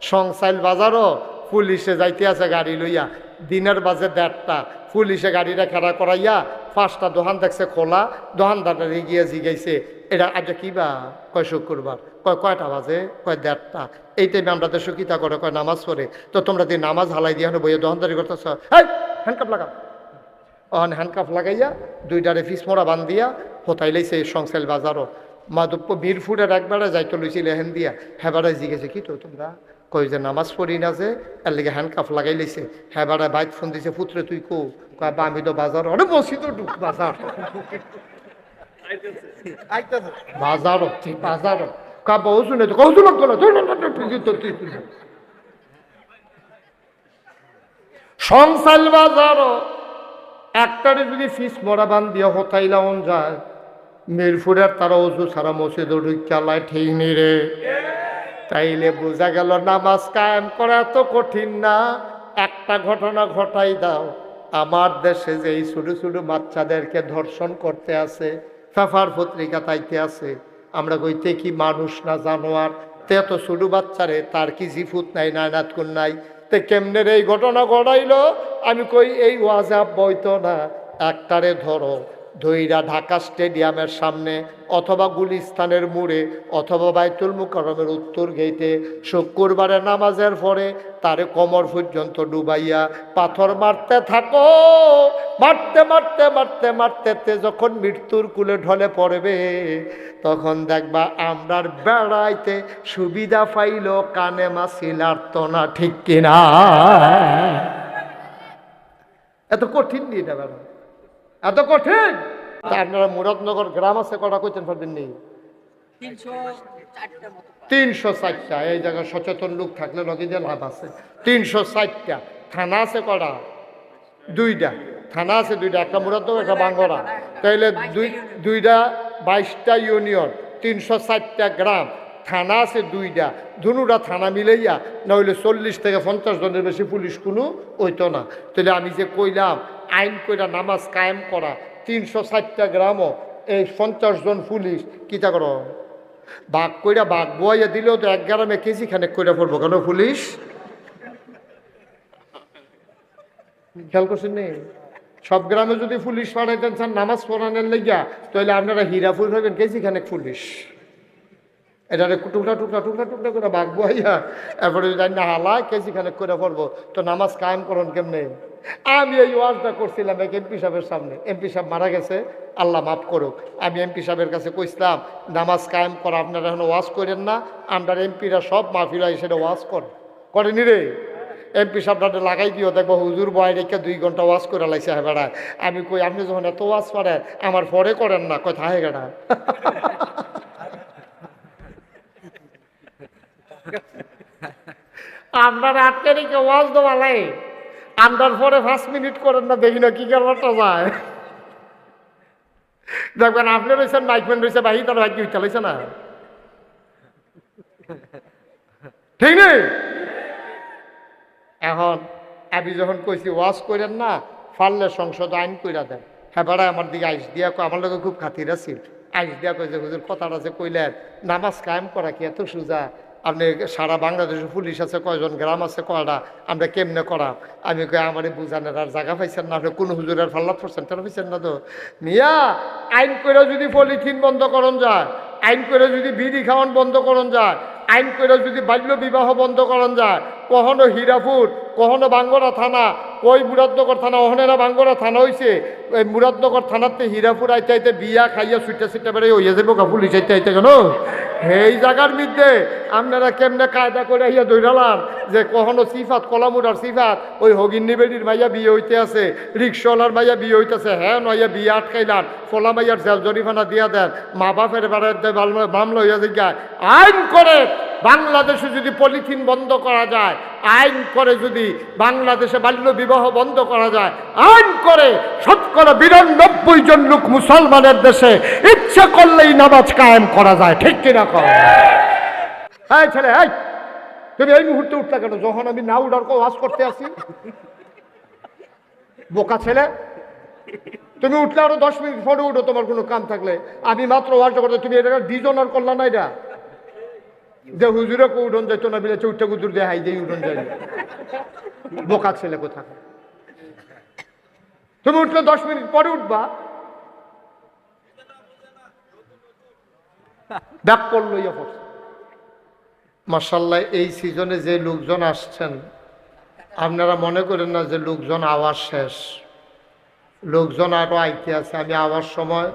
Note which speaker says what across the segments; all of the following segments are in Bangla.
Speaker 1: সংসাইল বাজারও পুলিশে যাইতে আছে গাড়ি লইয়া, দিনের বাজে 1:30, পুলিশে গাড়িটা খাড়া করাইয়া 5টা দোকান দেখছে খোলা, দোকানদারটা গিয়ে জিগাইছে এটা আজকে কিবা, কয় শুক্রবার, কয়টা বাজে, কয় 1:30। এই টাইমে আমরা দেশে কিতা করে, কয় নামাজ পড়ে। তো তোমরা দিয়ে নামাজ হালাই দিয়ে বইয়ে দোকানদারি করতেছ, এই হ্যান্ডকাপ লাগা। ওখানে হ্যান্ডকাপ লাগাইয়া 2টারে ফিস মোড়া বান্ধিয়া হোতাই লাইছে সংসাইল বাজারও। মাধব মিরপুরের একবারে যাইতে লইছিল হেন দিয়া, হেবারে জিগেছে কি তো তোমরা, কই যে নামাজ পড়ি না যে এর লিগে হ্যান্ডকাফ লাগাই লাইছে। হেবারে বাইক ফোন দিছে, পুত্রে তুই কো, কয় বা আমি তো বাজার, অনেক বসি তো বাজার বাজারও ঠিক বাজারও কা বউ শুনে তো কৌশল লাগতো না সংসাইল বাজারও একটারে যদি ফিস মরা বান দিয়া হতাইলাম যায়, মিরপুরের তারা অজু সারা মসজিদ ঢুকালায় ঠিক নি রে। তাইলে বোঝা গেল নামাজ কায়েম করা এত কঠিন না। একটা ঘটনা ঘটাই দাও, আমার দেশে যে এই ছোট ছোট বাচ্চাদেরকে ধর্ষণ করতে আছে, পেপার পত্রিকা তাইতে আছে, আমরা কইতে কি মানুষ না জানোয়ার, তে এত ছোট বাচ্চারে তার কি জিফুত নাই, নায়নাত কোন নাই, তে কেমনের এই ঘটনা ঘটাইলো। আমি কই এই ওয়াজাব বইতো না, একটারে ধরো ধইরা ঢাকা স্টেডিয়ামের সামনে অথবা গুলিস্তানের মোড়ে অথবা বাইতুল মুকাররমের উত্তর গেইটে শুক্রবারে নামাজের পরে তারে কোমর পর্যন্ত ডুবাইয়া পাথর মারতে থাকো। মারতে মারতে মারতে মারতে যখন মৃত্যুর কুলে ঢলে পড়বে, তখন দেখবা আমরার বেড়াইতে সুবিধা পাইল কানে মাছি লাগতো না, ঠিক কিনা? এত কঠিন নিয়ে এটা বেড়া, এত কঠিন। তা আপনারা মুরাদনগর গ্রাম আছে কটা কইতেন পারবেন নি? 360টা। এই জায়গায় সচেতন লোক থাকলে নদীতে লাভ আছে। 360টা থানা আছে কটা? 2টা থানা আছে, 2টা, একটা মুরাদনগর একটা বাঙ্গরা। তাইলে 2টা 22টা ইউনিয়ন, 360টা গ্রাম, থানা আছে 2টা। দুটা থানা মিলাইয়া নইলে 40 থেকে 50 জনের বেশি পুলিশ কোনো হইতো না। তাহলে আমি যে কইলাম আইন কইরা নামাজ কায়েম করা, 360টা গ্রামও এই 50 জন পুলিশ কিতা করো বাঘ কইরা বাঘ বইয়া দিলেও তো 1 গ্রামে কেজি খানেক কইরা পড়বো কেন পুলিশ? খেয়াল করছেন নি? সব গ্রামে যদি পুলিশ পাঠাইতেন চান নামাজ পড়ানোর লেগিয়া, তাহলে আপনারা হীরাপুর হইবেন কেজি খানেক পুলিশ। এটারে টুকরা টুকরা টুকরা টুকরা করে বাঘ বইয়া এরপরে না হালায় কেজি খানেক করে পড়বো, তো নামাজ কায়েম করুন কেমনে? আমি এই ওয়াজটা করছিলাম এক এমপি সাহেবের সামনে। এমপি সাহেব মারা গেছে, আল্লাহ মাফ করুক। আমি এমপি সাহেবের কাছে কইছিলাম নামাজ কায়েম করা আপনারা এখন ওয়াজ করেন না, আমরা এমপিরা সব মাহফিলা সেটা ওয়াজ করেনি রে। এমপি সাহেবটা লাগাই দিও, দেখবো হুজুর বয় রেখে 2 ঘন্টা ওয়াজ করে লাইছে হ্যাঁ বেড়ায়। আমি কই আপনি যখন এত ওয়াজ করেন আমার পরে করেন না, কথা হয়ে গেড়া। আপনার আটকে রেখে ওয়াজ দেওয়ালাই আমরার পরে 5 মিনিট করেন না, দেখি না কি কারণটা যায়। দেখবেন আপনি রয়েছেন, মাইকম্যান রয়েছে, বাহি তার ভাগ্য চালাইছে না, ঠিক নেই? এখন আমি যখন কইছি ওয়াজ করেন না, পারলে সংসদ আইন কইরা দেন। হ্যাঁ বেড়া আমার দিকে আইস দিয়া আমার লোক খুব খাতির আছিল, আইস দিয়া কইছে হুজুর কথাটা যে কইলেন নামাজ কায়েম করা কি এত সোজা? আপনি সারা বাংলাদেশের পুলিশ আছে কয়জন, গ্রাম আছে কয়টা, আমরা কেমনে করা? আমি কই আমারে বুঝানোর আর জায়গা পাইছেন না, আপনি কোন হুজুরের ফাল্লাত পড়ছেন তারা পাইছেন না তো। মিয়া আইন করে যদি পলিথিন বন্ধ করন যায়, আইন করে যদি বিড়ি খাওয়ান বন্ধ করন যায়, আইন করে যদি বাল্য বিবাহ বন্ধ করন যায়, কখনো হীরাপুর কখনো বাঙ্গরা থানা, ওই মুরাদনগর থানা, ওখানেরা বাঙ্গরা থানা হয়েছে, ওই মুরাদনগর থানাতে হীরাপুর আইতে আইতে বিয়া খাইয়া ছুটে ছুটে বেড়ে হইয়া যাবো পুলিশ আইতে আইতে কেন? এই জায়গার মধ্যে আপনারা কেমনে কায়দা করে ইয়া দৈরালাম যে কখনো সিফাত কলামুরার সিফাত ওই হগিন্নি বেডির মাইয়া বিয়ে হইতে আছে, রিক্সাওয়ালার মাইয়া বিয়ে হইতেছে, হ্যাঁ নইয়া বিয়ে আটকাইলাম, ফলা মাইয়ার জেল জরিমানা দিয়া দেন, মা বাপের বেড়াতে মামলা হইয়া যায়। আইন করে বাংলাদেশে যদি পলিথিন বন্ধ করা যায়, আইন করে যদি বাংলাদেশে বাল্য বিবাহ বন্ধ করা যায়, আইন করে 92 জন লোক মুসলমানের দেশে ইচ্ছা করলেই নামাজ কায়েম করা যায়, ঠিক কিনা কর? হ্যাঁ ছেলে, এই তুমি এই মুহূর্তে উঠলে কেন যখন আমি না উঠার ওয়াজ করতে আসি? বোকা ছেলে, তুমি উঠলে আরো 10 মিনিট পরে উঠো তোমার কোনো কাম থাকলে। আমি মাত্র ওয়াজটা করতে, তুমি এটা ডিজনার করলা না, এটা যে হুজুরে কো উঠন যাইতো না বিলে চৌঠা গুজুর দিয়ে হাই দিয়ে উঠন যাই বোকা ছেলে কোথা তুমি উঠলে 10 মিনিট পরে উঠবা ব্যাক করলো ইয়ে পড়ছে মাশাআল্লাহ এই সিজনে যে লোকজন আসছেন আপনারা মনে করেন না যে লোকজন আওয়াজ শেষ লোকজন আরো আইতে আছে আমি আওয়ার সময়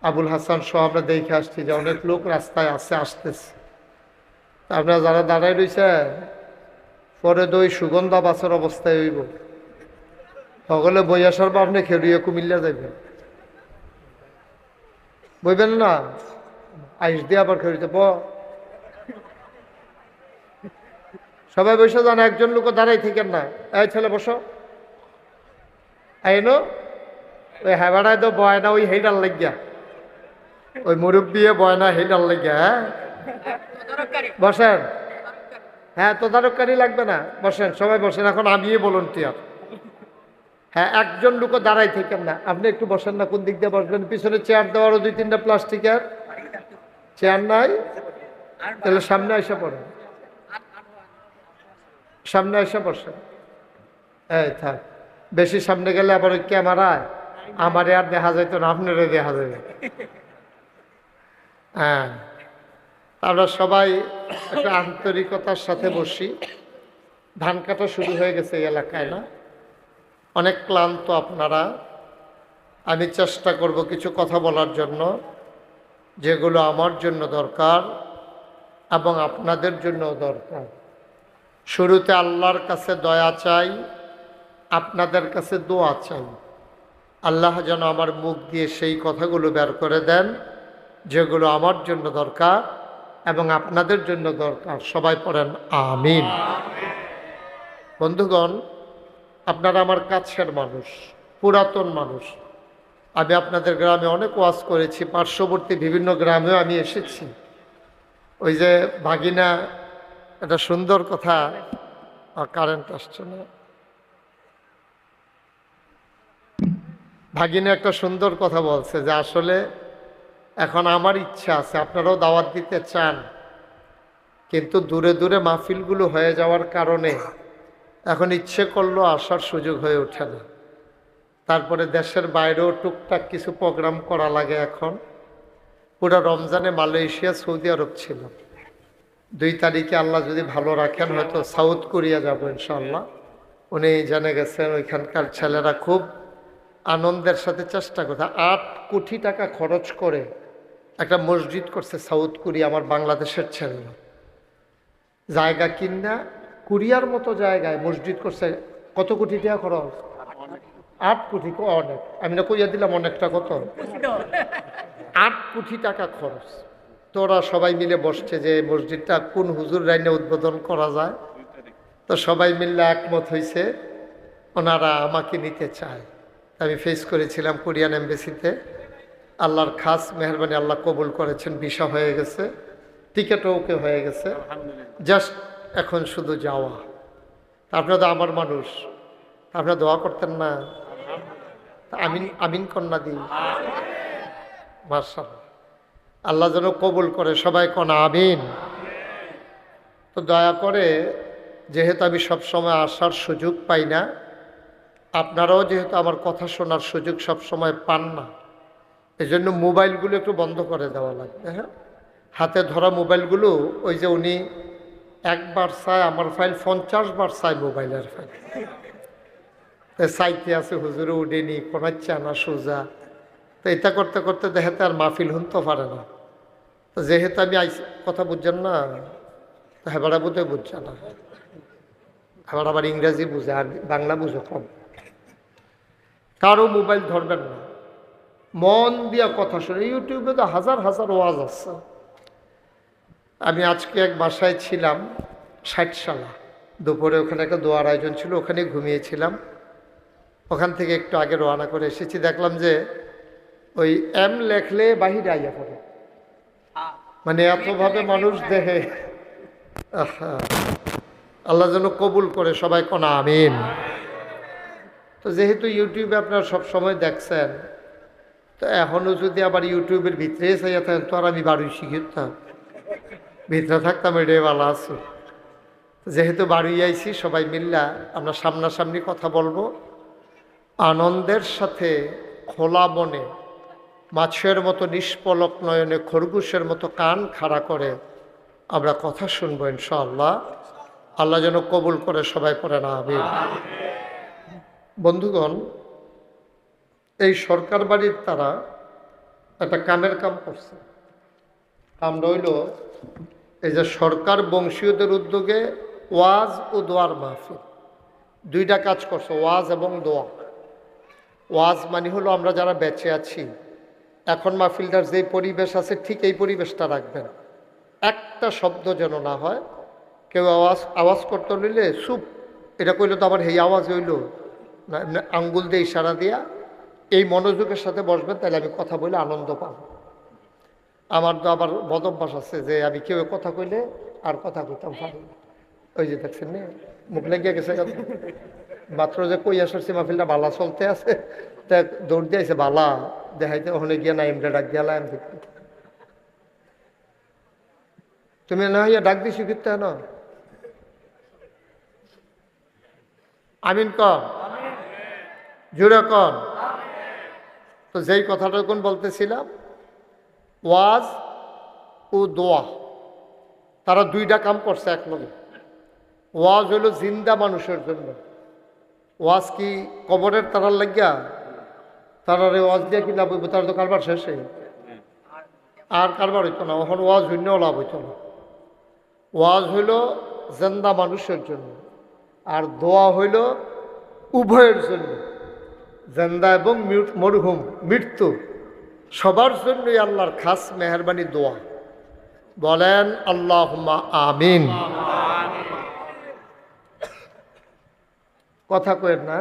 Speaker 1: আবুল হাসান সহ আমরা দেখে আসছি যে অনেক লোক রাস্তায় আসতেছে আপনারা যারা দাঁড়ায় রয়েছে পরে দই সুগন্ধা বাসের অবস্থায় হইব সকলে বই আসার পর আপনি খেড়িয়ে কুমিল্লা যাবেন বইবেন না আইস দিয়ে আবার খেড়িতে সবাই বসে যান একজন লোক দাঁড়াই থাকেন না এই ছেলে বসো আইনো ওই হেবাড়ায় তো বয় না ওই হেডার লাগিয়া ওই মুরব্বী বয় না হেডার লাগিয়া হ্যাঁ বসেন হ্যাঁ তদারককারী লাগবে না বসেন সবাই বসেন এখন আমিই ভলান্টিয়ার হ্যাঁ একজন লোক দাঁড়াই থাকেন না আপনি একটু বসেন না কোন দিক দিয়ে বসবেন পিছনে চেয়ার দেওয়ারও 2-3টা প্লাস্টিকের চেয়ার নাই তাহলে সামনে এসে পড়েন সামনে এসে বসেন এই থাক বেশি সামনে গেলে আবার ওই ক্যামেরায় আমারে আর দেখা যাইতো না আপনারও দেখা যাবে হ্যাঁ আমরা সবাই একটা আন্তরিকতার সাথে বসি ধান কাটা শুরু হয়ে গেছে এই এলাকায় না অনেক ক্লান্ত আপনারা আমি চেষ্টা করব কিছু কথা বলার জন্য যেগুলো আমার জন্য দরকার এবং আপনাদের জন্য দরকার শুরুতে আল্লাহর কাছে দয়া চাই আপনাদের কাছে দোয়া চাই আল্লাহ যেন আমার মুখ দিয়ে সেই কথাগুলো বের করে দেন যেগুলো আমার জন্য দরকার এবং আপনাদের জন্য দরকার সবাই পড়েন আমিন বন্ধুগণ আপনারা আমার কাছের মানুষ পুরাতন মানুষ আমি আপনাদের গ্রামে অনেক ওয়াজ করেছি পার্শ্ববর্তী বিভিন্ন গ্রামেও আমি এসেছি ওই যে ভাগিনা একটা সুন্দর কথা কারেন্ট আসছে না ভাগিনা একটা সুন্দর কথা বলছে যে আসলে এখন আমার ইচ্ছা আছে আপনারাও দাওয়াত দিতে চান কিন্তু দূরে দূরে মাহফিলগুলো হয়ে যাওয়ার কারণে এখন ইচ্ছে করলেও আসার সুযোগ হয়ে ওঠে না তারপরে দেশের বাইরেও টুকটাক কিছু প্রোগ্রাম করা লাগে এখন পুরো রমজানে মালয়েশিয়া সৌদি আরব ছিল 2 তারিখে আল্লাহ যদি ভালো রাখেন হয়তো সাউথ কোরিয়া যাবো ইনশাআল্লাহ উনি জেনে গেছেন ওইখানকার ছেলেরা খুব আনন্দের সাথে চেষ্টা করছে 8 কোটি টাকা খরচ করে একটা মসজিদ করছে সাউথ কোরিয়া আমার বাংলাদেশের ছেলেরা জায়গা কিনা কোরিয়ার মতো জায়গায় মসজিদ করছে কত কোটি টাকা খরচ 8 কোটি অনেক আমি না কইয়া দিলাম অনেকটা কত 8 কোটি টাকা খরচ তোরা সবাই মিলে বসছে যে মসজিদটা কোন হুজুর রাইনে উদ্বোধন করা যায় তো সবাই মিলে একমত হয়েছে ওনারা আমাকে নিতে চায় আমি ফেস করেছিলাম কোরিয়ান এম্বাসিতে আল্লাহর খাস মেহরবানি আল্লাহ কবুল করেছেন ভিসা হয়ে গেছে টিকিটও ওকে হয়ে গেছে জাস্ট এখন শুধু যাওয়া আপনারা তো আমার মানুষ আপনারা দোয়া করতেন না আমিন আমিন কন্যা দিই মাশাআল্লাহ আল্লাহ যেন কবুল করে সবাই কনা আমিন তো দয়া করে যেহেতু আমি সবসময় আসার সুযোগ পাই না আপনারাও যেহেতু আমার কথা শোনার সুযোগ সবসময় পান না এজন্য মোবাইলগুলো একটু বন্ধ করে দেওয়া লাগবে হ্যাঁ হাতে ধরা মোবাইলগুলো ওই যে উনি একবার চায় আমার ফাইল 50 বার চায় মোবাইলের ফাইল চাইতে আছে হুজুরে উঠেনি কোনাচ্ছে না সোজা তো এটা করতে করতে দেখাতে আর মাহফিল শুনতে পারে না তো যেহেতু আমি কথা বুঝছেন না তো হেবাড়া বুঝে বুঝছে না হেবার আবার ইংরেজি বুঝে আর বাংলা বুঝে কম কারো মোবাইল ধরবেন না মন দিয়া কথা শুনে ইউটিউবে তো হাজার হাজার ওয়াজ আছে আমি আজকে এক বাসায় ছিলাম 60 সালা দুপুরে ওখানে একটা দোয়ার আয়োজন ছিল ওখানে ঘুমিয়েছিলাম ওখান থেকে একটু আগে রওনা করে এসেছি দেখলাম যে ওই এম লেখলে বাহিরে আইয়া পড়ে মানে এতভাবে মানুষ দেখে আল্লাহ যেন কবুল করে সবাই কোনা আমিন তো যেহেতু ইউটিউবে আপনারা সব সময় দেখছেন তো এখনও যদি আবার ইউটিউবের ভিতরে চাইয়া থাকেন তো আর আমি বাড়ি শিখিতাম ভিতরে থাকতাম এটাই ভালো আছি। যেহেতু বাড়ি আইছি সবাই মিল্লা আমরা সামনাসামনি কথা বলবো, আনন্দের সাথে খোলা মনে, মাছের মতো নিষ্পলক নয়নে খরগোশের মতো কান খাড়া করে আমরা কথা শুনবো ইনশাআল্লাহ। আল্লাহ যেন কবুল করে, সবাই পড়ে না আমিন। বন্ধুগণ, এই সরকার বাড়ির তারা একটা কামের কাম করছে। কামটা হইল এই যে সরকার বংশীয়দের উদ্যোগে ওয়াজ ও দোয়ার মাহফিল, দুইটা কাজ করছে, ওয়াজ এবং দোয়া। ওয়াজ মানে হলো আমরা যারা বেঁচে আছি এখন মাহফিলটার যেই পরিবেশ আছে ঠিক এই পরিবেশটা রাখবেন, একটা শব্দ যেন না হয়। কেউ আওয়াজ করতে লইলে চুপ, এটা কইলে তো আবার এই আওয়াজ হইল না, আঙ্গুল দিয়ে ইশারা দিয়া এই মনোযোগের সাথে বসবেন, তাহলে আমি কথা বলে আনন্দ পাব। আমার তো আবার বদভ্যাস আছে যে আমি কেউ কথা কইলে আর কথা কইতাম পারি না। ওই যে দেখছেন না, মুখ লেগে গেছে মাত্র যে কই আসছি মাহফিলটা বালা চলতে আছে, তা দৌড় দিয়েছে বালা দেখাইতে, ওখানে গিয়ে না এমটা ডাক দিয়া লাইম দেখতে, তুমি না হইয়া ডাক দিছি কিন্তু না আমিন কন, জুড়ে কন। তো যেই কথাটা কোন বলতেছিলাম, ওয়াজ ও দোয়া তারা দুইটা কাম করছে একলগে। ওয়াজ হইল জিন্দা মানুষের জন্য। ওয়াজ কি কবরের তারার লাগিয়া, তারারে ওয়াজ দিয়ে কি লাভ হইব? তার তো কারবার শেষে আর কারবার হইতো না, ওখানে ওয়াজ হইলেও লাভ হইতো না। ওয়াজ হইল জিন্দা মানুষের জন্য, আর দোয়া হইল উভয়ের জন্য, জিন্দা এবং মরহুম মৃত্যু সবার জন্যই আল্লাহর খাস মেহরবানি দোয়া। বলেন আল্লাহুম্মা আমিন। কথা কয়েন না,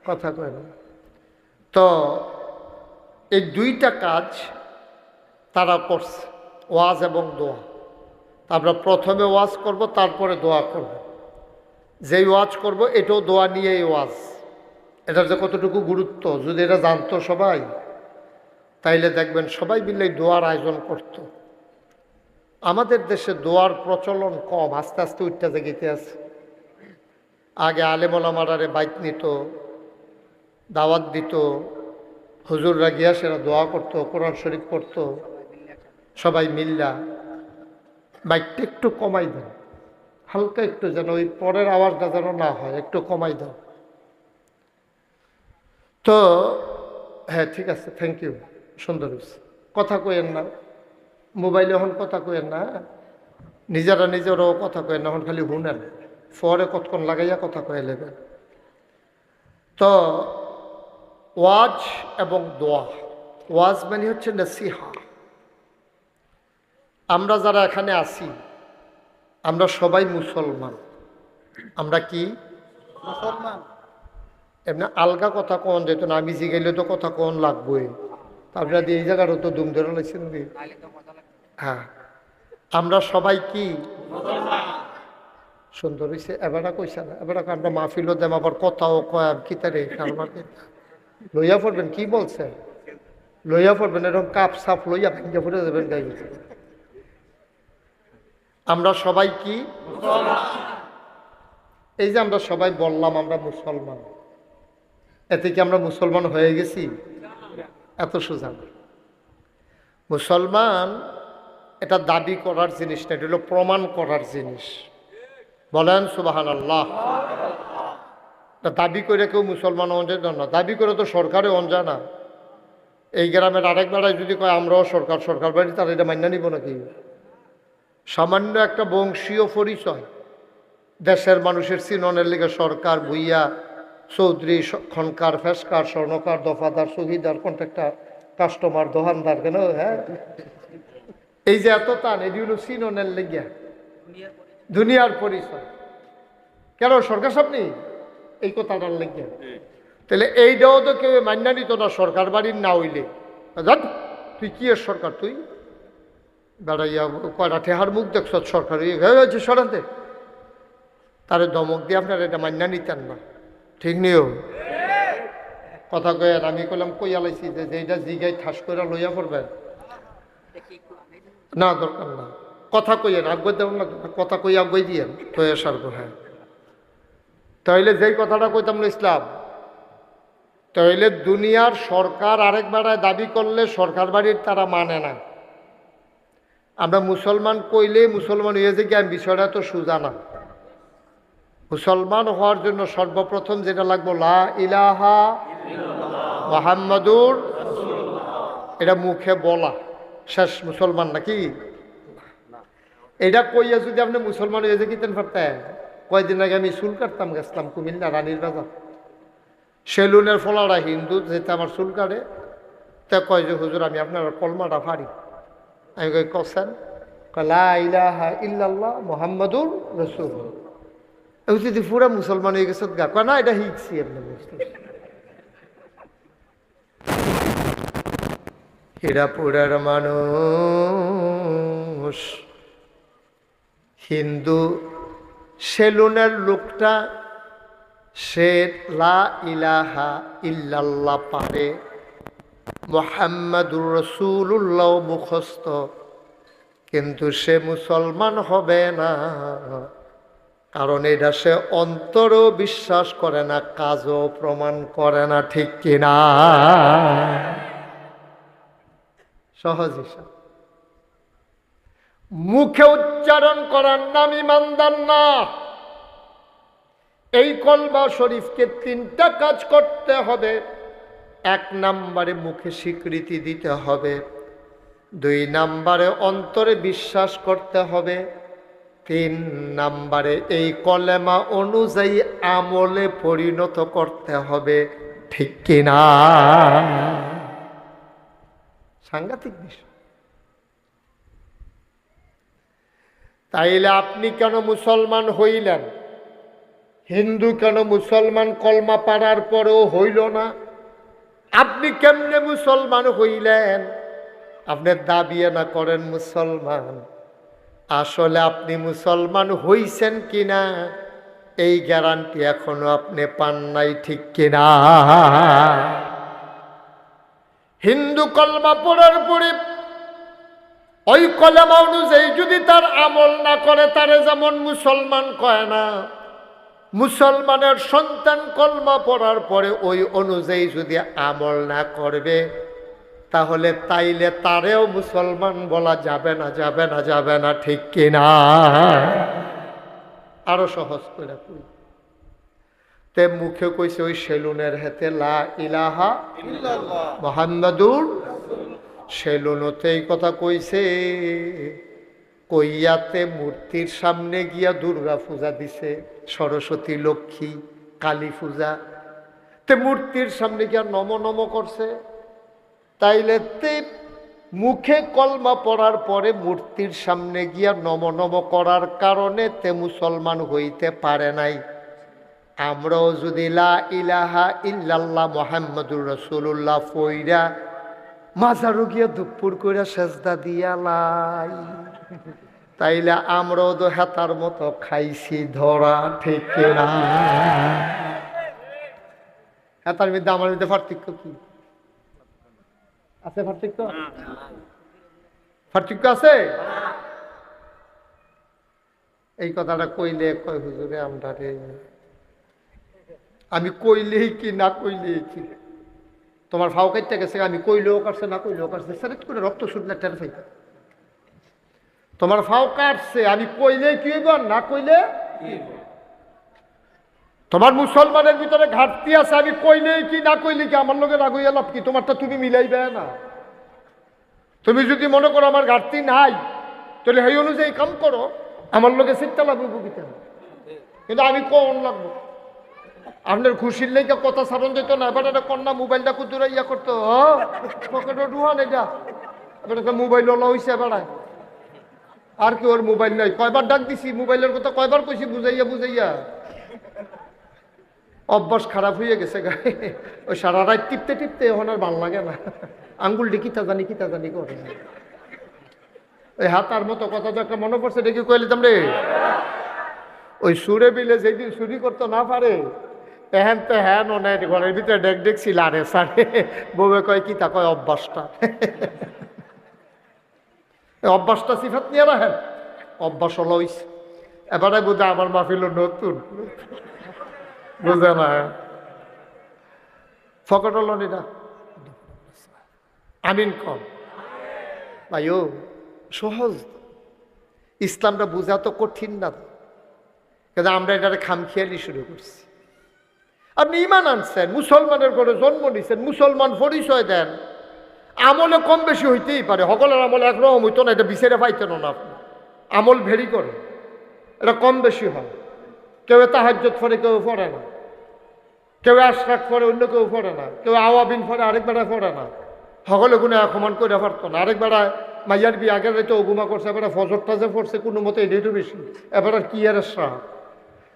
Speaker 1: কথা কয়েন না। তো এই দুইটা কাজ তারা করছে, ওয়াজ এবং দোয়া। আমরা প্রথমে ওয়াজ করব, তারপরে দোয়া করব। যেই ওয়াজ করব এটাও দোয়া নিয়েই ওয়াজ। এটার যে কতটুকু গুরুত্ব যদি এটা জানতো সবাই, তাইলে দেখবেন সবাই মিলে দোয়ার আয়োজন করত। আমাদের দেশে দোয়ার প্রচলন কম, আস্তে আস্তে উঠতে জেগেতে আছে। আগে আলেমোলামারে বাইক নিত, দাওয়াত দিত, হুজুররা গিয়া সেরা দোয়া করতো, কোরআন শরীফ পড়তো সবাই মিল্লা। বাইকটা একটু কমাই দেন, হালকা একটু, যেন ওই পরের আওয়াজটা যেন না হয়, একটু কমাই দাও। তো হ্যাঁ ঠিক আছে, থ্যাংক ইউ, সুন্দর হয়েছে। কথা কইেন না, মোবাইলে এখন কথা কইেন না, নিজেরা নিজেরাও কথা কয়েন না, এখন খালি শুনেন, পরে কতক্ষণ লাগাইয়া কথা কয়ে নেবেন। তো ওয়াজ এবং দোয়া, ওয়াজ মানে হচ্ছে নসিহা। আমরা যারা এখানে আছি আমরা সবাই মুসলমান। আমরা কি মুসলমান? এমনি আলগা কথা কোন যেত না, আমি জিগাইলে তো কথা কোন লাগবই। আপনারা এই জায়গারও তো দুম ধরে লাগছেন। হ্যাঁ, আমরা সবাই কি সুন্দর হয়েছে। এবারটা কইসা না, এবার আমরা মাহফিলও দেম, আবার কথাও কয় কিতারে লইয়া পড়বেন। কি বলছেন? লইয়া পড়বেন, এরকম কাপ সাপ লইয়া ভেঙে পড়ে দেবেন গাই। আমরা সবাই কি? এই যে আমরা সবাই বললাম আমরা মুসলমান, এতে কি আমরা মুসলমান হয়ে গেছি? এত সোজা না। মুসলমান এটা দাবি করার জিনিস না, এটা হলো প্রমাণ করার জিনিস। বলেন সুবহানাল্লাহ। দাবি করে কেউ মুসলমান অঞ্জয় না, দাবি করে তো সরকারে অঞ্জা না। এই গ্রামের আরেক বেড়ায় যদি কয় আমরাও সরকার, সরকার বাড়ি, তার এটা মান্য নিব নাকি? সামান্য একটা বংশীয় পরিচয়, দেশের মানুষের চিননের লিগে সরকার, ভুইয়া, চৌধুরী, খনকার, ফেসকার, স্বর্ণকার, দফাদার, শহীদার, কন্ট্রাক্টর, কাস্টমার, দোকানদার, কেন? হ্যাঁ, এই যে এত টান, এটি হলো চিননের লেগিয়া দুনিয়ার পরিচয়। কেন সরকার সামনে এই কথাটার লেগিয়া? তাহলে এইটাও তো কেউ মান্য নিত না সরকার বাড়ির না হইলে। তুই কি এর সরকার? তুই বেড়াইয়া কয়টা ঠেহার মুখ দেখছ সরকার হয়েছে সরাতে, তারে ধমক দিয়ে আপনার এটা মান্য নিতেন না। ঠিক নিও কথা কয়েন। আমি কইলাম কইয়া লাইছি যে এইটা জিগাই ঠাস করে লইয়া পড়বেন না, দরকার না। কথা কইয়েন, আগ্রহ দেবেন না, কথা কই আগ্রহ দিয়েন তো সারবো। হ্যাঁ, তাইলে যেই কথাটা কইতাম না ইসলাম, তাইলে দুনিয়ার সরকার আরেক বেড়ায় দাবি করলে সরকার বাড়ির তারা মানে না। আমরা মুসলমান কইলে মুসলমান হয়ে যে কি, আমি বিষয়টা তো সোজা না। মুসলমান হওয়ার জন্য সর্বপ্রথম যেটা লাগবো লা ইলাহা মুহাম্মাদুর, এটা মুখে বলা, শেষ মুসলমান নাকি? এটা কইয়া যদি আপনি মুসলমান হয়ে যে কিতেন পারতেন। কয়দিন আগে আমি চুল কাটতাম গেছিলাম কুমিল্লা রানীর বাজার, সেলুনের ফলারা হিন্দু যেতে আমার চুল কাটে, তা কয় যে হুজুর আমি আপনার কলমাটা ফাড়ি। আমি কই কছেন, লা ইলাহা ইল্লাল্লাহ মুহাম্মাদুর রাসূলুল্লাহ। আমি যদি পুরা মুসলমান হয়ে গেছে গা, কয় না এটা শিখছি আপনি বুঝতে। হীরাপুরের মানুষ হিন্দু সেলুনের লোকটা, সে লা ইলাহা ইল্লাল্লাহ পারে, মুহাম্মাদুর রাসূলুল্লাহ মুখস্থ, কিন্তু সে মুসলমান হবে না। কারণ এটা সে অন্তরও বিশ্বাস করে না, কাজও প্রমাণ করে না, ঠিক কিনা? সহজ হিসাব। মুখে উচ্চারণ করার নাম ইমানদার না। এই কলমা শরীফকে তিনটা কাজ করতে হবে। এক নম্বরে মুখে স্বীকৃতি দিতে হবে, দুই নম্বরে অন্তরে বিশ্বাস করতে হবে, তিন নম্বরে এই কলেমা অনুযায়ী আমলে পরিণত করতে হবে, ঠিক কিনা? সাংঘাতিক বিষয়। তাইলে আপনি কেন মুসলমান হইলেন? হিন্দু কেন মুসলমান কলমা পড়ার পরেও হইল না? আপনি কেমনে মুসলমান হইলেন? আপনি দাবি না করেন মুসলমান, আসলে আপনি মুসলমান হইছেন কিনা এই গ্যারান্টি এখনো আপনি পান নাই, ঠিক কিনা? হিন্দু কলমা পড়ার পরে ওই কলেমা অনুযায়ী যদি তার আমল না করে, তারে যেমন মুসলমান কয় না, মুসলমানের সন্তান কলমা পড়ার পরে ওই অনুযায়ী যদি আমল না করবে, তাহলে তাইলে তারেও মুসলমান বলা যাবে না, যাবে না, যাবে না, ঠিক কিনা? আরো সহজ করে কই, তে মুখে কইছে ওই সেলুনের হাতে লা ইলাহা ইল্লাল্লাহ মুহাম্মাদুর, সেলুনতে এই কথা কইছে, কইয়াতে মূর্তির সামনে গিয়া দুর্গা পূজা দিছে, সরস্বতী লক্ষ্মী কালী পূজা, তে মূর্তির সামনে গিয়া নম নম করছে। তাইলে তে মুখে কলমা পড়ার পরে মূর্তির সামনে গিয়া নম নম করার কারণে তে মুসলমান হইতে পারে নাই। আমরাও যদি লা ইলাহা ইল্লাল্লাহ মুহাম্মাদুর রাসূলুল্লাহ পইরা মাজারও গিয়া দুপুর কইরা সেজদা দিয়া লাই, তাইলে আমরাও তো হেতার মতো খাইছি ধরা, ঠিক না? হেতার মধ্যে আমার মধ্যে পার্থক্য কি আছে? পার্থক্য পার্থক্য আছে? এই কথাটা কইলে কয় হুজুরে আমরা রে, আমি কইলেই কি না কইলেই কি, তোমার ফাও কাটতে গেছে, আমি কইলেও কাটছে না কইলেও কাটছে, সেরেট করে রক্ত শুনলে টের পাইতা। তোমার ফাও কাটছে, আমি কইলে কি হইব না কইলে? তোমার মুসলমানের ভিতরে ঘাটতি আছে, আমি কইলেই কি না কইলে কি, আমার লোকের রাগ হইয়া লাভ কি? তোমারটা তুমি মিলাইবে না। তুমি যদি মনে করো আমার ঘাটতি নাই, তাহলে সেই অনুযায়ী কাম করো, আমার লোকে চিন্তা লাগবে বুকিতে না। কিন্তু আমি কোন লাগবো আপনার খুশির লেগে কথা সারণ যেত না। এবার একটা কন্যা মোবাইলটা কুতুরা ইয়া করতো, পকেটে ডুহান এটা এবার একটা মোবাইল ওলা হয়েছে বেড়ায়, আর কি ওর মোবাইল নাই। কয়বার ডাক দিছি মোবাইলের কথা, কয়বার কইছি বুঝাইয়া বুঝাইয়া, অভ্যাস খারাপ হয়ে গেছে গায়ে। ওই সারা রাত টিপতে টিপতে এখন আর ভাল লাগে না, আঙ্গুলটি কিতা জানি করে। ওই হাতার মতো কথা তো একটা মনে পড়ছে, দেখি কইলে তোমরে ওই সুরে বিলে যেদিন চুরি করতে না পারে, এহেন তো হ্যান ও নাই, ঘরের ভিতরে ডেক ডেকছিল আরে সারে বউয়ে কয় কি তা কয় অভ্যাসটা। অভ্যাসটা সিফাত নিয়ে রাখেন, অভ্যাস হলো হইছে। এবারে বোঝা আমার মাহফিল নতুন, বুঝে না ফকট হল না আমিন কম ভাই ও সহজ। ইসলামটা বোঝা তো কঠিন না, কিন্তু আমরা এটাকে খামখেয়ালি শুরু করছি। আপনি ইমান আনছেন, মুসলমানের ঘরে জন্ম নিছেন, মুসলমান পরিচয় দেন, আমলে কম বেশি হইতেই পারে, সকলের আমলে একরকম হইতো না, এটা বিচারে পাইতেন না আপনি। আমল ভেরি করে, এটা কম বেশি হয়। কেউ তাহাজ্জুদ পড়ে, কেউ পড়ে না, কেউ আশরাক পড়ে, অন্য কেউ পড়ে না, কেউ আওয়াবিন পড়ে, আরেক বেড়ায় পড়ে না। সকলে গুণে সমান করে পারতো না। আরেক বেড়ায় মাইয়ার বিয়ে আগের রাইতে অগুমা করছে, এবারে ফজরটা যে পড়ছে কোনো মতে এটাই তো বেশি। এবার কি আর আশরাক,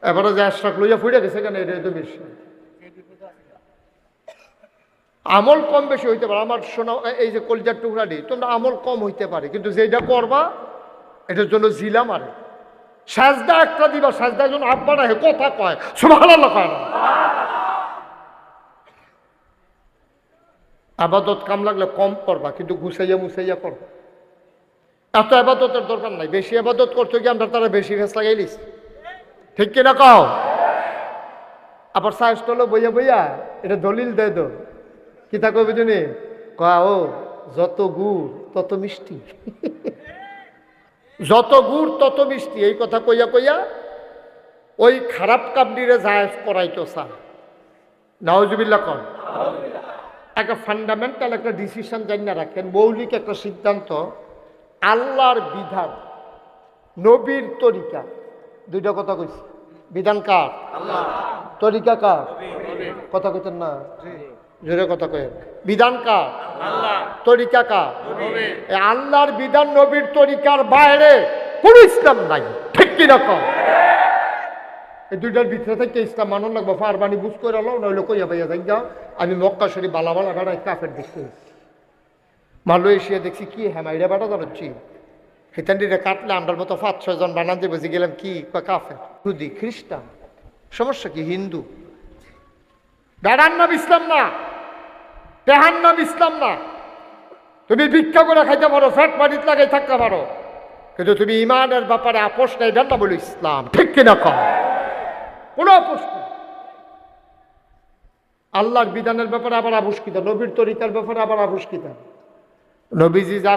Speaker 1: এবারে যে আশরাক লইয়া ফুড়ে গেছে কেন, এটাই তো বেশি। আমল কম বেশি হইতে পারে। আমার শোনা এই যে কলজার টুকরাটি, তোমরা আমল কম হইতে পারে, কিন্তু যেটা করবা এটার জন্য জিলা মারে। সাজদা একটা দিবা, সাজদার জন্য আব্বা না কথা কয়, সুবহানাল্লাহ কয় না। আবাদত কাম লাগলে কম করবা, কিন্তু গুছাইয়া মুছাইয়া করবা। এত আবাদতের দরকার নাই। বেশি আবাদত করতে গিয়ে আমরা তারা বেশি ফেস লাগাই লিছি, ঠিক কিনা কও? আবার সাহস করলো বইয়া বইয়া এটা দলিল দেয় দো কিতা কবি জনি ও যত গুড় তত মিষ্টি, যত গুড় তত মিষ্টি, এই কথা কইয়া কইয়া ওই খারাপ কামডিরে জায়েজ করাইতো চা। নাউজুবিল্লাহ কন। একটা ফান্ডামেন্টাল একটা ডিসিশন জানিয়ে রাখেন, মৌলিক একটা সিদ্ধান্ত। আল্লাহর বিধান, নবীর তরিকা, দুইটা কথা কইছি। বিধান কার? তরিকা কার? কথা কইতেন না, জোরে কথা কয়ে। বিধান কার? তরিকা কার? আল্লাহর বিধান নবীর তরিকার বাইরে কোন ইসলাম নাই, ঠিক কিনা কম? এই দুইটার ভিতরে থেকে ইসলাম মানন লাগবো। ফারবানি বুঝ করে আলো নইলে কইয়া পাইয়া যাই যাও। আমি মক্কা শরীফ বালাবালা বেড়াই কাফের দেখতে মালয়েশিয়া দেখছি কি হেমাইরা বেড়া দাঁড়াচ্ছি, হিতান্ডিরে কাটলে আমরার মতো 5-6 জন বানান দিয়ে বুঝে গেলাম কি কাফের, খুদি খ্রিস্টান, সমস্যা কি? হিন্দু। বেড়ার নাম ইসলাম না, তেহার নাম ইসলাম না। তুমি ভিক্ষা করে খাইতে পারো, ফ্যাট পানিতে লাগাই থাকতে পারো, কিন্তু তুমি ইমানের ব্যাপারে আপোষ নাই, এটা বলো ইসলাম, ঠিক কিনা কম? কোনো আপোষ নেই। আল্লাহর বিধানের ব্যাপারে আবার আবুষ্কিত, নবীর তরিকার ব্যাপারে আবার আবুষ্কিত। নবীজি যা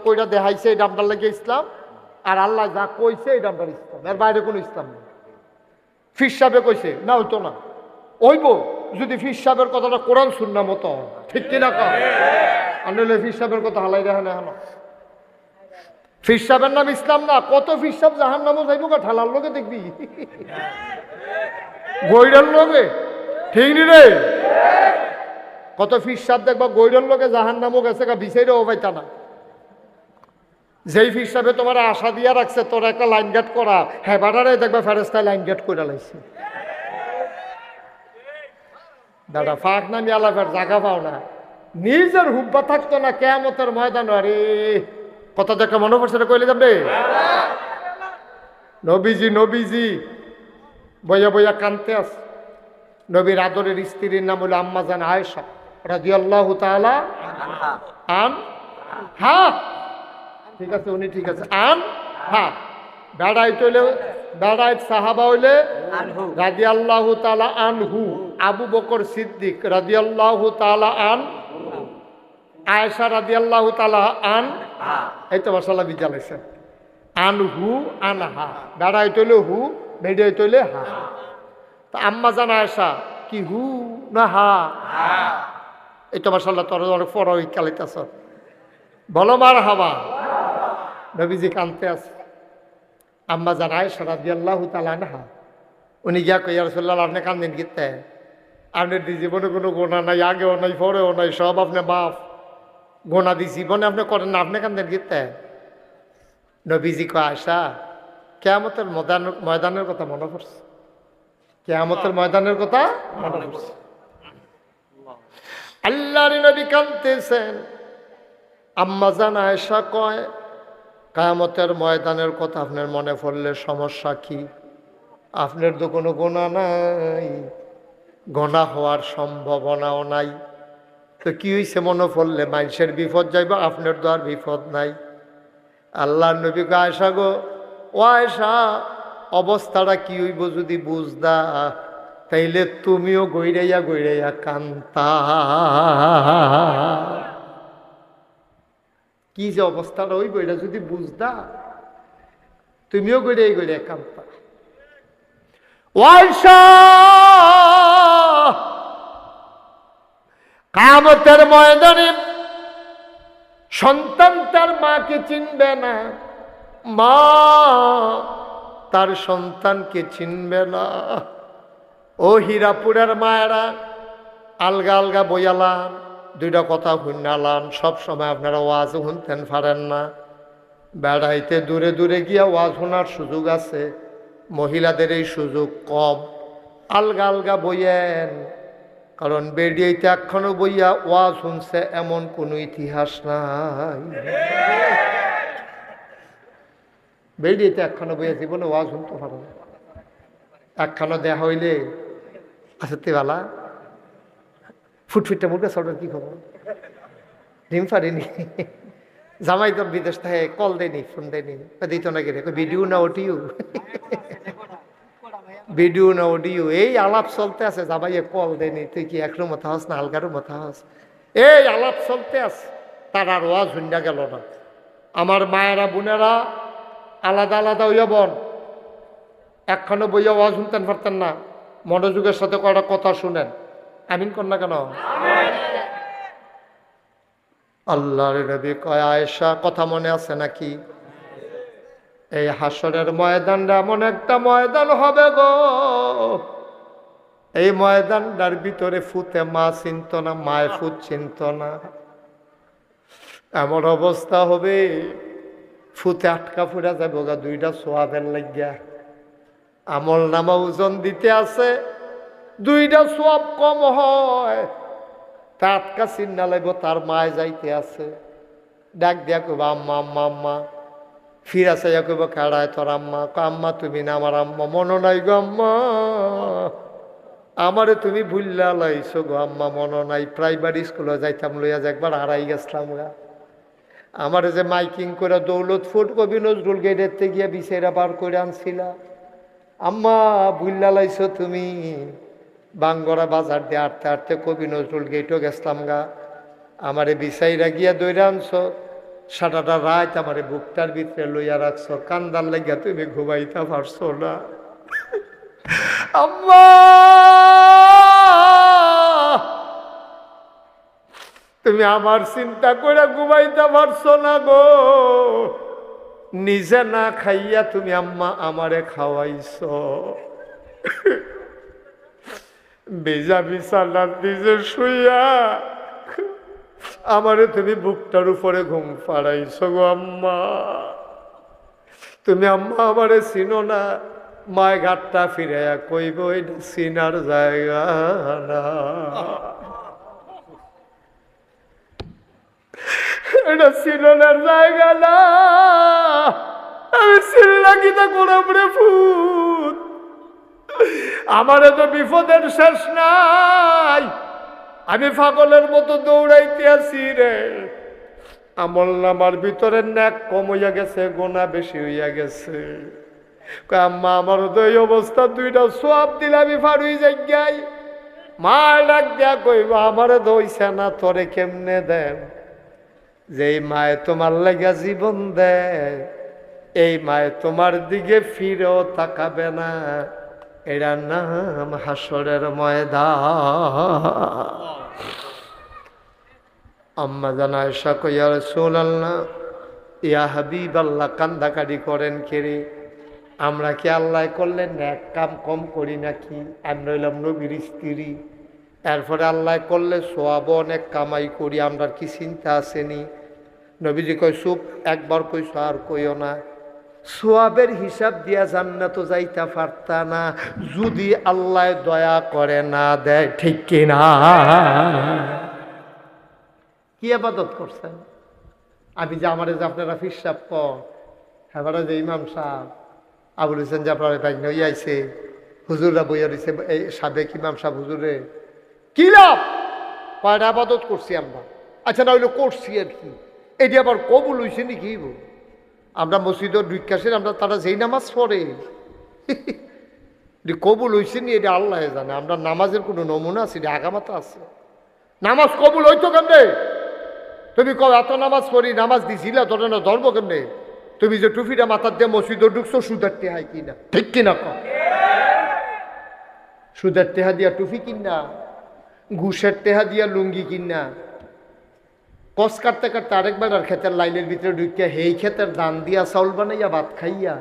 Speaker 1: কইরা দেখাইছে এটা আপনার লাগে ইসলাম, আর আল্লাহ যা কইছে এটা আপনার ইসলাম, এর বাইরে কোনো ইসলাম নেই। ফির সাহেবে কইছে না, হইতো না, ওইব যদি ফির সাহেবের কথাটা কোরআন সুন্নাহ মতো, ঠিক কিনা কম? আনলে ফির সাহেবের কথা হালাই দেখেন এখন। ফির সাহেবের নাম ইসলাম না, কত ফির সাহেব জাহান নামও যাইব গা, ঠালার লোকে দেখবি, গৈরার লোকে, ঠিক নি রে? কত ফির সাহেব দেখবা গৈরার লোকে জাহান নামও গেছে গা, বিচাইরেও পাইতা না। যেই ফির সাহেবে তোমার আশা দিয়া রাখছে তোর একটা লাইন গেট করা, হ্যাঁ বাটারে দেখবা ফেরেস্তায় লাইন গেট করে লাইছে। দাদা ফাঁক নামি আলাপের জায়গা পাও না, নিজের হুব্বা থাকতো না কেয়ামতের ময়দান। আরে কথা দেখা মনে পড়ছে না, কইলে যাবে নবীজি, নবীজি বইয়া বইয়া কানতে আছে। নবীর আদরের স্ত্রীর নাম হলো আম্মা জান আয়েশা রাদিয়াল্লাহু তাআলা আনহা। ঠিক আছে, উনি ঠিক আছে, আনহা। বেড়াইতে হইলে বেড়াইত সাহাবা হইলে রাদিয়াল্লাহু তাআলা আনহু, আবু বকর সিদ্দিক রাদিয়াল্লাহু তাআলা আনহু, আয়েশা রাদিয়াল্লাহু তাআলা আনহা। এই তো মাশাআল্লাহ বিজালাইছে। আনহু আনহা, বেড়াইতে হইলে হু, বেড়াইতে হইলে হা। তা আম্মা জান আয়েশা কি হু না হা? এই তো মাশাআল্লাহ তোর অনেক পড়াই কালাইতেছ, বলো মার হাবা। নবীজি কানতে আছে। আম্মা জান আয়েশা রাদিয়াল্লাহু তাআলা আনহা উনি গিয়া কই, ইয়া রাসূলুল্লাহ আপনি কান্দেন কিতে? আপনার জীবনে কোনো গোনা নাই, আগেও নাই পরেও নাই, সব আপনি বাপ গোনা দি জীবনে আপনি করেন না, আপনি কান্দেন কিতে? নবীজি কয়, আয়েশা কিয়ামতের ময়দানের কথা মনে পড়ছে, কিয়ামতের ময়দানের কথা মনে পড়ছে। আল্লাহর নবী কাঁদতেছেন। আম্মা জান আয়েশা কয়, কিয়ামতের ময়দানের কথা আপনার মনে পড়লে সমস্যা কি? আপনার তো কোনো গোনা নাই, গোনা হওয়ার সম্ভাবনাও নাই, তো কি হয়েছে মনে পড়লে? মানুষের বিপদ যাইব, আপনার তো আর বিপদ নাই। আল্লাহর নবী কয়, আয়েশা গো ও আয়েশা অবস্থাটা কি হইব যদি বুঝদা তাইলে তুমিও গইরাইয়া গইরাইয়া কান্তা। কি যে অবস্থাটা হইব এটা যদি বুঝদা তুমিও গইরাই গইরাইয়া কান্তা। ও আয়েশা কিয়ামতের ময়দানে সন্তান তার মাকে চিনবে না, মা তার সন্তানকে চিনবে না। ও হীরাপুরের মায়েরা আলগা আলগা বইয়ালান, দুইটা কথা শুনালান, সব সময় আপনারা ওয়াজ শুনতেন পারেন না। বেড়াইতে দূরে দূরে গিয়া ওয়াজ শোনার সুযোগ আছে, মহিলাদের এই সুযোগ কম। আলগা আলগা বইয়েন, কারণ বেরিয়েতে এখনো বইয়া ওয়াজ শুনছে এমন কোনো ইতিহাস নাই। বেরিয়েতে একখানো বইয়া জীবনে ওয়াজ শুনতে পারো না, একখানো দেয়া হইলে আসতে বালা ফুটফুটটা মুখে সর্বের কি খবর, ডিম পারিনি, জামাই তো বিদেশ থাকে, কল দেয়নি, ফোন দেয়নি, দিত না গেলে ভিডিও না ওটিও, ভিডিও না অডিও, এই আলাপ চলতে আছে, জামাইয়ে কল দেয়নি, তুই কি একরো মতো হাস না আলগারও মতো হাস, এই আলাপ চলতে আছে, তার আর ওয়াজ শুননা গেল না। আমার মায়েরা বোনেরা আলাদা আলাদা হইয়া বন, একখানো বইয়া ওয়াজ শুনতেন পারতেন না, মনোযোগের সাথে কয়টা কথা শুনেন, আমিন কর না কেন? আল্লাহর নবী কয় আয়েশা কথা মনে আছে নাকি? এই হাসরের ময়দানটা এমন একটা ময়দান হবে গো, এই ময়দানটার ভিতরে ফুতে মা চিনত না, মায় ফুট চিনত না, এমন অবস্থা হবে ফুতে আটকা ফুরা যাবে গা দুইটা সোয়াবের লাগিয়া। আমল নামা ওজন দিতে আছে, দুইটা সোয়াব কম হয়, তা আটকা চিন্না লাগবে, তার মায় যাইতে আছে, ডাক দিয়া কইবা আম্মা আম্মা আম্মা, ফিরা চাইয়া কইব কাড়ায় তোর আম্মা, আম্মা তুমি না আমার আম্মা, মনো নাই গো আম্মা, আমারে তুমি ভুল্লা লাইছো গো আম্মা, মনো নাই, প্রাইমারি স্কুলে যাইতাম লইয়া যে একবার হারাই গেছিলাম গা, আমারে যে মাইকিং করে দৌলতপুর কবি নজরুল গেটের গিয়া বিছেরা বার করে আনছিলা, আম্মা ভুল্লা লাইছো তুমি, বাঙ্গরা বাজার দিয়ে আটতে আটতে কবি নজরুল গেটও গেছিলাম গা, আমারে বিছাইরা গিয়া দৌড়ে আনছো, সারাটা রাত আমারে বুকটার ভিতরে লইয়া রাখছো, কান্দার লাগিয়া তুমি ঘুমাইতে পারছো না আম্মা, তুমি আমার চিন্তা করে ঘুমাইতে পারছো না গো, নিজে না খাইয়া তুমি আম্মা আমারে খাওয়াইছো, বেজা বিছানার নিজে শুইয়া আমারে তুমি বুকটার উপরে ঘুম পাড়াইছো গো আম্মা, তুমি আম্মা আমারে চিনো না, মায় ঘাটটা ফিরাইয়া কইব এটা চিনার জায়গা না, এটা চিনার জায়গা না, আমি চিল্লা কিতা করব রে ফুট, আমারে তো বিপদের শেষ নাই, আমি পাগলের মতো দৌড়াইতে আছি রে, আমল নামার ভিতরে ন্যাক কম হইয়া গেছে, গোনা বেশি হইয়া গেছে, আম্মা আমার তো এই অবস্থা, দুইটা সোয়াব দিলে আমি ফারুই যাই, মা ডাক দিয়া কইব আমারে দইছে না, তোরে কেমনে দেন, যেই মায়ে তোমার লাগা জীবন দেয়, এই মায়ে তোমার দিকে ফিরেও তাকাবে না, এটার নাম হাসরের ময়দান। আম্মা জান আয়েশা কই ইয়া রাসূলুল্লাহ, ইয়া হাবিবাল্লাহ, কান্দাকাটি করেন কেরে, আমরা কি আল্লাহ করলেন এক কাম কম করি নাকি, আমরা হইলাম নবীর স্ত্রী, এরপরে আল্লাহ করলে সোয়াব অনেক কামাই করি, আমরা কি চিন্তা আসেনি? নবীজি কই চুপ, একবার কইছো আর কইও না, সোয়াবের হিসাব দিয়া জান্নাত যাইতে পারতা না যদি আল্লাহ দয়া করে না দেয়, ঠিক কিনা? কি ইবাদত করছেন? আমি যে আমারে যে আপনারা ফিরসাব কর, এবারে যে ইমাম সাহেব আবুল হোসেন যে আপনার বাইক আইছে, হুজুররা বইয়া দিছে, এই সাবেক ইমাম সাহেব হুজুরে কি লাভ, কয়টা আবাদত করছি আমরা, আচ্ছা না হইলে করছি আর কি, এটি আবার কবুল হইছে নাকি? আমরা মসজিদের ঢুকাছেন আমরা তারা যেই নামাজ পড়ে কবুল হয়েছে নি এটা আল্লাহ জানে। আমরা নামাজের কোনো নমুনা আছে, এটা আগামাতা আছে। নামাজ কবুল হইতো কেমনে? তুমি কও এত নামাজ পড়ি, নামাজ দিছিলা ধরে না, ধরবো কেমনে? তুমি যে টুপিটা মাথার দিয়ে মসজিদে ঢুকছো সুদের টেহা কিনা, ঠিক কিনা কও? সুদের টেহা দিয়া টুপি কিনা, ঘুষের টেহা দিয়া লুঙ্গি কিনা, কস কাটতে কাটতে আরেকবার আর ক্ষেতের লাইনের ভিতরে ঢুকিয়া হেই ক্ষেতের দান দিয়া চাউল বানাইয়া ভাত খাইয়া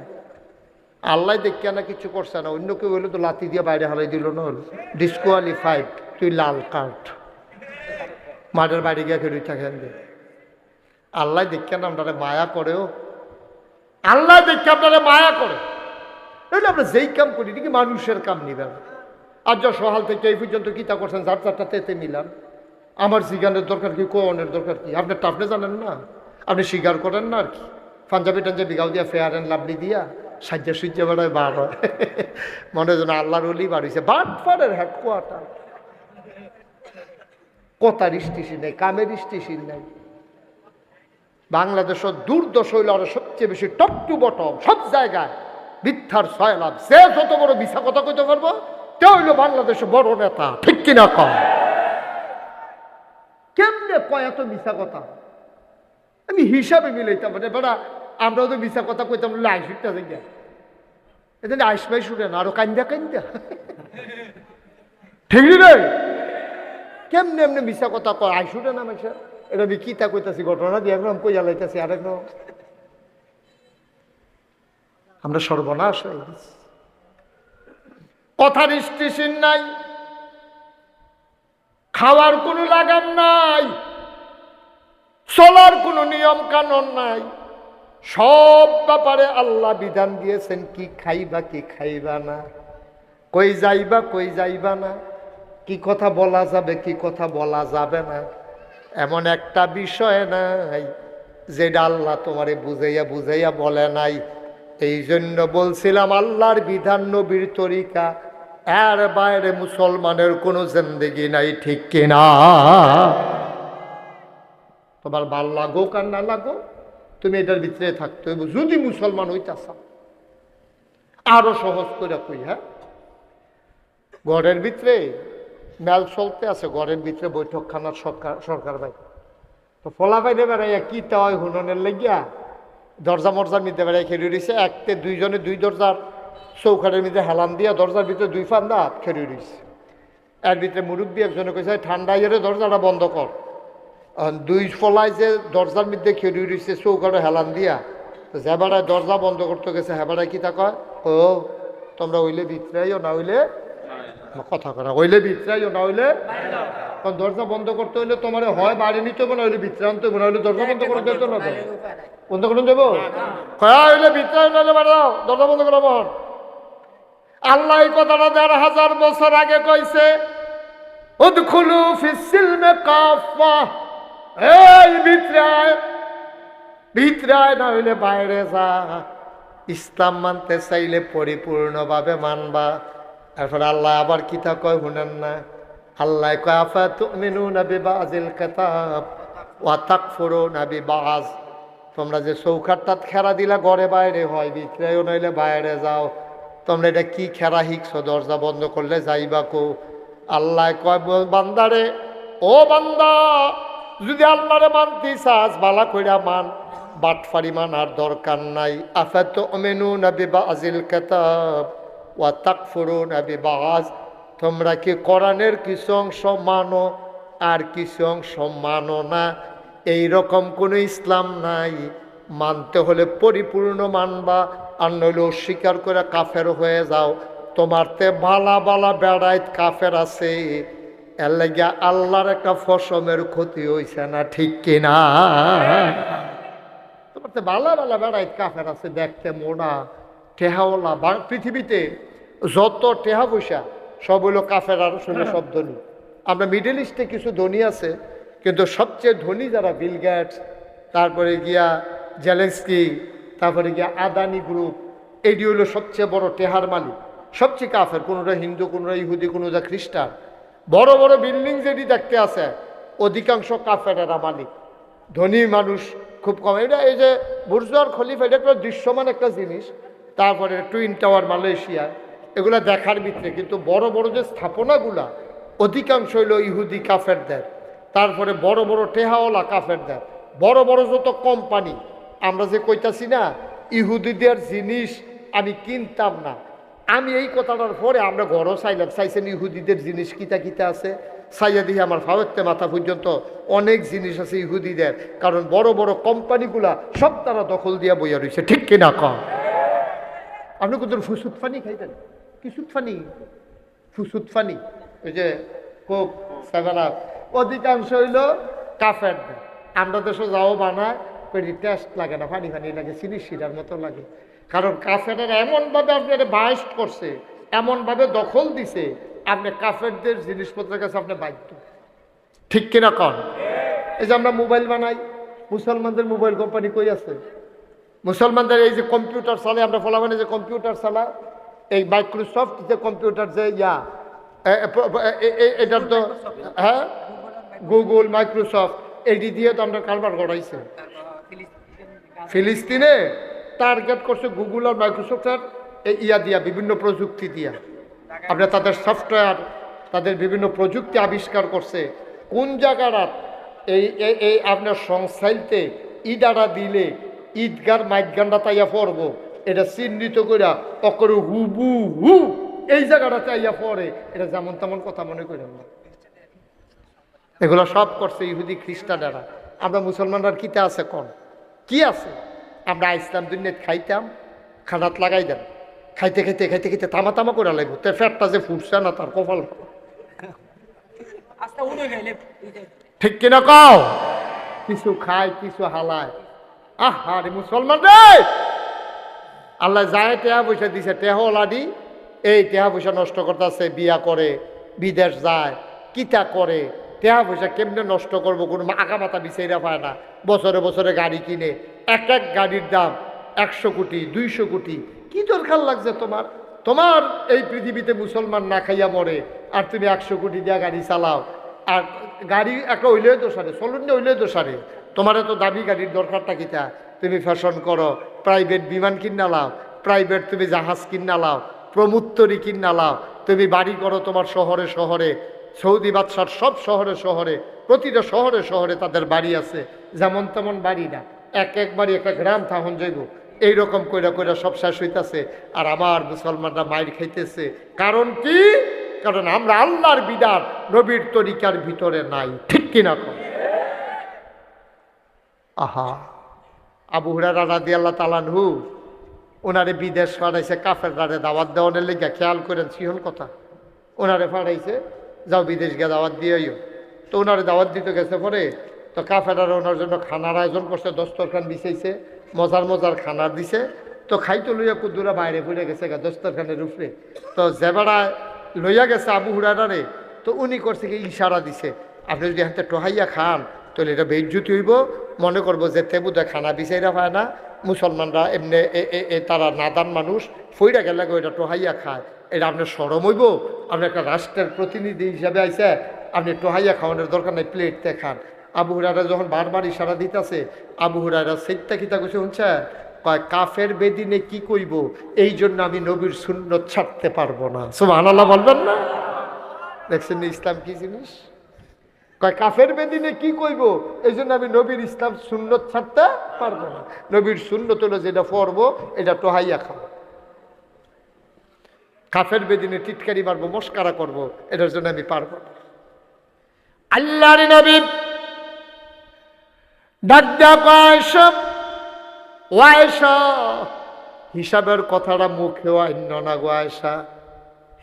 Speaker 1: আল্লাহ দেখিয়া না কিছু করছে না, অন্য কেউ হইলে তো লাথি দিয়া বাইরে হালাই দিল না, হল ডিসকোয়ালিফাইড, তুই লাল কার্ড, মাঠের বাড়ি গিয়া খেয়ে থাকেন দে। আল্লাহ দেখিয়া না আপনারা মায়া করেও, আল্লাহ দেখিয়া আপনারা মায়া করে। তাহলে আমরা যেই কাম করি নাকি মানুষের কাম নিবেন। আর যা সহাল থেকে এই পর্যন্ত কিতা করছেন, যার চারটা তেতে মিলান। আমার জিগানের দরকার কি, কোনের দরকার কি? আপনার আপনি জানেন না, আপনি স্বীকার করেন না আর কি। পাঞ্জাবি টাঞ্জাবি গাও দিয়া ফেয়ার অ্যান্ড লাভলি দিয়া সাজ্জা সুজ্জা বেড়ায় বার হয়, মনে যেন আল্লাহর অলি বার হয়েছে। বাটফারের হেডকোয়ার্টার, কথার স্টেশন নেই, কামের স্টেশন নেই। বাংলাদেশের দুর্দশ হইল আরো সবচেয়ে বেশি টপ টু বটম সব জায়গায় মিথ্যার ছয় লাভ। সে যত বড় মিথ্যা কথা কইতে পারবো কে হইল বাংলাদেশের বড় নেতা, ঠিক কিনা কম? কেমনে কয় এত মিথ্যা কথা? আমি হিসাবে মিলাইতাম মানে বেড়া, আমরাও তো মিথ্যা কথা কইতাম আইসুটা জায়গা এখানে আইসমাই শুনে না, আরো কান্দা কান্দা, ঠিক রে? কেমনে এমনি মিথ্যা কথা কয় আইসুটা না মাইসা? এটা আমি কিতা কইতাছি, ঘটনা দিয়ে একদম কইয়া লাইতাছি আরেক। আমরা সর্বনাশ হয়ে গেছি, কথার স্টেশন নাই, খাওয়ার কোনো লাগাম নাই, চলার কোনো নিয়ম কানুন নাই। সব ব্যাপারে আল্লাহ বিধান দিয়েছেন, কি খাইবা কি খাইবা না, কই যাইবা কই যাইবা না, কি কথা বলা যাবে কি কথা বলা যাবে না, এমন একটা বিষয় নাই যেটা আল্লাহ তোমারে বুঝাইয়া বুঝাইয়া বলে নাই। এই জন্য বলছিলাম আল্লাহর বিধান নবীর তরিকা, এর বাইরে মুসলমানের কোনো জিন্দেগি নাই, ঠিক কিনা? তোমার ভাল লাগো আর না লাগো তুমি এটার ভিতরে থাকতে হইব যদি মুসলমান হইতাছ। আরো সহজ করে কই, হ্যাঁ, ঘরের ভিতরে মেল চলতে আছে, ঘরের ভিতরে বৈঠকখানার সরকার ভাই তো ফলা পাইলে বেড়াইয়া কি তাই হুননের লেগিয়া দরজা মরজার মধ্যে বেড়াই খেলি রয়েছে। একতে দুইজনে দুই দরজার চৌখাটের মধ্যে হেলান দিয়া দরজার ভিতরে দুই ফান্দা খেলি রয়েছে। এর ভিতরে মুরব্বী একজনে কইছে ঠান্ডা ইয়ে দরজাটা বন্ধ কর। দুই ফলায় যে দরজার মধ্যে খেলি রয়েছে চৌখাটে হেলান দিয়া, তো যে বেড়ায় দরজা বন্ধ করতে গেছে হ্যাঁ বেড়ায় কি তা কয়, ও তোমরা হইলে ভিতরাইও না হইলে কথা করা, হইলে ভিতরাইও না হইলে, কারণ দরজা বন্ধ করতে হইলে তোমার হয় বাড়ি নিতে হবে না হইলে ভিতরে আনতে হবে না হইলে দরজা বন্ধ করে দিতে না, বন্ধ করুন দেবো হইলে ভিতরে নাহলে বাড়াও দরজা বন্ধ করো। মন আল্লাহ এই কথাটা ১,৫০০ বছর আগে কইছে, উদখুলু ফিস সিলমে কাফা, এই ভিতরে না হইলে বাইরে যা। ইসলাম মানতে চাইলে পরিপূর্ণভাবে মানবা। এরপর আল্লাহ আবার কিতা কয় শুনেন না, আল্লাহ কয় আফাতুমিনুনা বিবাযিল কিতাব ওয়া তাকফুরুনা বিবায। তোমরা যে চৌকাটটাত খেরা দিলা ঘরে বাইরে হয়, ভিতরেও নইলে বাইরে যাও, তোমরা এটা কি খেরা শিখছো? দরজা বন্ধ করলে যাইবা কো? আল্লাহ কয় বান্দারে, ও বান্দা যদি আল্লাহরে মানতে চাস বালা কইরা মান, বাটফারি মানার দরকার নাই। আফাতুমিনুনা বিবাযিল কিতাব ওয়া তাকফুরুনা বিবায। তোমরা কি কোরআনের কিছু অংশ মানো আর কিছু অংশ মানো না? এইরকম কোনো ইসলাম নাই। মানতে হলে পরিপূর্ণ মানবা, আর নইলে অস্বীকার করে কাফের হয়ে যাও। তোমার তে বালা বালা বেড়াইত কাফের আছে, এর লাগিয়া আল্লাহর একটা ফসমের ক্ষতি হইছে না, ঠিক কিনা? তোমার তে বালা বালা বেড়াইত কাফের আছে, দেখতে মোড়া টেহাওয়ালা। পৃথিবীতে যত টেহা পয়সা সব হইল কাফের, আর শুনে সব ধনী। আমরা মিডল ইস্টে কিছু ধনী আছে, কিন্তু সবচেয়ে ধনী যারা বিল গেটস, তারপরে গিয়া জেলেন্সকি, তারপরে গিয়া আদানি গ্রুপ, এটি হইল সবচেয়ে বড় টেহার মালিক। সবচেয়ে কাফের, কোনোটা হিন্দু, কোনোটা ইহুদি, কোনোটা খ্রিস্টান। বড় বড় বিল্ডিং যেটি দেখতে আছে অধিকাংশ কাফেরেরা মালিক। ধনী মানুষ খুব কম। এটা এই যে বুর্জ আর খলিফা, এটা একটা দৃশ্যমান একটা জিনিস। তারপরে টুইন টাওয়ার মালয়েশিয়া, এগুলা দেখার ভিতরে। কিন্তু বড় বড় যে স্থাপনাগুলা অধিকাংশ হইল ইহুদি কাফেরদের। তারপরে বড় বড় টেহাওয়ালা কাফেরদের। বড় বড় যত কোম্পানি, আমরা যে কইতাছি না ইহুদিদের জিনিস আমি কিনতাম না, আমি এই কথাটার পরে আমরা ঘরও চাইলাম, চাইছেন ইহুদিদের জিনিস কিতা কিতা আছে, চাইয়া দিয়ে আমার ফাওয়াতে মাথা পর্যন্ত অনেক জিনিস আছে ইহুদিদের। কারণ বড় বড় কোম্পানিগুলা সব তারা দখল দিয়া বইয়া রয়েছে, ঠিক কিনা কম? আপনি কোথাও ফুসুদ ফানি খাইতেন? কি সুদ ফানি? ফুসুদ ফানি, ওই যে কোক, সেভেন আপ, অধিকাংশ হইল কাফেরদের। আমরা দেশে যাও বানায় টেস্ট লাগে না, ফানি ফানি লাগে, চিনি শিরার মতো লাগে। কারণ কাফেরেরা এমনভাবে আপনার বাইস্ট করছে, এমনভাবে দখল দিছে, আপনি কাফেরদের জিনিসপত্রের কাছে আপনি বাধ্য, ঠিক কিনা কন? এই যে আমরা মোবাইল বানাই, মুসলমানদের মোবাইল কোম্পানি কই আছে? মুসলমানদের এই যে কম্পিউটার চালে, আমরা ফলাফানে যে কম্পিউটার চালা, এই মাইক্রোসফট যে কম্পিউটার যে এটার তো হ্যাঁ গুগল, মাইক্রোসফট, এটি দিয়ে তো আমরা কারবার গড়াইছে। ফিলিস্তিনে টার্গেট করছে গুগল আর মাইক্রোসফটের দিয়া বিভিন্ন প্রযুক্তি দিয়া। আপনার তাদের সফটওয়্যার, তাদের বিভিন্ন প্রযুক্তি আবিষ্কার করছে। কোন জায়গাটা এই আপনার সংস্থাইতে ইডারা দিলে ঈদগার মাইদগানটা তাইয়া পড়ব, এটা চিহ্নিত করিয়া অকরে হুবু হু এই জায়গাটাতে আইয়া পড়ে, এটা যেমন তেমন কথা মনে করেন না। এগুলো সব করছে ইহুদি খ্রিস্টানেরা। আমরা মুসলমানরা কিতে আছে কন? কি আছে? আমরা ইসলাম দুনিয়াত খাইতাম, খানাত লাগাই দেন, খাইতে খাইতে খাইতে খাইতে তামা তামা করে লাগবো, তো ফ্যাটটা যে ফুটছে না তার কপাল, ঠিক কিনা কও? কিছু খায় কিছু হালায়। আরে মুসলমান রে, আল্লাহ যায় টেহা পয়সা দিছে, টেহলাডি এই টেহা পয়সা নষ্ট করতেছে, বিয়া করে, বিদেশ যায়, কিতা করে, টেহা পয়সা কেমনে নষ্ট করবো কোনো আগা মাথা বিচাইরা পায় না। বছরে বছরে গাড়ি কিনে, এক এক গাড়ির দাম 100 কোটি 200 কোটি। কি দরকার লাগছে তোমার? তোমার এই পৃথিবীতে মুসলমান না খাইয়া মরে, আর তুমি 100 কোটি দিয়া গাড়ি চালাও। আর গাড়ি একটা হইলেও দোষারে, চলুন না হইলেও দোষারে। তোমার এত দামি গাড়ির দরকারটা কিতা? তুমি ফ্যাশন করো, প্রাইভেট বিমান কিনা লাও, প্রাইভেট তুমি জাহাজ কিনা লাও, প্রমুত্তরি কিনা লাও, তুমি বাড়ি করো তোমার শহরে শহরে, সৌদি বাদশার সব শহরে শহরে, প্রতিটা শহরে শহরে তাদের বাড়ি আছে। যেমন তেমন বাড়ি না, এক এক বাড়ি একটা গ্রাম থাহন যাইব, এইরকম কইরা কইরা সব শেষ হইতেছে। আর আমার মুসলমানরা মাইর খাইতেছে। কারণ কি? কারণ আমরা আল্লাহর বিধান নবীর তরিকার ভিতরে নাই, ঠিক কিনা? আহা, আবু হুরায়রা রাদিয়াল্লাহু তাআলা আনহু ওনারে বিদেশ পাঠাইছে কাফেররারে দাওয়াত দেওয়ানের লেগে। খেয়াল করেন সিহন কথা, ওনারে পাঠাইছে যাও বিদেশ গিয়ে দাওয়াত দিয়েও। তো ওনারে দাওয়াত দিতে গেছে পরে তো কাফেররা ওনার জন্য খানার আয়োজন করছে, দস্তরখান বিছাইছে, মজার মজার খানার দিছে। তো খাইতে লইয়া কুদ্দুরা বাইরে পড়ে গেছে গা দস্তরখানের উপরে। তো জেবাড়া লইয়া গেছে আবু হুরায়রারে, তো উনি করছে কি ইশারা দিছে, আপনি যদি হাতে টোহাইয়া খান তাহলে এটা বেইজ্জতি হইব, মনে করবো যে তেবুদা খানা বিচাইরা পায় না, মুসলমানরা এমনি তারা নাদান মানুষ, ফইরা গেলে এটা টোহাইয়া খায়, এটা আপনার সরম হইব। আপনি একটা রাষ্ট্রের প্রতিনিধি হিসাবে আইসে, আপনি টোহাইয়া খাওয়ানোর দরকার নাই, প্লেটতে খান। আবু হুরায়রা যখন বারবার ইশারা দিতেছে, আবু হুরায়রা সেইটা কিতা কইছে শুনছে, কয় কাফের বেদিনে কি কইব, এই জন্য আমি নবীর সুন্নত ছাড়তে পারবো না। সুবহানাল্লাহ বলবেন না? দেখছেন ইসলাম কি জিনিস? কয় কাফের বেদিনে কি কইব, এই জন্য আমি নবীর ইসলাম সুন্নত ছাড়তে পারবো না। নবীর সুন্নত হলো যেটা পড়বো এটা টোহাইয়া খাবো, কাফের বেদিনে টিটকারি মারবো, মস্কারা করবো, এটার জন্য আমি পারবো না। আল্লাহর নবী ডাক্তার কয়সব ওয়াইসা, হিসাবের কথাটা মুখেও আইন না গো আয়সা,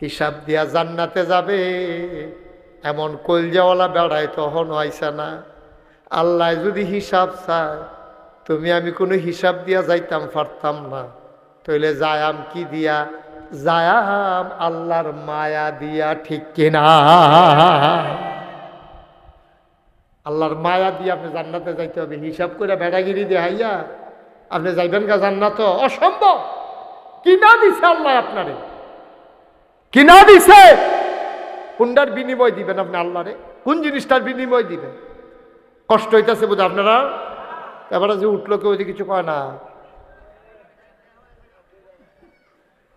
Speaker 1: হিসাব দিয়া জান্নাতে যাবে এমন কলজাওয়ালা বেড়ায় তখন হইছে না। আল্লাহ যদি হিসাব চায়, তুমি আমি কোনো হিসাব দিয়া যাইতাম পারতাম না, তাইলে যায়াম কি দিয়া? যায়াম আল্লাহর মায়া দিয়া, ঠিক কিনা? আল্লাহর মায়া দিয়ে আপনি জান্নাতে যাইতে হবে। হিসাব করে বেড়াগিরি দেখাইয়া আপনি যাইবেন গা জান্নাত? অসম্ভব। কিনা দিছে আল্লাহ আপনারে, কিনা দিছে। কোনটার বিনিময় দিবেন আপনি আল্লাহরে? কোন জিনিসটার বিনিময় দিবেন? কষ্ট হইতেছে বুঝে আপনারা? এবারে যে উঠলো কেউ যে কিছু কয় না,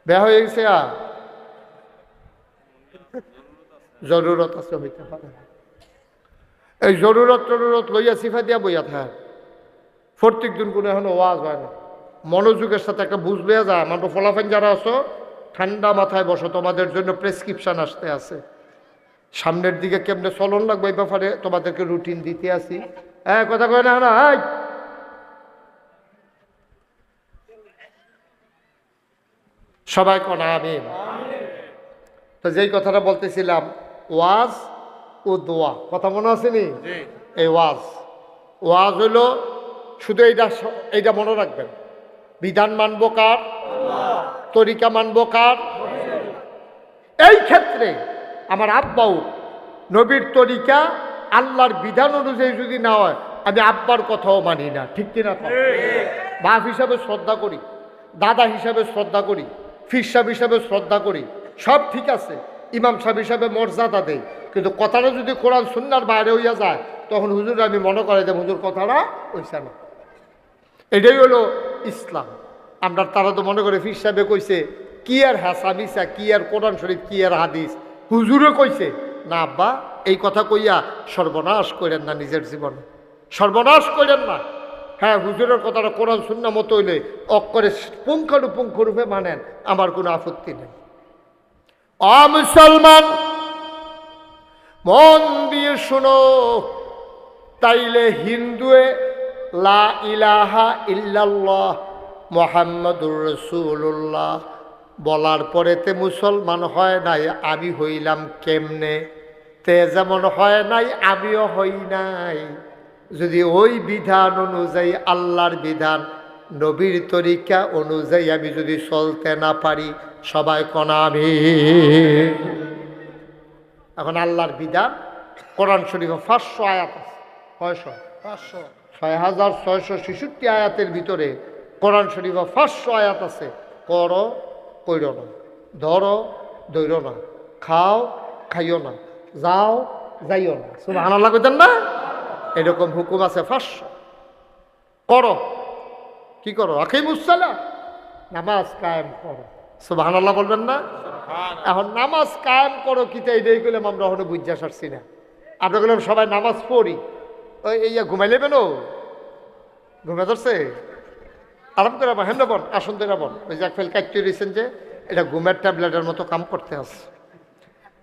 Speaker 1: বেয়া হয়ে গেছে। জরুরত আছে, হইতে পারে। এই জরুরত লইয়া সিফা দিয়া বইয়া থাক। প্রত্যেক দিন কোনো এখন ওয়াজ হয় না, মনোযোগের সাথে একটা বুঝ লইয়া যায়। আমার ফলাফান যারা আছো ঠান্ডা মাথায় বসো, তোমাদের জন্য প্রেসক্রিপশন আসতে আছে। সামনের দিকে কেমনে চলন লাগবে এই ব্যাপারে তোমাদেরকে রুটিন দিতে আসি। হ্যাঁ, কথা কয় না না। সবাই কনা আমি তো যেই কথাটা বলতেছিলাম, ওয়াজ ও দোয়া, কথা মনে আসেনি? এই ওয়াজ হইল শুধু এইটা মনে রাখবেন, বিধান মানবো কার, তরিকা মানবো কার। এই ক্ষেত্রে আমার আব্বাও নবীর তরিকা আল্লাহর বিধান অনুযায়ী যদি না হয়, আমি আব্বার কথাও মানি না। ঠিক কিনা? বাপ হিসাবে শ্রদ্ধা করি, দাদা হিসাবে শ্রদ্ধা করি, ফির সাহেব হিসাবে শ্রদ্ধা করি, সব ঠিক আছে, ইমাম সাহেব হিসাবে মর্যাদা দেই। কিন্তু কথাটা যদি কোরআন সুন্নাহর বাইরে হইয়া যায়, তখন হুজুর আমি মনে করে যে হুজুর কথাটা হইছে না। এটাই হলো ইসলাম। আমরা তারা তো মনে করে ফির সাহেবে কইছে কি আর হাসামিসা, কি আর কোরআন শরীফ, কি আর হাদিস, হুজুরে কইছে না। আব্বা এই কথা কইয়া সর্বনাশ করেন না, নিজের জীবনে সর্বনাশ করেন না। হ্যাঁ, হুজুরের কথাটা কোরআন সুন্নাহ মতো হইলে অক্ষরে পুঙ্খানুপুঙ্খ রূপে মানেন, আমার কোনো আপত্তি নেই। মুসলমান মন দিয়ে শুনো, তাইলে হিন্দুয়ে লা ইলাহা ইল্লাল্লাহ মুহাম্মাদুর রাসূলুল্লাহ বলার পরেতে মুসলমান হয় নাই। আমি হইলাম কেমনে? তে যেমন হয় নাই আমিও হই নাই। যদি ওই বিধান অনুযায়ী, আল্লাহর বিধান, নবীর তরিকা অনুযায়ী আমি যদি চলতে না পারি, সবাই কনা আমি। এখন আল্লাহর বিধান কোরআন শরীফে 500 আয়াত আছে। 6666 আয়াতের ভিতরে কোরআন শরীফে 500 আয়াত আছে। করো, কইরো না, ধরো, ধৈরো না, খাও, খাইও না, যাও, যাইও না। সুবহানাল্লাহ কইতেন না? এরকম হুকুম আছে 500। করো, কি করো? আকিমুস সালাহ, নামাজ কায়েম করো। সুবহানাল্লাহ বলবেন না? এখন নামাজ কায়েম করো কিতা, এইটাই করলাম আমরা এখনো বুঝা সারছি না। আমরা বললাম সবাই নামাজ পড়ি, ওই ইয়া ঘুমাই লেবেন, ঘুমে ধরছে, আরাম করে বন, হেমনে বন, আসন ধরে বন। ওই যে এক ফেল কাটতে দিয়েছেন যে এটা ঘুমের ট্যাবলেটের মতো কাম করতে আছে।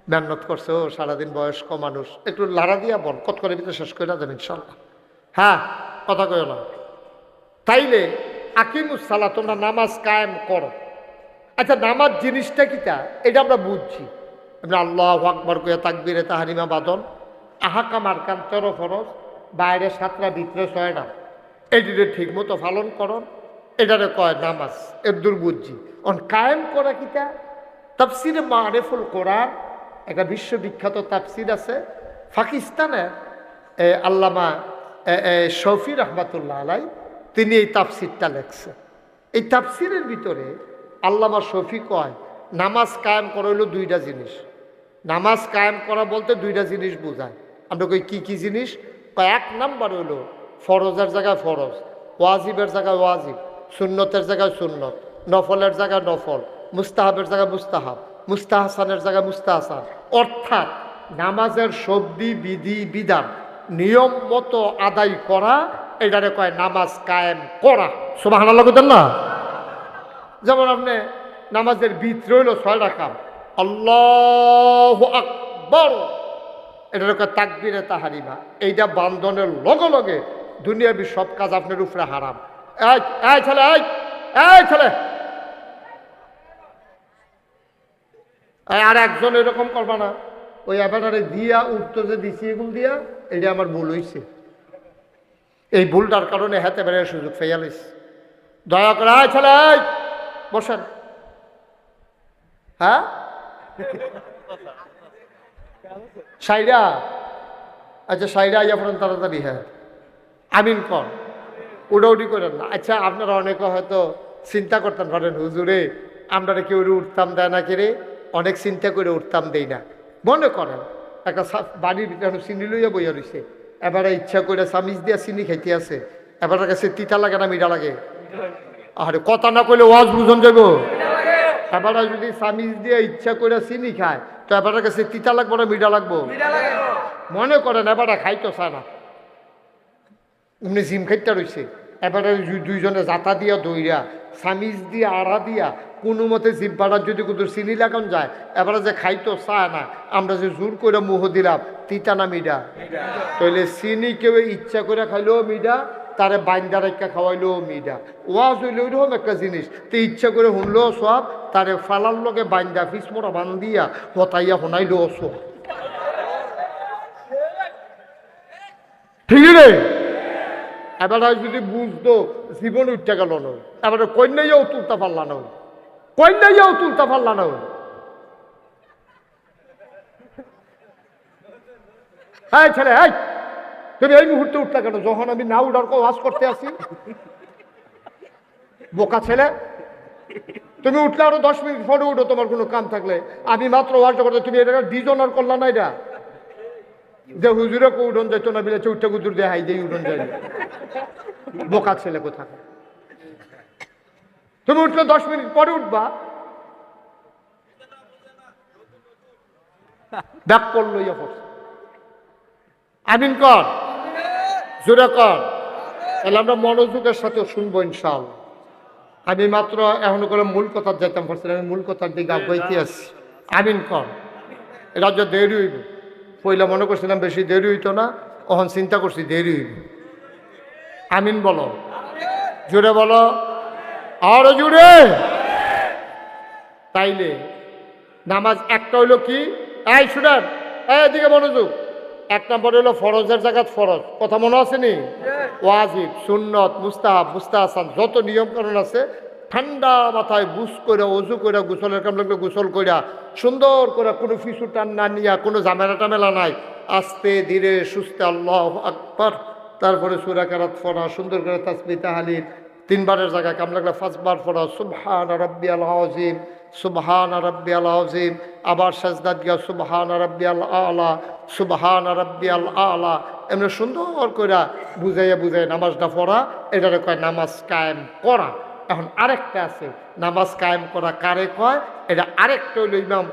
Speaker 1: মেহনত করছে, ও সারাদিন বয়স্ক মানুষ, একটু লাড়া দিয়া বন, কত করে ভিতরে শেষ করে দেন ইনশাল্লাহ। হ্যাঁ, কথা কয় না। তাইলে আকিমুস সালাহ, তোমরা নামাজ কায়েম করো। আচ্ছা, নামাজ জিনিসটা কিটা এটা আমরা বুঝছি। আমরা আল্লাহু আকবার কইয়া তাকবীরে তাহরিমা বাদন, আহাকাম আরকান 13 ফরজ, বাইরে 7টা, ভিতরে 6টা, এটিতে ঠিক মতো পালন করন, এটারে কয় নামাজ। এর বুঝছি। কায়েম করা কিটা? তাফসিরে মারিফুল কোরআন, একটা বিশ্ববিখ্যাত তাফসির আছে পাকিস্তানের আল্লামা শফি রহমাতুল্লাহ আলাই, তিনি এই তাফসিরটা লেখছেন। এই তাফসিরের ভিতরে আল্লামা শফি কয় নামাজ কায়েম করা হইল 2টা জিনিস। নামাজ কায়েম করা বলতে 2টা জিনিস বোঝায়। আমরা কই কি কি জিনিস? 1 নাম্বার হইল ফরজের জায়গায় ফরজ, ওয়াজিবের জায়গায় ওয়াজিব, সুন্নতের জায়গায় সুন্নত, নফলের জায়গায় নফল, মুস্তাহাবের জায়গায় মুস্তাহাব, মুস্তাহসানের জায়গায় মুস্তাহসান। অর্থাৎ নামাজের শব্দি বিধি বিধান নিয়ম মতো আদায় করা, এটারে কয় নামাজ কায়েম করা। সুবহানাল্লাহ বলেন না? যেমন আপনি নামাজের ভিতরে হইল 6 রাকাত, আল্লাহু আকবার, এটারে কয় তাকবীরে তাহরিমা। এইটা বান্ধনের লগে লগে দুনিয়াবি সব কাজ আপনার উপরে হারাম। এই ছেলে, এই ছেলে, আর একজন এরকম করবা না, ওই এবারে দিয়া উঠতো যে দিছি এগুলো দিয়া, এটা আমার ভুল হয়েছে, এই ভুলটার কারণে হাতে বেড়ে সুযোগ ফেয়ালিস। দয়া করে ছেলে বসেন। হ্যাঁ, সাইরা, আচ্ছা সাইরা আইয়া পড়েন তাড়াতাড়ি। হ্যাঁ, আমিন কর, উডাউডি করেন না। আচ্ছা, আপনারা অনেকে হয়তো চিন্তা করতেন পারেন, হুজুরে আমরা কেউ উঠতাম দেয় না কে, অনেক চিন্তা করে উঠতাম দেই না। মনে করেন একটা বাড়ির ভিতরে চিনি লইয়া বইয়া রয়েছে, এবারে ইচ্ছা করে চামিচ দিয়া চিনি খাইতে আছে, এবারের কাছে তিতা লাগে না মিঠা লাগে? আরে কথা না কইলে ওয়াজ বুঝন যাব। এবারে যদি চামিচ দিয়ে ইচ্ছা করে চিনি খায় তো এবারের কাছে তিতা লাগবো না মিঠা লাগবো? মনে করেন এবারে খাইতো চায় না, এমনি জিম খাইতে রয়েছে, এবারে দুইজনে জাতা দিয়া দইরা চামিচ দিয়া আড়া দিয়া কোনো মতে জিব্বাটার যদি কোনো চিনি লাগান যায়, এবারে যে খাইতো চায় না, আমরা যে জোর করে মুহ দিলাম তিতা না মিঠা? তাহলে চিনি কেউ ইচ্ছা করে খাইলেও মিঠা, তারে বাইন্দা রেখা খাওয়াইলেও মিঠা। ওয়াজ হইলে ওইরকম একটা জিনিস, তো ইচ্ছা করে শুনলেও সব, তারে ফালার লগে বাইন্দা ফিসমোরা বান্ধিয়া হতাইয়া শোনাইলেও সব। ঠিক রে? এবার যদি বুঝতো জীবন উঠতে গেল না, এবারে কন্যাইয়াও তুলতে পারলা না, কন্যাইয়াও তুলতে পারলা না। হ্যাঁ ছেলে, এই তুমি এই মুহূর্তে উঠলে কেন যখন আমি না উঠার ওয়াজ করতে আসি? বোকা ছেলে, তুমি উঠলে আরো 10 মিনিট পরে উঠো তোমার কোনো কাম থাকলে। আমি মাত্র ওয়াজটা করতে, তুমি এটা ডিজনার করলা না? এটা যে হুজুরে কো উঠন যাইতো না বিলে চৌটা গুজুর দিয়ে হাই দিয়ে উঠন যায়। বোকা ছেলে কোথা? তুমি উঠলে 10 মিনিট পরে উঠবা, ব্যাক করলো ইয়া পড়ছে। আমিন কর, জোরে কর। তাহলে আমরা মনোযোগের সাথে শুনবো ইনশাআল্লাহ। আমি মাত্র এখন করে মূল কথা যাইতাম পারছিলাম, আমি মূল কথার দিকে আগাইতে আসছি। আমিন কর। এটা যে দেরি হইব, পয়লা মনে করছিলাম বেশি দেরি হইতো না, তখন চিন্তা করছি দেরি হইব। আমিন বলো, জোরে বলো, আরো জোরে। তাইলে নামাজ একটা হইলো কি? এই শুনেন, এদিকে মনোযোগ। 1 নম্বর হইলো ফরজের জায়গাত ফরজ, কথা মনে আছে নি? ওয়াজিব, সুন্নত, মুস্তাহাব, মুস্তাহাসান যত নিয়ম কানুন আছে ঠান্ডা মাথায় বুঝ করে অজু করে গোসলের কাম লাগলে গোসল কইরা সুন্দর করে কোনো ফিসু টান না নিয়া, কোনো ঝামেলা টামেলা নাই, আস্তে ধীরে সুস্থে আল্লাহু আকবার, তারপরে সূরা কারাত পড়া, সুন্দর করে তাসবিহ তাহলিল 3 বারের জায়গায় কাম লাগলে 5 বার পড়া, সুবহান রাব্বিয়াল আযীম, সুবহান রাব্বিয়াল আযীম, আবার সাজদাত গিয়া সুবহান রাব্বিয়াল আলা, সুবহান রাব্বিয়াল আলা, এমনি সুন্দর করে বুঝাইয়া বুঝাই নামাজটা পড়া, এটারে কয় নামাজ কায়েম করা। এখন আরেকটা আছে নামাজ কায়েম করা, কারে কয়? এটা আরেকটা হইল ইমাম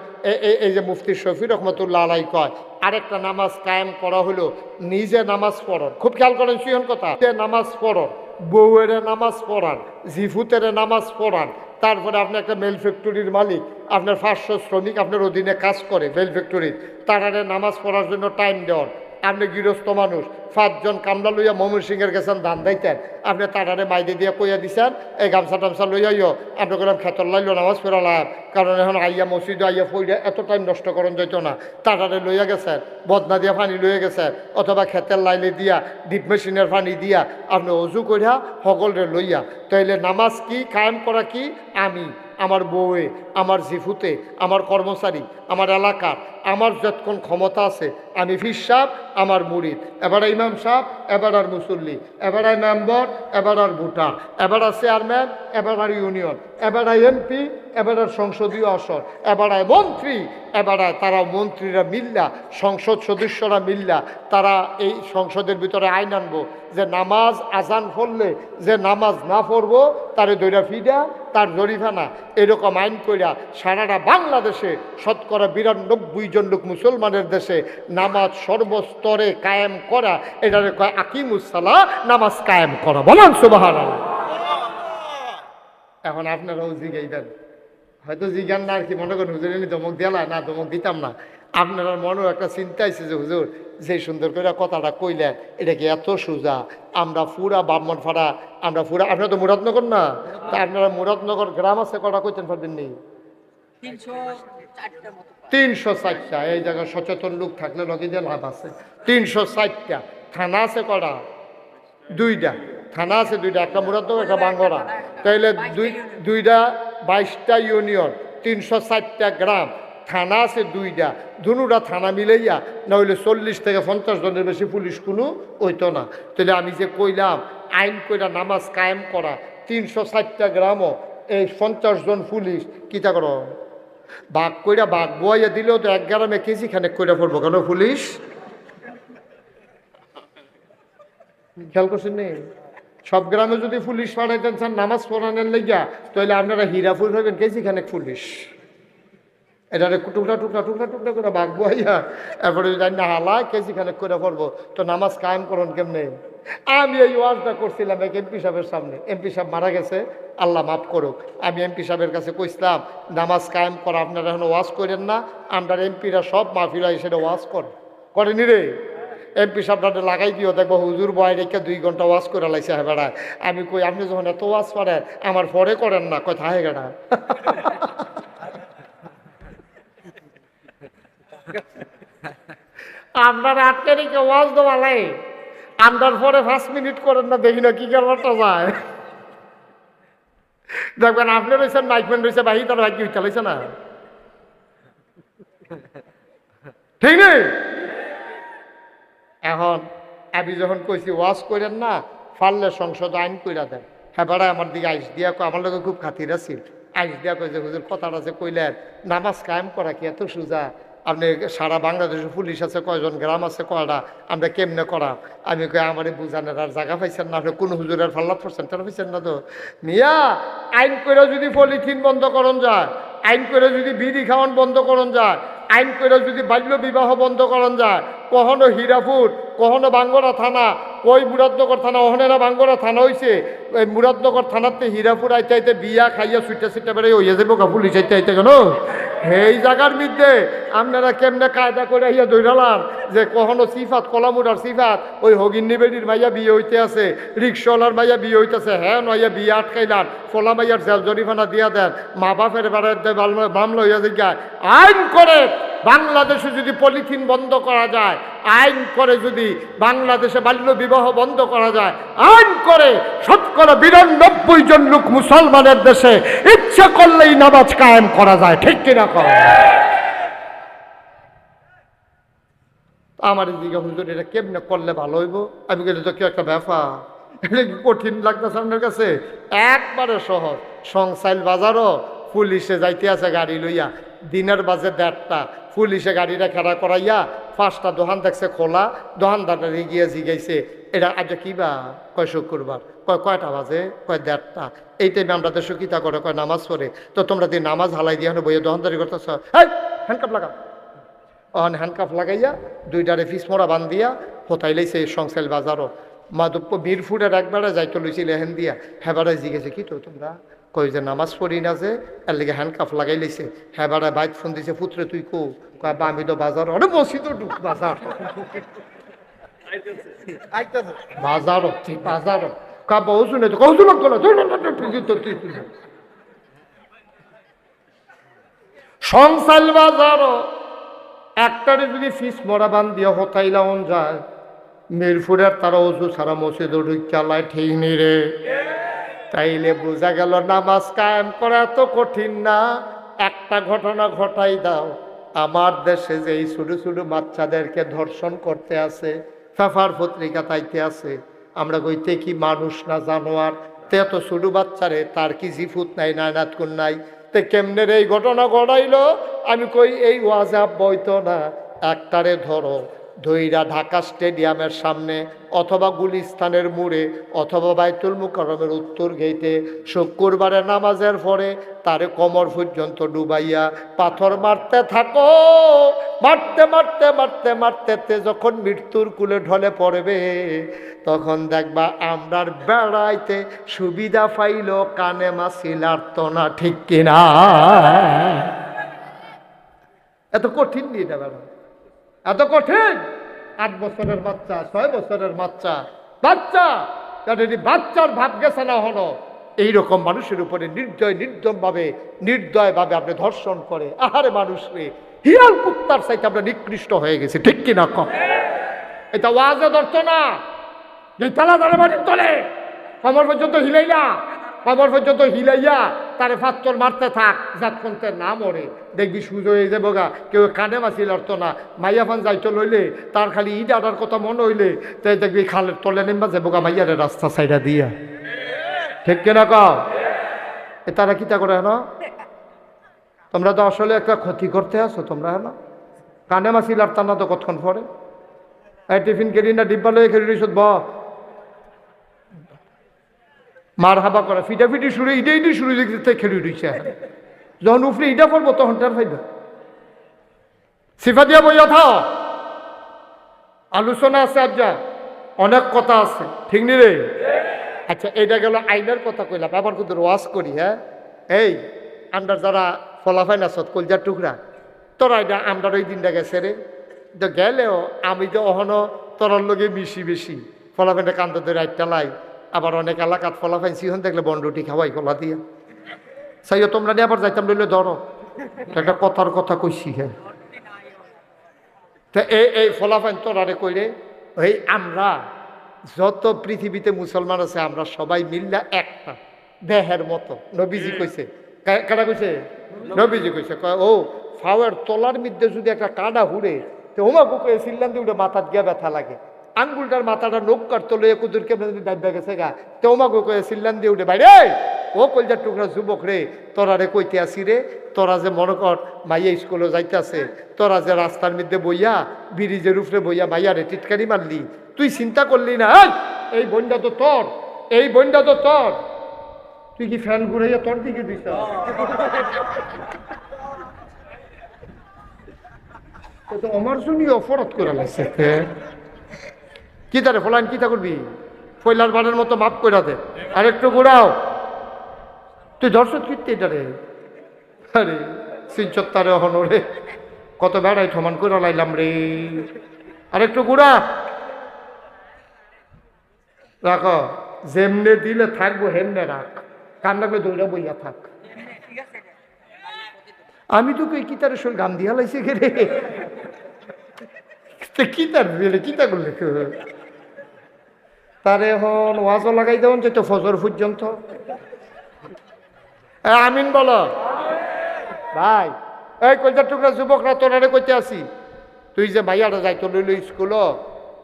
Speaker 1: এই যে মুফতি শফি রহমতুল্লাহ আলাই কয়, আরেকটা নামাজ কায়েম করা হলো নিজে নামাজ পড়ান। খুব খেয়াল করেন সুয়ন কথা, নামাজ পড়ান, বউয়ের নামাজ পড়ান, জিফুতের নামাজ পড়ান, তারপরে আপনি একটা মেল ফ্যাক্টরির মালিক, আপনার 500 শ্রমিক আপনার অধীনে কাজ করে মেল ফ্যাক্টরির, তারারে নামাজ পড়ার জন্য টাইম দেওয়ান। আপনি গৃহস্থ মানুষ, 5 জন কামলা লইয়া ময়মনসিংহের গেছেন ধান দাইতেন, আপনি তারারে মাইদে দিয়ে কইয়া দিছেন এই গামছা টামছা লইয়াইও, আপনি করলাম খেতর লাইলো নামাজ পড়ালাম, কারণ এখন আইয়া মসজিদে আইয়া ফইরা এত টাইম নষ্ট করন যেত না, তারারে লইয়া গেছেন, বদনা দিয়া পানি লইয়া গেছেন, অথবা খেতের লাইলে দিয়া ডিপ মেশিনের পানি দিয়া আপনি অজু করিয়া সকলরে লইয়া। তাইলে নামাজ কি কায়েম করা কি? আমি, আমার বউয়ে, আমার জিফুতে, আমার কর্মচারী, আমার এলাকার, আমার যতক্ষণ ক্ষমতা আছে, আমি ফির সাহেব, আমার মুরিদ, এবার ইমাম সাহেব, এবার আর মুসল্লি, এবার মেম্বার, এবার আর ভোটার, এবার চেয়ারম্যান, এবার আর ইউনিয়ন, এবার এমপি, এবার আর সংসদীয় আসন, এবার মন্ত্রী, এবার তারা মন্ত্রীরা মিল্লা, সংসদ সদস্যরা মিল্লা, তারা এই সংসদের ভিতরে আইন আনবো যে নামাজ আজান পড়লে যে নামাজ না পড়বো তারে দৈরা ফিডা, তার জরিফানা, এরকম আইন কইরা সারাটা বাংলাদেশে শতকরা 92 জন লোক মুসলমানের দেশে নামাজ সর্বস্তরে কায়েম করা, এটারে কয় আকিমুসসালাহ, নামাজ কায়েম করা। বলেন সুবহানাল্লাহ। এখন আপনারাও জিগাইবেন, হয়তো জিজ্ঞান না আর কি, মনে করেন হুজুর এনে ধমক দিলা না, ধমক দিতাম না। আপনার মনেও একটা চিন্তা আছে যে হুজুর যে সুন্দর করে কথাটা কইলেন এটা কি এত সোজা? আমরা পুরা ব্রাহ্মণ ফাড়া, আমরা পুরা, আপনারা তো মুরাদনগর না, তা আপনারা মুরাদনগর গ্রাম আছে কটা কইতেন পারবেন নি? 304টা। এই জায়গায় সচেতন লোক থাকলে লগে দিয়ে লাভ আছে। 304টা থানা আছে কটা? 2টা থানা আছে, 2টা, একটা মুরাদনগর, একটা বাঙ্গরা। তাইলে দুইটা 22টা ইউনিয়ন, 304টা গ্রাম, থানা আছে 2টা। দুটা থানা মিলাইয়া না হইলে 40 থেকে 50 জনের বেশি পুলিশ কোনো হইতো না। তাহলে আমি যে কইলাম আইন কইরা নামাজ কায়েম করা, 304টা গ্রামও এই 50 জন পুলিশ কিতা করো বাঘ কইরা বাঘ বইয়া দিলেও তো 1 গ্রামে কেজি খানেক কইরা পড়বো কেন পুলিশ? খেয়াল করছেন নি? সব গ্রামে যদি পুলিশ পাঠাইতেন চান নামাজ পড়ানোর লেগা, তাহলে আপনারা হীরাপুর হইবেন কেজিখানেক পুলিশ। এটারে টুকরা টুকরা টুকরা টুকরা করে বাঘবো আইয়া এরপরে জানি না হালায় কেজিখানেক করে পড়বো, তো নামাজ কায়েম করুন কেমনে? আমি এই ওয়াজটা করছিলাম এক এমপি সাহেবের সামনে। এমপি সাহেব মারা গেছে, আল্লাহ মাফ করুক। আমি এমপি সাহেবের কাছে কইছিলাম নামাজ কায়েম করা আপনারা এখন ওয়াজ করেন না, আমরা এমপিরা সব মাহফিলা সেটা ওয়াজ করেনি রে। এমপি সাহেবটা লাগাই দিও, দেখবো হুজুর বয় রেখে 2 ঘন্টা ওয়াজ করে লাইছে হ্যাঁ বেড়ায়। আমি কই আপনি যখন এত ওয়াজ করেন আমার পরে করেন না, কথা হয়ে গেড়া। আপনার 8 তারিখে ওয়াজ দেওয়ালাই আন্ডার পরে 5 মিনিট করেন না, দেখি না কি কারণটা যায়। দেখবেন আপনি রয়েছেন মাইকম্যান রয়েছে বাহি তার ভাগ্য হইতে লাইছে না, ঠিক নেই? এখন আমি যখন কইছি ওয়াজ করেন না, পারলে সংসদ আইন কইরা দেন। হ্যাঁ বেড়া আমার দিকে আইস দিয়া আমার লোক খুব খাতির আছিল। আইস দিয়া কই যে হুজুর কথাটা যে কইলেন নামাজ কায়েম করা কি এত সোজা? আপনি সারা বাংলাদেশে পুলিশ আছে কয়জন, গ্রাম আছে কয়টা, আমরা কেমনে করা? আমি কই আমারে বুঝানোর আর জায়গা পাইছেন না, আপনি কোন হুজুরের ফাল্লাত করছেন তারা পাইছেন না তো। মিয়া আইন করে যদি পলিথিন বন্ধ করন যায়, আইন করে যদি বিড়ি খাওয়ান বন্ধ করন যায়, আইন করে যদি বাল্য বিবাহ বন্ধ করন যায়, কখনো হীরাপুর কখনো বাঙ্গরা থানা, কই মুরাদনগর থানা, ওখানে বাঙ্গরা থানা হয়েছে। ওই মুরাদনগর থানাতে হীরাপুর আইতে আইতে বিয়া খাইয়া সুইটা সিটা বেড়ে হইয়া যাবো পুলিশ আইতে আইতে কেন এই জায়গার মধ্যে আপনারা কেমনে কায়দা করে আইয়া দৈরালাম যে কখনো সিফাত কলামুরার সিফাত ওই হগিন্নি বেডির মাইয়া বিয়ে হইতে আছে, রিক্সাওয়ালার মাইয়া বিয়ে হইতেছে, হ্যাঁ নইয়া বিয়ে আটকাইলাম, ফলা মাইয়ার জেল জরিমানা দিয়া দেন, মা বাপের বেড়াতে মামলা হইয়া যায়। আইন করে বাংলাদেশে যদি পলিথিন বন্ধ করা যায়, আইন করে যদি বাংলাদেশে বাল্য বিবাহ বন্ধ করা যায়, আইন করে 92 জন লোক মুসলমানের দেশে ইচ্ছা করলেই নামাজ কায়েম করা যায়, ঠিক কিনা করা? আমার দিকে হুজুর এটা কেমনে করলে ভালো হইব? আমি গেলে তো কি একটা ব্যাপার, এটা কি কঠিন লাগতেছে আপনার কাছে? একবারে সহজ। সংসাইল বাজারও পুলিশে যাইতে আছে গাড়ি লইয়া, দিনের বাজে 1:30, পুলিশে গাড়িটা খাড়া করাইয়া 5টা দোকান দেখছে খোলা, দোকানদারটা গিয়ে জিগাইছে এটা আজ কি বা? কয় শুক্রবার। কয়টা বাজে? কয় 1:30। এই টাইমে আমরা দেশে কিতা করে? কয় নামাজ পড়ে। তো তোমরা দিয়ে নামাজ হালাই দিয়ে বইয়ে দোকানদারি করতেছ, হ্যান্ডকাপ লাগা। হ্যান্ডকাপ লাগাইয়া 2টারে ফিসমোড়া বান্ধিয়া হোতাই লাইছে সংসাইল বাজারও। মাধব মিরপুরের একবারে যাইতে লইছিল হেন দিয়া, হেবারে জিগেছে কি তো তোমরা? কই যে নামাজ পড়ি না যে এর লেগে হ্যান্ডকাপ লাগাই লাইছে। হেবারে বাইক ফোন দিছে, পুত্রে তুই কো? কয় বা আমি তো বাজার, অরে বসি তো ঢুক বাজার বাজারও, ঠিক বাজারও। কা বহু শুনে তো কৌশল লাগতো না সংসাইল বাজারও একটারে যদি ফিস মরা বান দিয়া হতাইলাম যায়, মিরপুরের তারা অজু সারা মসজিদ চালায়, ঠিক নি রে? তাইলে বোঝা গেল নামাজ কায়েম করা এত কঠিন না। একটা ঘটনা ঘটাই দাও, আমার দেশে যে এই ছোট ছোট বাচ্চাদেরকে ধর্ষণ করতে আছে, পেপার পত্রিকা তাইতে আছে, আমরা কইতে কি মানুষ না জানোয়ার? তে এত ছোট বাচ্চারে তার কি জিফুত নাই, নায়নাত কোন নাই, তে কেমনে এই ঘটনা ঘটাইলো? আমি কই এই ওয়াজাব বইতো না, একটারে ধরো ধইরা ঢাকা স্টেডিয়ামের সামনে অথবা গুলিস্তানের মোড়ে অথবা বাইতুল মুকাররমের উত্তর গেইটে শুক্রবারে নামাজের পরে তারে কোমর পর্যন্ত ডুবাইয়া পাথর মারতে থাকো। মারতে মারতে মারতে মারতে যখন মৃত্যুর কুলে ঢলে পড়বে, তখন দেখবা আমরার বেড়াইতে সুবিধা পাইল, কানে মাছিল আরতো না, ঠিক কিনা? এত কঠিন নিয়ে এটা বেড়া, এত কঠিন? 8 বছরের বাচ্চা, 6 বছরের বাচ্চা, বাচ্চার ভাব গেছে না হলো এইরকম মানুষের উপরে নির্দয় ভাবে আপনি ধর্ষণ করে। আহারে মানুষ রে, হিয়াল কুত্তার চাইতে আমরা নিকৃষ্ট হয়ে গেছি, ঠিক কিনা কম? এটা ওয়াজে ধরতো না যে তালা তারা বাড়ির তলে কমর পর্যন্ত হিলাইলা, কবর পর্যন্ত হিলাইয়া তারে ফাত্তর মারতে থাক, যতক্ষণ তে না মরে দেখবি সুযোগ হয়ে যাবো গা। কেউ কানে মাছিল অর্থ না, মাইয়া ফান যাইতো লইলে তার খালি ইট আটার কথা মনে হইলে তাই দেখবি খালের তলে নেমবা যাবো গা মাইয়ারে রাস্তা সাইডা দিয়া, ঠিক কিনা কও? এ তারা কিতা করে হেন? তোমরা তো আসলে একটা ক্ষতি করতে আসো তোমরা, হেন কানে মাছিল আর তা না তো কতক্ষণ পরে। এই টিফিন কেরি না ডিব্বা লয়ে খেলি রিসত ব মার হাবা করা ফিটাফিটি শুরু ইটাই শুরু দেখতে খেলে উঠেছে যখন উফরে ইটা পড়বো তখন তার ফাইবা সিফা দিয়া বইয়া থাও আলোচনা আছে আজ্জা অনেক কথা আছে ঠিক নি রে আচ্ছা এইটা গেল আইনের কথা কইলাম আবার কিন্তু ওয়াজ করি হ্যাঁ এই আমরা যারা ফলাফাইন আস কলজার টুকরা তোরা এটা আমরা ওই দিনটা গেছে রে তো গেলেও আমি তো অহনো তোরার লগে মিশি বেশি ফলাফাইনটা কান্দ ধরে আইটা লাই আবার অনেক এলাকাত ফলাফাইন সিহন দেখলে বন্ডুটি খাওয়াই ফলা দিয়া সাইও তোমরা নিয়ে আবার যাইতাম লইলে ধরো একটা কথার কথা কইছি হ্যাঁ তো এই ফলাফাইন তোরারে কইরে ওই আমরা যত পৃথিবীতে মুসলমান আছে আমরা সবাই মিল্লা একটা দেহের মতো নবীজি কইছে কাটা কইছে নবীজি কইছে ও ফাওয়ার তলার মধ্যে যদি একটা কাঁডা হুড়ে তো ওমা বুকে সিল্লান দিয়ে উঠে মাথাত গিয়া ব্যথা লাগে আঙ্গুলটার মাথাটা নৌকার তলে কুদুরকে ডাইবা গেছে গা তো ওমা বুকে সিল্লান দিয়ে উঠে বাইরে ও কলজার টুকরা যুবক রে তোরা রে কইতে আসি রে তোরা যে মনে কর মাইয়া স্কুলে যাইতেছে তোরা যে রাস্তার মধ্যে বইয়া ব্রিজের উপরে বইয়া মাইয়া রে টিটকারি মারলি তুই চিন্তা করলি না এই বন্ডা তো তোর এই বন্ডা তো তোর তুই কি ফ্যান ঘুরাইয়া তোর দিকে দিস তো আমার শুনি অপরাধ করে লাগছে কি তারে ফলাইন কিতা করবি ফয়লার বারের মতো মাপ করে দে আর একটু ঘুরাও তুই দর্শক কীর্তি এটা রে আরে সিনচত্তারে হনরে কত বেড়াই সমান করে লাইলাম রে আর একটু ঘুরা রাখো যেমনে দিলে থাকবো হেমনে রাখ কান্নাকে দৌড়া বইয়া থাক আমি তো কই কিতারে শোল গান দিয়া লাইছে গে রে কিতার বেলে কিতা করলে তারে এখন ওয়াজও লাগাই দেবেন তো ফজর পর্যন্ত আমিন বলো ভাই এই কলজার টুকরা যুবকরা তোরারে কইতে আসি তুই যে ভাইয়াটা যাইতো লইল স্কুল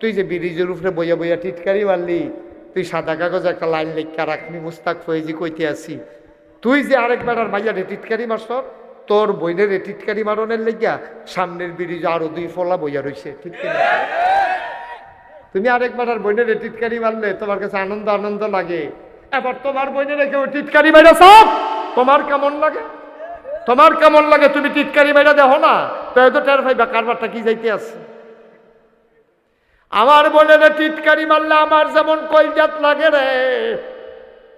Speaker 1: তুই যে ব্রিজের উপরে বইয়া বইয়া টিটকারি মারলি তুই সাদা কাগজ একটা লাইন লেখা রাখবি মুস্তাক ফয়েজি কইতে আসি তুই যে আরেকবার আর ভাইয়া রে টিটকারি মারছ তোর বইনের রে টিটকারি মারনের লেগিয়া সামনের ব্রিজে আরো দুই ফলা বইয়া রইছে ঠিক তুমি আরেকবার আর বইনের রে টিটকারি মারলে তোমার কাছে আনন্দ আনন্দ লাগে এবার তোমার বইনের কেউ টিটকারি মাইরা সব তোমার কেমন লাগে তোমার কেমন লাগে তুমি টিটকারি মাইরা দেখো না তাই তো টের ভাইবা কারবারটা কি যাইতে আছে আমার বোনের টিটকারি মারলে আমার যেমন কলজাত লাগে রে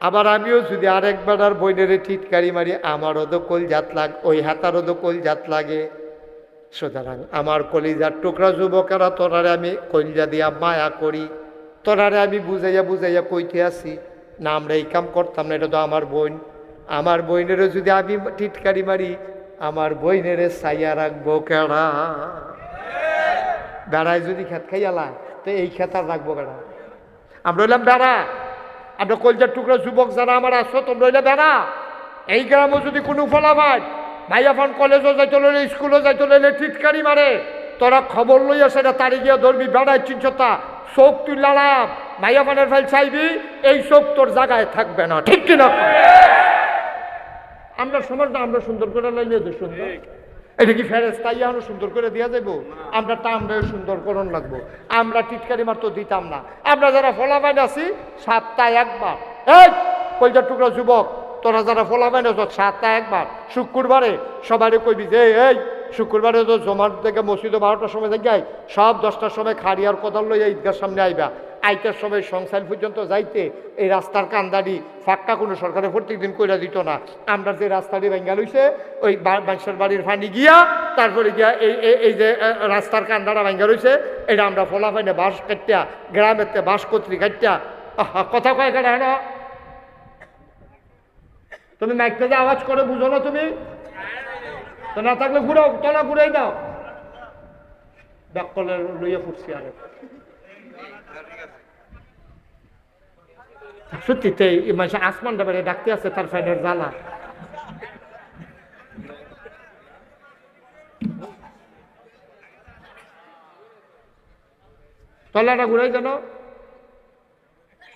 Speaker 1: আবার আমিও যদি আরেকবার আর বইনের টিটকারি মারি আমারও তো কলজাত লাগ ওই হাতারও তো কলজাত লাগে সুতরাং আমার কলিজার টুকরা যুবকেরা তোরারে আমি কলজা দিয়া মায়া করি তোরারে আমি বুঝাইয়া বুঝাইয়া কইতে আসি না আমরা এই কাম করতাম না এটা তো আমার বোন আমার বইনেরও যদি আমি টিটকারি মারি আমার বইনের ছাইয়া রাখবো কেডা বেড়ায় যদি খেত খাইয়ালা তো এই খেত আর রাখবো বেড়া আমরা হইলাম বেড়া আমরা কলজার টুকরা যুবক যারা আমার আসো তোমরা হইলে বেড়া এই গ্রামও যদি কোনো ফলাফল ভাইয়া ফান কলেজও যাইতে লইলে স্কুলও যাইতে লইলে টিটকারি মারে তোরা খবর লইয়া সেটা তারি গিয়া ধরবি বেড়ায় চিনছতা চোখ তুই লালাম ভাইয়া ফানের ফাইল চাইবি এই চোখ তোর জায়গায় থাকবে না ঠিক কিনা আমরা সমাজটা আমরা সুন্দর করে লাইলে তো সুন্দর এটা কি ফেরেস্তাই আনো সুন্দর করে দিয়া যাবো আমরা টামরাও সুন্দর করণ লাগবো আমরা টিটকারি মার তো দিতাম না আমরা যারা ফলাফাইন আছি সপ্তাহে একবার এই কলজার টুকরা যুবক তোরা যারা ফলাফাইন আছো সপ্তাহে একবার শুক্রবারে সবাই কইবি যে এই শুক্রবারে তো জমার থেকে মসজিদে 12টার সময় যাই সব 10টার সময় খাড়িয়ার কোদাল লইয়া ঈদগার সামনে আইবা আইটার সময় সংসার পর্যন্ত যাইতে এই রাস্তার কান্দাড়ি ফাঁকটা কোনো সরকারে প্রত্যেক দিন কইরা দিত না আমরা যে রাস্তাটি ভেঙ্গা লইছে ওই মানুষের বাড়ির ফানি গিয়া তারপরে গিয়া এই যে রাস্তার কান্দাটা ভেঙ্গা রইছে এটা আমরা ফলাফাইনে বাঁশ কাটিয়া গ্রামের বাঁশ কত্রি কাটিয়া কথা কয় কেন হ্যাঁ তুমি মাইকটা যে আওয়াজ করে বুঝো না তুমি তো না থাকলে ঘুরাও তলা ঘুরাই দাও ডাক্কলে লইয়া ফুটছি আরে সত্যিতে মানুষ আসমানটা বেড়ে ডাকতে আছে তার ফ্যানের জ্বালা তলাটা ঘুরাই জানো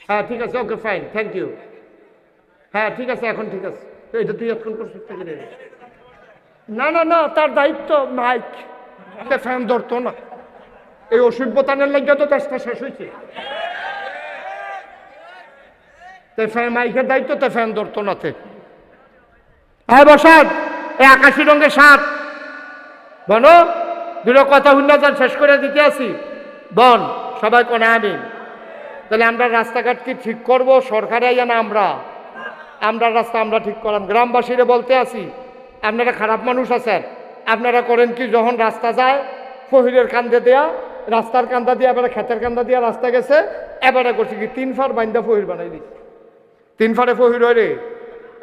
Speaker 1: হ্যাঁ ঠিক আছে ওকে ফাইন থ্যাংক ইউ হ্যাঁ ঠিক আছে এখন ঠিক আছে এটা তুই এখন করছিস না না না তার দায়িত্ব মাইক ফ্যান ধরতো না এই অসভ্যতানের লাগিয়ে তো দেশটা শেষ হয়েছে তে ফ্যান মাইকের দায়িত্ব তে ফ্যান ধরতো নাতে। হ্যাঁ বসান, এই আকাশি রঙের শার্ট বলো, দুটো কথা হুন্না যান শেষ করে দিতে আসি বন সবাই কোনে আমি। তাহলে আমরা রাস্তাঘাট কি ঠিক করব সরকারে না আমরা রাস্তা আমরা ঠিক করলাম। গ্রামবাসীরা বলতে আসি, আপনারা খারাপ মানুষ আছেন, আপনারা করেন কি যখন রাস্তা যায় ফহিরের কান্দে দেয়া, রাস্তার কান্দা দিয়ে এবারে ক্ষেতের কান্দা দিয়া রাস্তা গেছে, এবারে করছি কি 3 ফার বাইন্দা ফহির বানাই দিচ্ছে। 3 ফারে ফহির হয় রে,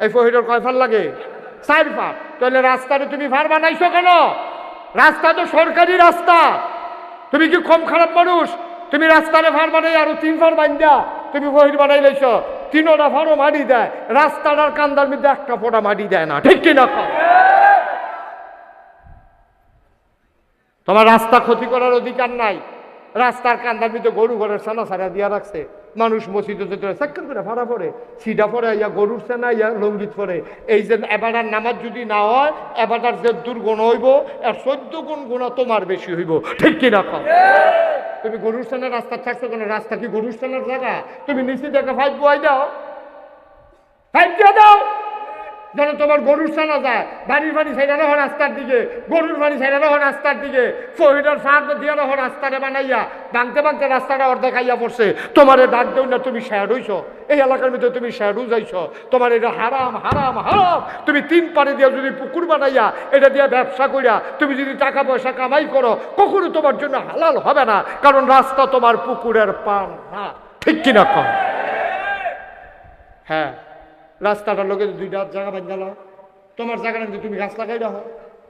Speaker 1: এই ফহিরের কয় ফার লাগে? 4 ফার। তাহলে রাস্তারে তুমি ফার বানাইছো কেন? রাস্তা তো সরকারি রাস্তা, তুমি কি কম খারাপ মানুষ? তুমি রাস্তারে ফার বানাই আরো 3 ফার বাইন্দা তুমি ফহির বানাই লাইছ, 3টা ফারও মাটি দেয়, রাস্তাটার কান্দার মধ্যে একটা ফোঁটা মাটি দেয় না, ঠিক কিনা? তোমার রাস্তা ক্ষতি করার অধিকার নাই। রাস্তার কান্দার মধ্যে গরু ঘরের সানা সারা দিয়া রাখছে, মানুষ মসজিদে চাক্কর করে ভাড়া পড়ে, সিডা পরে ইয়া গরুর সেনা ইয়া লঙ্গিত পরে। এই যে এবারটার নামাজ যদি না হয়, এবারটার যে দুর্গুণ হইব আর 14 গুণ গুণা তোমার বেশি হইব, ঠিক কিনা? তুমি গরুর সেনার রাস্তা থাকছো কেন? রাস্তা কি গরুর সেনার জায়গা? তুমি নিচে দেখে 5 বয় দাও, 5 দিয়ে দাও, যেন তোমার গরুর সানা যায়। বাড়ির বাড়ি সাইডানো হন রাস্তার দিকে, গরুর বাড়ি সাইডানো হন রাস্তার দিকে, ফহিডার ফাঁক দিয়ে হন রাস্তারে বানাইয়া ভাঙতে ভাঙতে রাস্তাটা অর্ধেক খাইয়া পড়ছে। তোমার ডাক দেও না, তুমি শেয়ার হইছ, এই এলাকার মধ্যে তুমি শেয়ারও যাইছ, তোমার এটা হারাম হারাম হারাম। তুমি 3 পারে দিয়া যদি পুকুর বানাইয়া এটা দিয়ে ব্যবসা করিয়া তুমি যদি টাকা পয়সা কামাই করো, কখনো তোমার জন্য হালাল হবে না, কারণ রাস্তা তোমার পুকুরের পান না, ঠিক কিনা? কম হ্যাঁ, রাস্তাটার লোকে 2 হাত জায়গা বাঁধাল, তোমার জায়গা নাকি তুমি গাছ লাগাই দাও,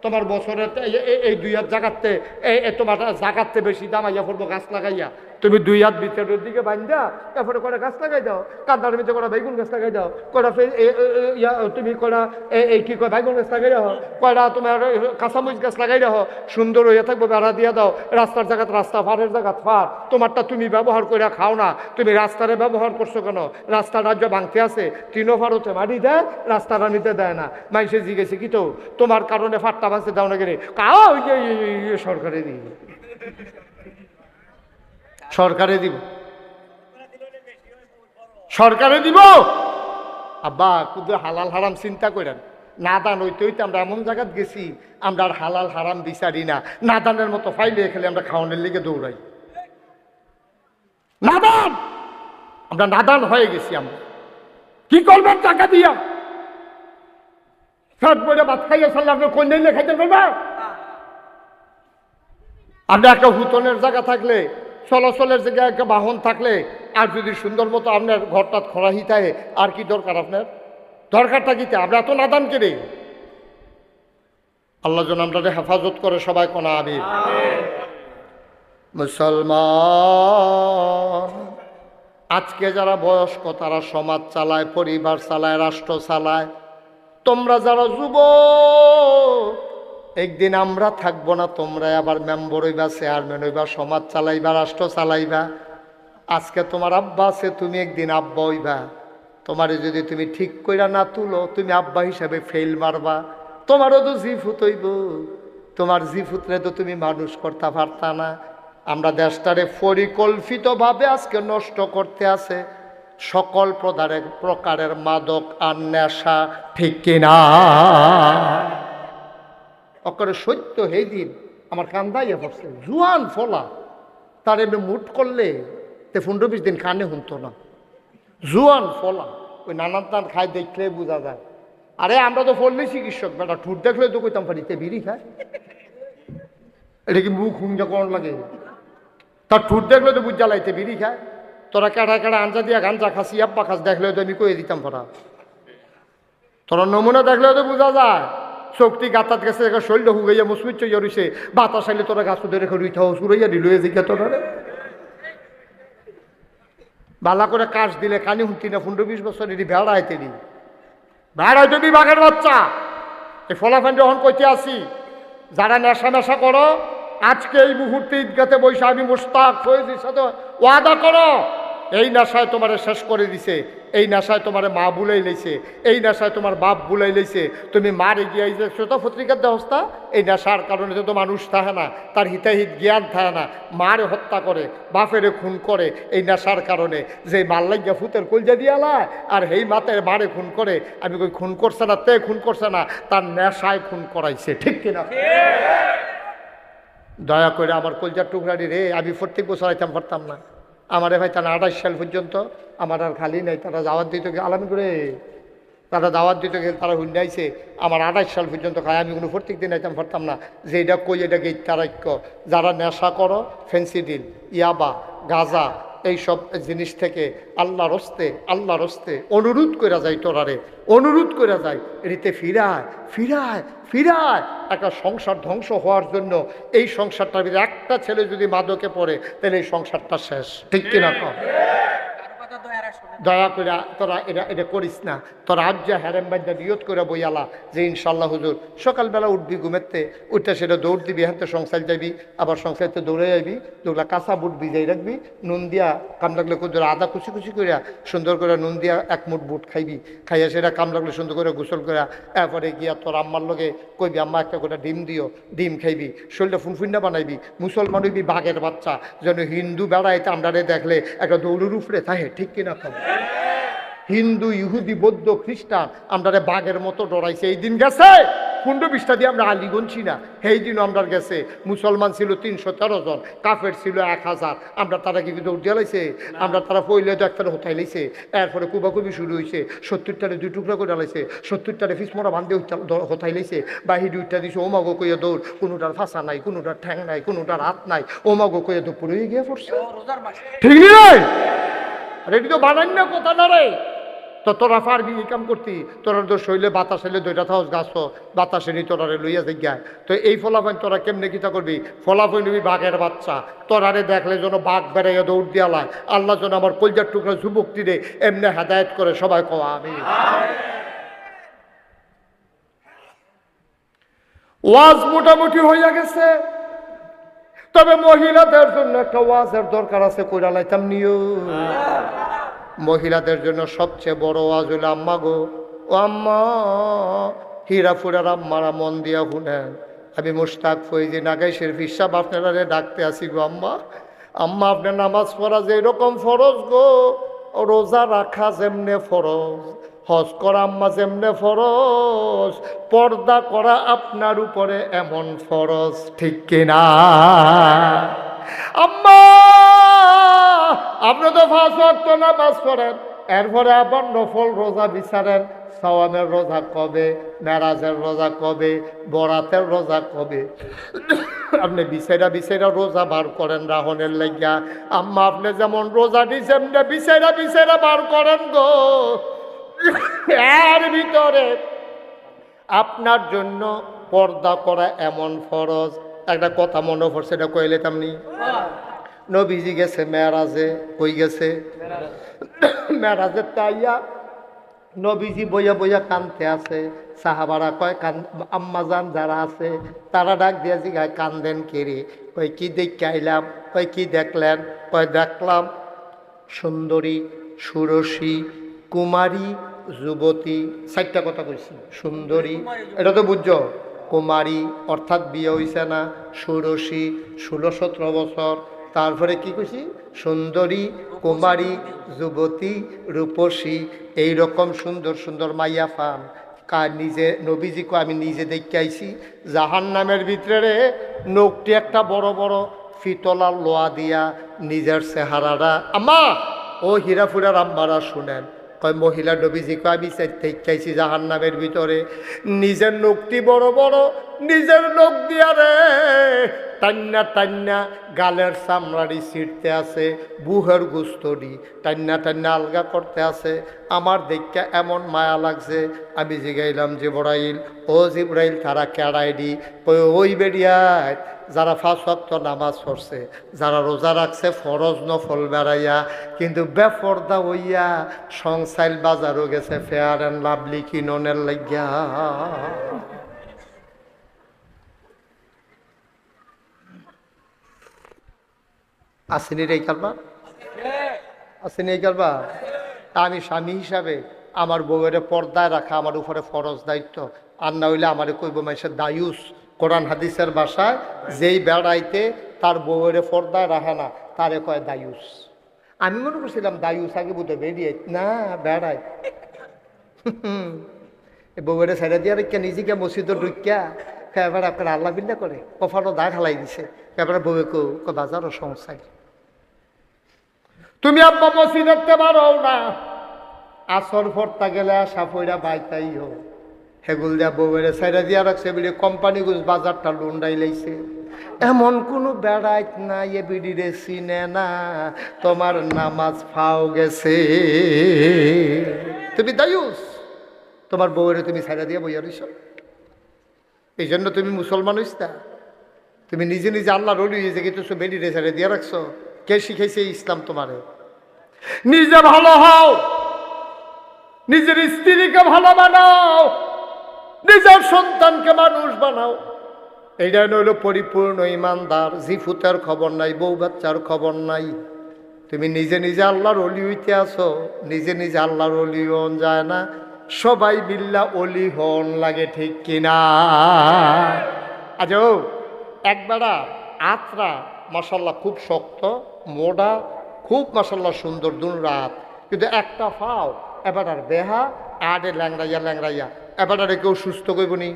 Speaker 1: তোমার বছরে এই 2 হাত জায়গাতে তোমার জায়গাতে বেশি দামাইয়া পড়বো গাছ লাগাইয়া। তুমি 2 হাত ভিতরের দিকে বান্ধা তারপরে কটা গাছ লাগাই দাও, কান্দার ভিতরে কটা বেগুন গাছ লাগাই দাও, কটা তুমি কটা এই কি কয় বেগুন গাছ লাগাই দাও, কয়টা তোমার কাঁচামরিচ গাছ লাগাই দাও, সুন্দর হইয়া থাকবো, বেড়া দিয়ে দাও। রাস্তার জায়গাতে রাস্তা, ফারের জায়গাত ফার, তোমারটা তুমি ব্যবহার করে খাও না, তুমি রাস্তারে ব্যবহার করছো কেন? রাস্তার রাজ্য ভাঙতে আছে, 3 ফারতে মাটি দেয়, রাস্তাটা নিতে দেয় না। মানুষে জিজ্ঞেসে কি তো তোমার কারণে ফাটটা ভাঙতে দাও না গেলে, কাও সরকারে দিই, সরকারে দিব, সরকারে দিব। আব্বা কিন্তু হালাল হারাম চিন্তা করেন, নাদান হইতে হইতে আমরা এমন জায়গায় গেছি, আমরা আর হালাল হারাম বিচারি না, নাদানের মতো ফাইলে খেলে আমরা খাওয়ানোর লিগে দৌড়াই। নাদান, আমরা নাদান হয়ে গেছি। আমরা কি করবেন টাকা দিয়া? সব বলে ভাত খাইয়া সারলে আপনার কোন দিন খাইতে পারবেন? আমরা একটা হুতনের জায়গা থাকলে, চলাচলের জায়গায় একটা বাহন থাকলে, আর যদি সুন্দর মতো আপনার ঘরটা খরাহি থাকে, আর কি দরকার? আপনার দরকারটা কি? আমরা এত নাদান কেড়ে। আল্লাহ যেন আমরা হেফাজত করে, সবাই কোনা আমিন। মুসলমান আজকে যারা বয়স্ক তারা সমাজ চালায়, পরিবার চালায়, রাষ্ট্র চালায়। তোমরা যারা যুবক, একদিন আমরা থাকবো না, তোমরা আবার মেম্বার হইবা, চেয়ারম্যান হইবা, সমাজ চালাইবা, রাষ্ট্র চালাইবা। আজকে তোমার আব্বা আছে, তুমি একদিন আব্বা হইবা। তোমারে যদি তুমি ঠিক কইরা না তুলো, তুমি আব্বা হিসাবে ফেল মারবা। তোমারও তো জিফুত হইব, তোমার জিফুতরে তো তুমি মানুষ করতে পারতা না। আমরা দেশটারে পরিকল্পিতভাবে আজকে নষ্ট করতে আছে সকল প্রকারের মাদক আর নেশা, ঠিক কিনা? অকরে সত্য হে দিন আমার কান্দাইয়া পড়ছে, জুয়ান ফলা তার এমনি মুট করলে 15-20 দিন কানে শুনতো না। জুয়ান ফলা ওই নানান টান খায়, দেখলে বোঝা যায়। আরে আমরা তো ফললে চিকিৎসক, বেটা ঠুট দেখলে তো কইতাম পারিতে বিড়ি খায়, এটা কি মুখ হুঙ্গা করণ লাগে? তার ঠুট দেখলে তো বুঝ জ্বালাইতে বিড়ি খায়। তোরা কাটা কাটা আঞ্জা দিয়া গাঞ্জা খাসি আব্বা খাস দেখলে তো আমি কয়ে দিতাম পারা। তোরা নমুনা দেখলেও তো বোঝা যায়। শক্তি গাতাত গেছে, শরীরটা হুগাইয়া মুসমিচ্ছ ইয়া রইছে, বাতাস আইলে তোরা গাছ ধরে রেখে রুইতে সুরাইয়া দিল জিজ্ঞা তোরা বালা করে কাশ দিলে কানি হুঁতি না। 15-20 বছর এটি ভেড়াইতে নি, ভেড়াইতে বি বাঘের বাচ্চা। এই ফলাফান যখন কইতে আসি, যারা নেশা নেশা করো, আজকে এই মুহূর্তে ঈদগাতে বসে আমি মুস্তাক ফয়েজির সাথে ওয়াদা করো, এই নেশায় তোমার শেষ করে দিছে। এই নেশায় তোমার মা বুলাই লইছে, এই নেশায় তোমার বাপ বুলাই লইছে, তুমি মারে গিয়ে এই যে শ্রোতা পত্রিকার দেহস্তা, এই নেশার কারণে তো মানুষ থাকে না, তার হিতাহিত জ্ঞান থাকে না, মারে হত্যা করে, বাপেরে খুন করে এই নেশার কারণে। যে মাল লাগিয়া ফুতের কলজা দিয়ালায় আর এই মাতের মারে খুন করে, আমি কই খুন করছে না, তে খুন করছে না, তার নেশায় খুন করাইছে, ঠিক কিনা? দয়া করে আমার কলজার টুকরানি রে, আমি প্রত্যেক বছর আইতাম পারতাম না, আমারে ভাই তারা 28 সাল পর্যন্ত আমার আর খালি নাই, তারা দাওয়াত দিত আলামি করে, তারা দাওয়াত দিত গেলে তারা হুন্ডাইছে আমার 28 সাল পর্যন্ত খায়, আমি কোনো প্রত্যেক দিন আইতাম পারতাম না। যে এটা কই এটা গেইতারাক্য, যারা নেশা করো, ফেন্সিডিল, ইয়াবা, গাঁজা, এইসব জিনিস থেকে আল্লাহর হস্তে অনুরোধ করে যায়, তোরারে অনুরোধ করে যায়, এটিতে ফিরায় ফিরায় ফিরায়। একটা সংসার ধ্বংস হওয়ার জন্য এই সংসারটার ভিতরে একটা ছেলে যদি মাদকে পড়ে তাহলে এই সংসারটা শেষ, ঠিক কিনা? দয়া করে তোরা এটা করিস না। তোরা আজ যা হ্যারেম বাদ্যা নিয়ত করে বইয়ালা যে ইনশাল্লাহ হুজুর সকালবেলা উঠবি ঘুমেরতে, উঠতে সেটা দৌড় দিবি, হ্যাঁ সংসার যাবি, আবার সংসারতে দৌড়ে যাবি, দুগুলা কাঁচা বুট ভিজাই রাখবি, নুন দিয়া কাম লাগলে কুদুর আদা কুচি কুচি করিয়া সুন্দর করে নুন দিয়া 1 মুঠ বুট খাইবি, খাইয়া সেটা কাম লাগলে সুন্দর করে গোসল করিয়া এরপরে গিয়া তোর আম্মার লগে কইবি আম্মা একটা করে ডিম দিও, ডিম খাইবি, শরীরটা ফুনফুন্না বানাইবি, মুসলমান হইবি বাঘের বাচ্চা, যেন হিন্দু বেড়াইতে আমরারে দেখলে একটা দৌড়ের উপরে থাকে, ঠিক কিনা? হিন্দু, ইহুদি, বৌদ্ধ, খ্রিস্টান আমরা বাঘের মতো ডরাইছে। এই দিন গেছে 15-20টা দিয়ে আমরা আলী গনছি না, সেই দিনও আমরা গেছে। মুসলমান ছিল 313 জন, কাফের ছিল 1000, আমরা তারা কি দৌড় দিয়ে লাইছে? আমরা তারা পইলে তো একটা হতাই লাইছে, এরপরে কুবাকুবি শুরু হয়েছে, 70টারে 2 টুকরা করে লাইছে, 70টারে ফিসমরা বান্ধে হতাই লাইছে, বাহির 2টা দিছে, ওমাগো কইয়া দৌড়, কোনোটার ফাঁসা নাই, কোনোটার ঠ্যাং নাই, কোনোটার হাত নাই, ওমাগো কইয়া তো পুরো গিয়ে পড়ছে, ঠিক নয়? রেডি তো বানান না কথা না রে, তো তোরা পারবি এই কাম করতি? তোরা তো শৈলে বাতাস এলে 2টা থাউস গাছ বাতাসে নি তোরারে লইয়া যাই। তো এই ফলাফল তোরা কেমনে কিতা করবি? ফলাফল নিবি বাঘের বাচ্চা, তোরারে দেখলে যেন বাঘ বেড়াইয়া দৌড় দিয়া লাই। আল্লাহ যেন আমার কলজার টুকরা যুবকটি রে এমনি হেদায়েত করে, সবাই কওয়া আমি। ওয়াজ মোটামুটি হইয়া গেছে, তবে মহিলাদের জন্য একটা ওয়াজের দরকার আছে, কইরা লাইতাম নিও। মহিলাদের জন্য সবচেয়ে বড় ওয়াজ হইল আম্মা গো, ও আম্মা, হীরাপুরের আম্মারা মন দিয়া শুনেন, আমি মুশতাক ফৈজি নাগাইশের ফিসাব আপনারা ডাকতে আসি গো আম্মা। আম্মা আপনার নামাজ পড়া যে এরকম ফরজ গো, রোজা রাখা যেমনে ফরজ, হজ করা আম্মা যেমনে ফরজ, পর্দা করা আপনার উপরে এমন ফরজ, ঠিক কিনা? আম্মা আপনি তো 5 ওয়াক্ত নামাজ পড়েন, এরপরে আবার নফল রোজা বিচারেন, সাওয়ামের রোজা কবে, মেরাজের রোজা কবে, বরাতের রোজা কবে, আপনি বিচাইরা রোজা বার করেন রাহনের লাগিয়া। আম্মা আপনি যেমন রোজা দিয়েছেন বিচাইরা বার করেন গো। এর ভিতরে আপনার জন্য পর্দা করা এমন ফরজ। একটা কথা মনে পড়ছে, এটা কইলে তেমনি নবীজি গেছে মেরাজে, কই গেছে? মেরাজে তাইয়া নবীজি বইয়া বইয়া কানতে আছে, সাহাবারা কয় আম্মাজান যারা আছে তারা ডাক দিয়া জিগায় কান্দেন কেড়ে, কই কি দেখে আইলাম? কই কি দেখলেন? কয় দেখলাম সুন্দরী, সুরসী, কুমারী, যুবতী, 4টা কথা কইছি। সুন্দরী এটা তো বুঝছো, কুমারী অর্থাৎ বিয়ে হইছে না, সুরসী 16-17 বছর, তারপরে কি কইছি? সুন্দরী, কুমারী, যুবতী, রূপসী, এইরকম সুন্দর সুন্দর মাইয়া পান। নিজে নবীজিকে আমি নিজে দেখে আইছি, জাহান্নামের ভিতরে নখটি একটা বড় বড় ফিতলার লোয়া দিয়া নিজের চেহারাটা। আম্মা ও হীরাপুরের আম্মারা শুনেন, কয় মহিলা নবীজিকে আমি দেখেছি জাহান্নামের ভিতরে নিজের নখটি বড় বড়, নিজের নখ দিয়া রে টান্না টান্না গালের চামড়ারি ছিঁড়তে আছে, বুহের গুস্তরি টান্না টান্না আলগা করতে আছে। আমার দেখে এমন মায়া লাগছে, আমি জিগাইলাম জিবরাইল, ও জিবরাইল তারা কেড়াইডি? ওই বেরিয়ায় যারা 5 ওয়াক্ত নামাজ পড়ছে, যারা রোজা রাখছে ফরজ নফল বেড়াইয়া, কিন্তু বেপর্দা হইয়া সংসাইল বাজারও গেছে ফেয়ার অ্যান্ড লাভলি কিননের লাগিয়া। আসেনি রে কারবার, আসেনি এই কারবার। আমি স্বামী হিসাবে আমার বউয়ের পর্দায় রাখা আমার উপরে ফরজ দায়িত্ব। আর না হইলে আমারে কইব মাইসে দায়ুস। কোরআন হাদিসের ভাষায় যেই বেড়াইতে তার বউয়ের পর্দায় রাখে না তারে কয় দায়ুস। আমি মনে করছিলাম দায়ুস আগে বুঝে বেরিয়ে না বেড়ায় বউয়ের ছেড়ে দিয়ে রেখা নিজেকে মসজিদে ঢুকিয়া এবার আপনার আল্লাহ বিল্লা করে কফানো দা খালাই দিছে। এবার বউয়ে বাজারও সমস্যায় তুমি আব্বা মসজিদ দেখতে পারো না আসর ফরতা গেলে আসা ফইরা বাইতাই হো হেগুল দিয়া বউয়ের ছেড়ে দিয়া রাখছে বলে কোম্পানি গুজ বাজারটা লুন্ডাই লাইছে। এমন কোনো বেড়াইত না এ বিডিরে চিনে না তোমার নামাজ ফাও গেছে। তুমি দায়ুস তোমার বউয়ের তুমি ছেড়ে দিয়া বইয়া রইছ। এই জন্য তুমি মুসলমান হইস না। তুমি নিজে নিজে আল্লাহর ওলি হয়ে যে কিন্তু বেডিরে ছেড়ে দিয়া রাখছো। কে শিখাইছে ইসলাম তোমারে? নিজে ভালো হও, নিজের স্ত্রীকে ভালো বানাও, নিজের সন্তানকে মানুষ বানাও। এইটা হইল পরিপূর্ণ ইমানদার। জিফুতের খবর নাই, বউ বাচ্চার খবর নাই। তুমি নিজে নিজে আল্লাহর অলি হইতে আসো। নিজে নিজে আল্লাহর অলি হন যায় না, সবাই বিল্লা অলি হন লাগে, ঠিক কিনা? আচ্ছা একবারা আত্রা মাসাল্লাহ খুব শক্ত মোড়া, খুব মাসাল্লাহ সুন্দর দুন রাত, কিন্তু একটা ফাও এবার আর বেহা আডে ল্যাংড়াইয়া ল্যাংড়াইয়া এবার আর কেউ সুস্থ করবনি।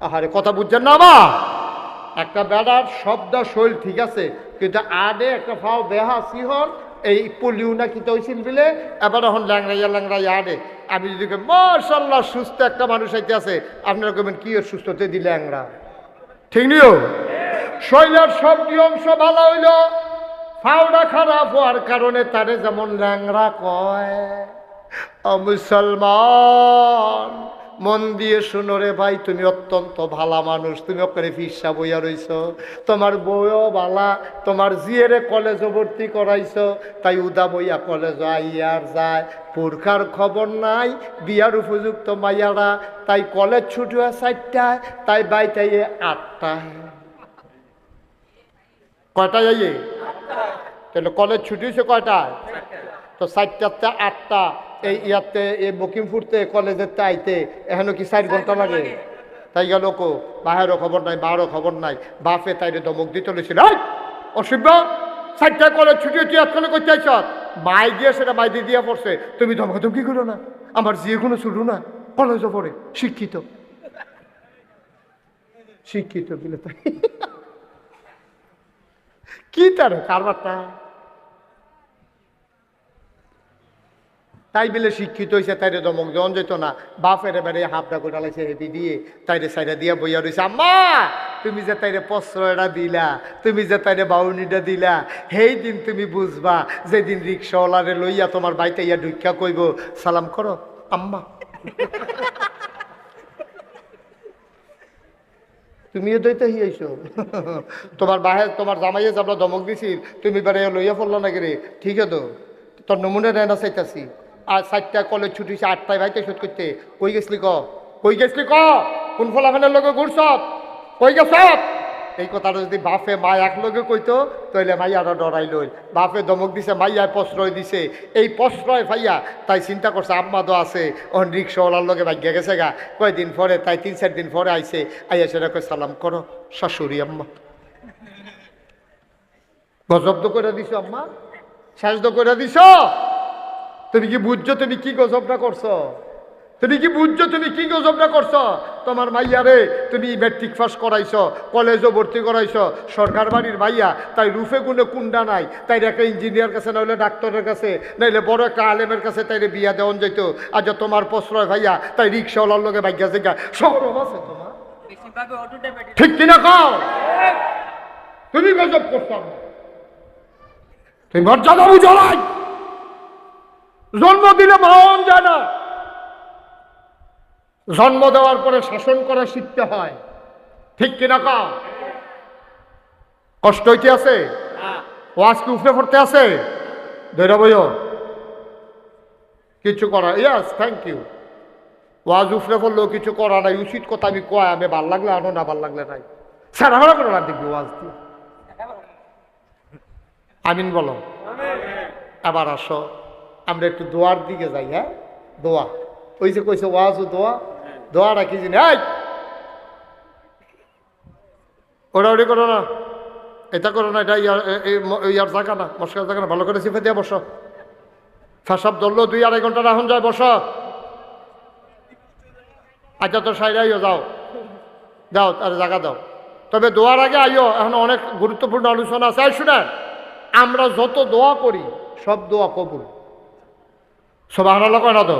Speaker 1: আহারে কথা বুঝছেন না মা? একটা বেড়ার শব্দ শৈল ঠিক আছে, কিন্তু আডে একটা ফাও বেহা সিহর এই পলিউ না কি তৈছিল বিলে এবার এখন ল্যাংড়াইয়া ল্যাংড়াইয়া আডে। আমি যদি মাশাল্লাহ সুস্থ একটা মানুষ আইতে আছে, আপনারা কবেন কি ওর সুস্থতে দিলে ল্যাংড়া, ঠিক নিও? শৈলের সব অংশ ভালো হইল, ফাওটা খারাপ হওয়ার কারণে তারে যেমন ল্যাংড়া কয়। মুসলমান মন দিয়ে শুনো রে ভাই, তুমি অত্যন্ত ভালা মানুষ, তুমি ওখানে ফিসা বইয়া রইছ, তোমার বউও ভালা, তোমার জিয়েরে কলেজে ভর্তি করাইছ, তাই উদা বইয়া কলেজ আইয়ার যায়, পুরখার খবর নাই, বিয়ার উপযুক্ত মাইয়ারা, তাই কলেজ ছুটি হয় 4টায়, তাই বাইতাই 8টায়। কয়টায় যাইয়ে? তাহলে কলেজ ছুটি হয়েছে কয়টায়? তো 4টাতে 8টা এই ইয়াতে এই বকিমপুরতে কলেজের আইতে এখনো কি 4 ঘন্টা লাগে? তাই গেল কো বাহেরও খবর নাই, বারও খবর নাই, বাপে তাইরে ধমক দিতে লেছিল, অসভ্য 4টায় কলেজ ছুটি হচ্ছে এতক্ষণে করতে আইস, মাই দিয়ে সেটা মাই দিয়ে দিয়া পড়ছে, তুমি ধমকাধমকি করো না, আমার যে কোনো শুরু না কলেজও পড়ে, শিক্ষিত শিক্ষিত বলে তাই কি তার কারবারটা তাই বলে শিক্ষিত হয়েছে, তাইরে দমক জন যেত না, বাপের এবারে হাফটা করে লাইছে হেঁটে দিয়ে তাইরে সাইডে দিয়া বইয়া রয়েছে। আম্মা তুমি যে তাইরে প্রশ্রয়টা দিলা, তুমি যে তাইরে বাউনিটা দিলা, সেই দিন তুমি বুঝবা যেদিন রিক্সাওয়ালারে লইয়া তোমার বাড়িতে ইয়া ঢুকা কইব সালাম করো আম্মা। তুমিও দইতে হিয়েছো তোমার বাহে তোমার জামাইয়ে যাবলা ধমক দিছি, তুমি এবারে লইয়া পড়লো নাকি রে? ঠিক আছে তো তোর নমুনে নেনা চাইতাছি। আর 4টায় কলেজ ছুটি হয়েছে, 8টায় ভাইতে শোধ করতে। কই গেছলি ক? কই গেছলি ক? কোন ফলাফলের লগে ঘুরছ? কই গেছ? এই কথাটা যদি বাপে মা এক লগে কইতো তাইলে মাইয়ারা ডরাই লই। বাপে ধমক দিছে, মাইয়ায় প্রশ্রয় দিছে, এই প্রশ্রয় ভাইয়া তাই চিন্তা করছে আম্মা তো আছে ওন রিক্সাওয়ালার লগে ভাগ্যা গেছে গা, কয়দিন পরে তাই 3-4 দিন পরে আইছে, আইয়া সেটা কই সালাম করো শাশুড়ি আম্মা। গজব তো করে দিছ আম্মা, শেষ তো করে দিছ। তুমি কি বুঝছো তুমি কি গজবটা করছো? তুমি কি বুঝছো তুমি কি গজবটা করছো? তোমার মাইয়ারে তুমি ম্যাট্রিক পাস করাইছো, কলেজও ভর্তি করাইছো, সরকার বাড়ির মাইয়া, তাই রূপে গুণে কুন্ডা নাই, তাই একটা ইঞ্জিনিয়ার কাছে নাহলে ডাক্তারের কাছে নাইলে বড় একটা আলেমের কাছে তাইরে বিয়া দেওয়ান যাইত। আজ তোমার প্রশ্রয় ভাইয়া তাই রিক্সাওয়ালার লগে ভাগ্যা জায়গা সরম আছে তোমার, ঠিক কিনা কও? তুমি গজব করছো, তুমি মর্যাদা বুঝো নাই। জন্ম দিলে মাওন যায় না, জন্ম দেওয়ার পরে শাসন করা শিখতে হয়, ঠিক কিনা কও? কষ্ট হইতে আছে, ওয়াজ কি উঠে পড়তে আছে, ধৈর্য বইও কিছু করা। ইয়াস থ্যাংক ইউ। ওয়াজ উঠে পড়লেও কিছু করা নাই, উচিত কথা আমি কয়, আমি ভাল লাগলে আনো, না ভাল লাগলে নাই, সারা ভাড়া করে না দেখবি ওয়াজ দিয়ে। আমিন বলো। আবার আসো আমরা একটু দোয়ার দিকে যাই। হ্যাঁ, দোয়া ওই যে কইছে ওয়াজ ও দোয়া, দোয়াটা কি জিনিস? ওড়াউড়ি করো না, এটা করো না, এটা ইয়ার জায়গা না, মস্কার জায়গা না, ভালো করে সিফে দিয়ে বসো। ফাঁসাব ধরলো 2-2.5 ঘন্টা রাখুন যায়, বসো। আচ্ছা তো সাইডাইও যাও, যাও তার জায়গা দাও। তবে দোয়ার আগে আইও, এখন অনেক গুরুত্বপূর্ণ আলোচনা আছে। শুনেন, আমরা যত দোয়া করি সব দোয়া কবুল। সুবহানাল্লাহ কয় না তো?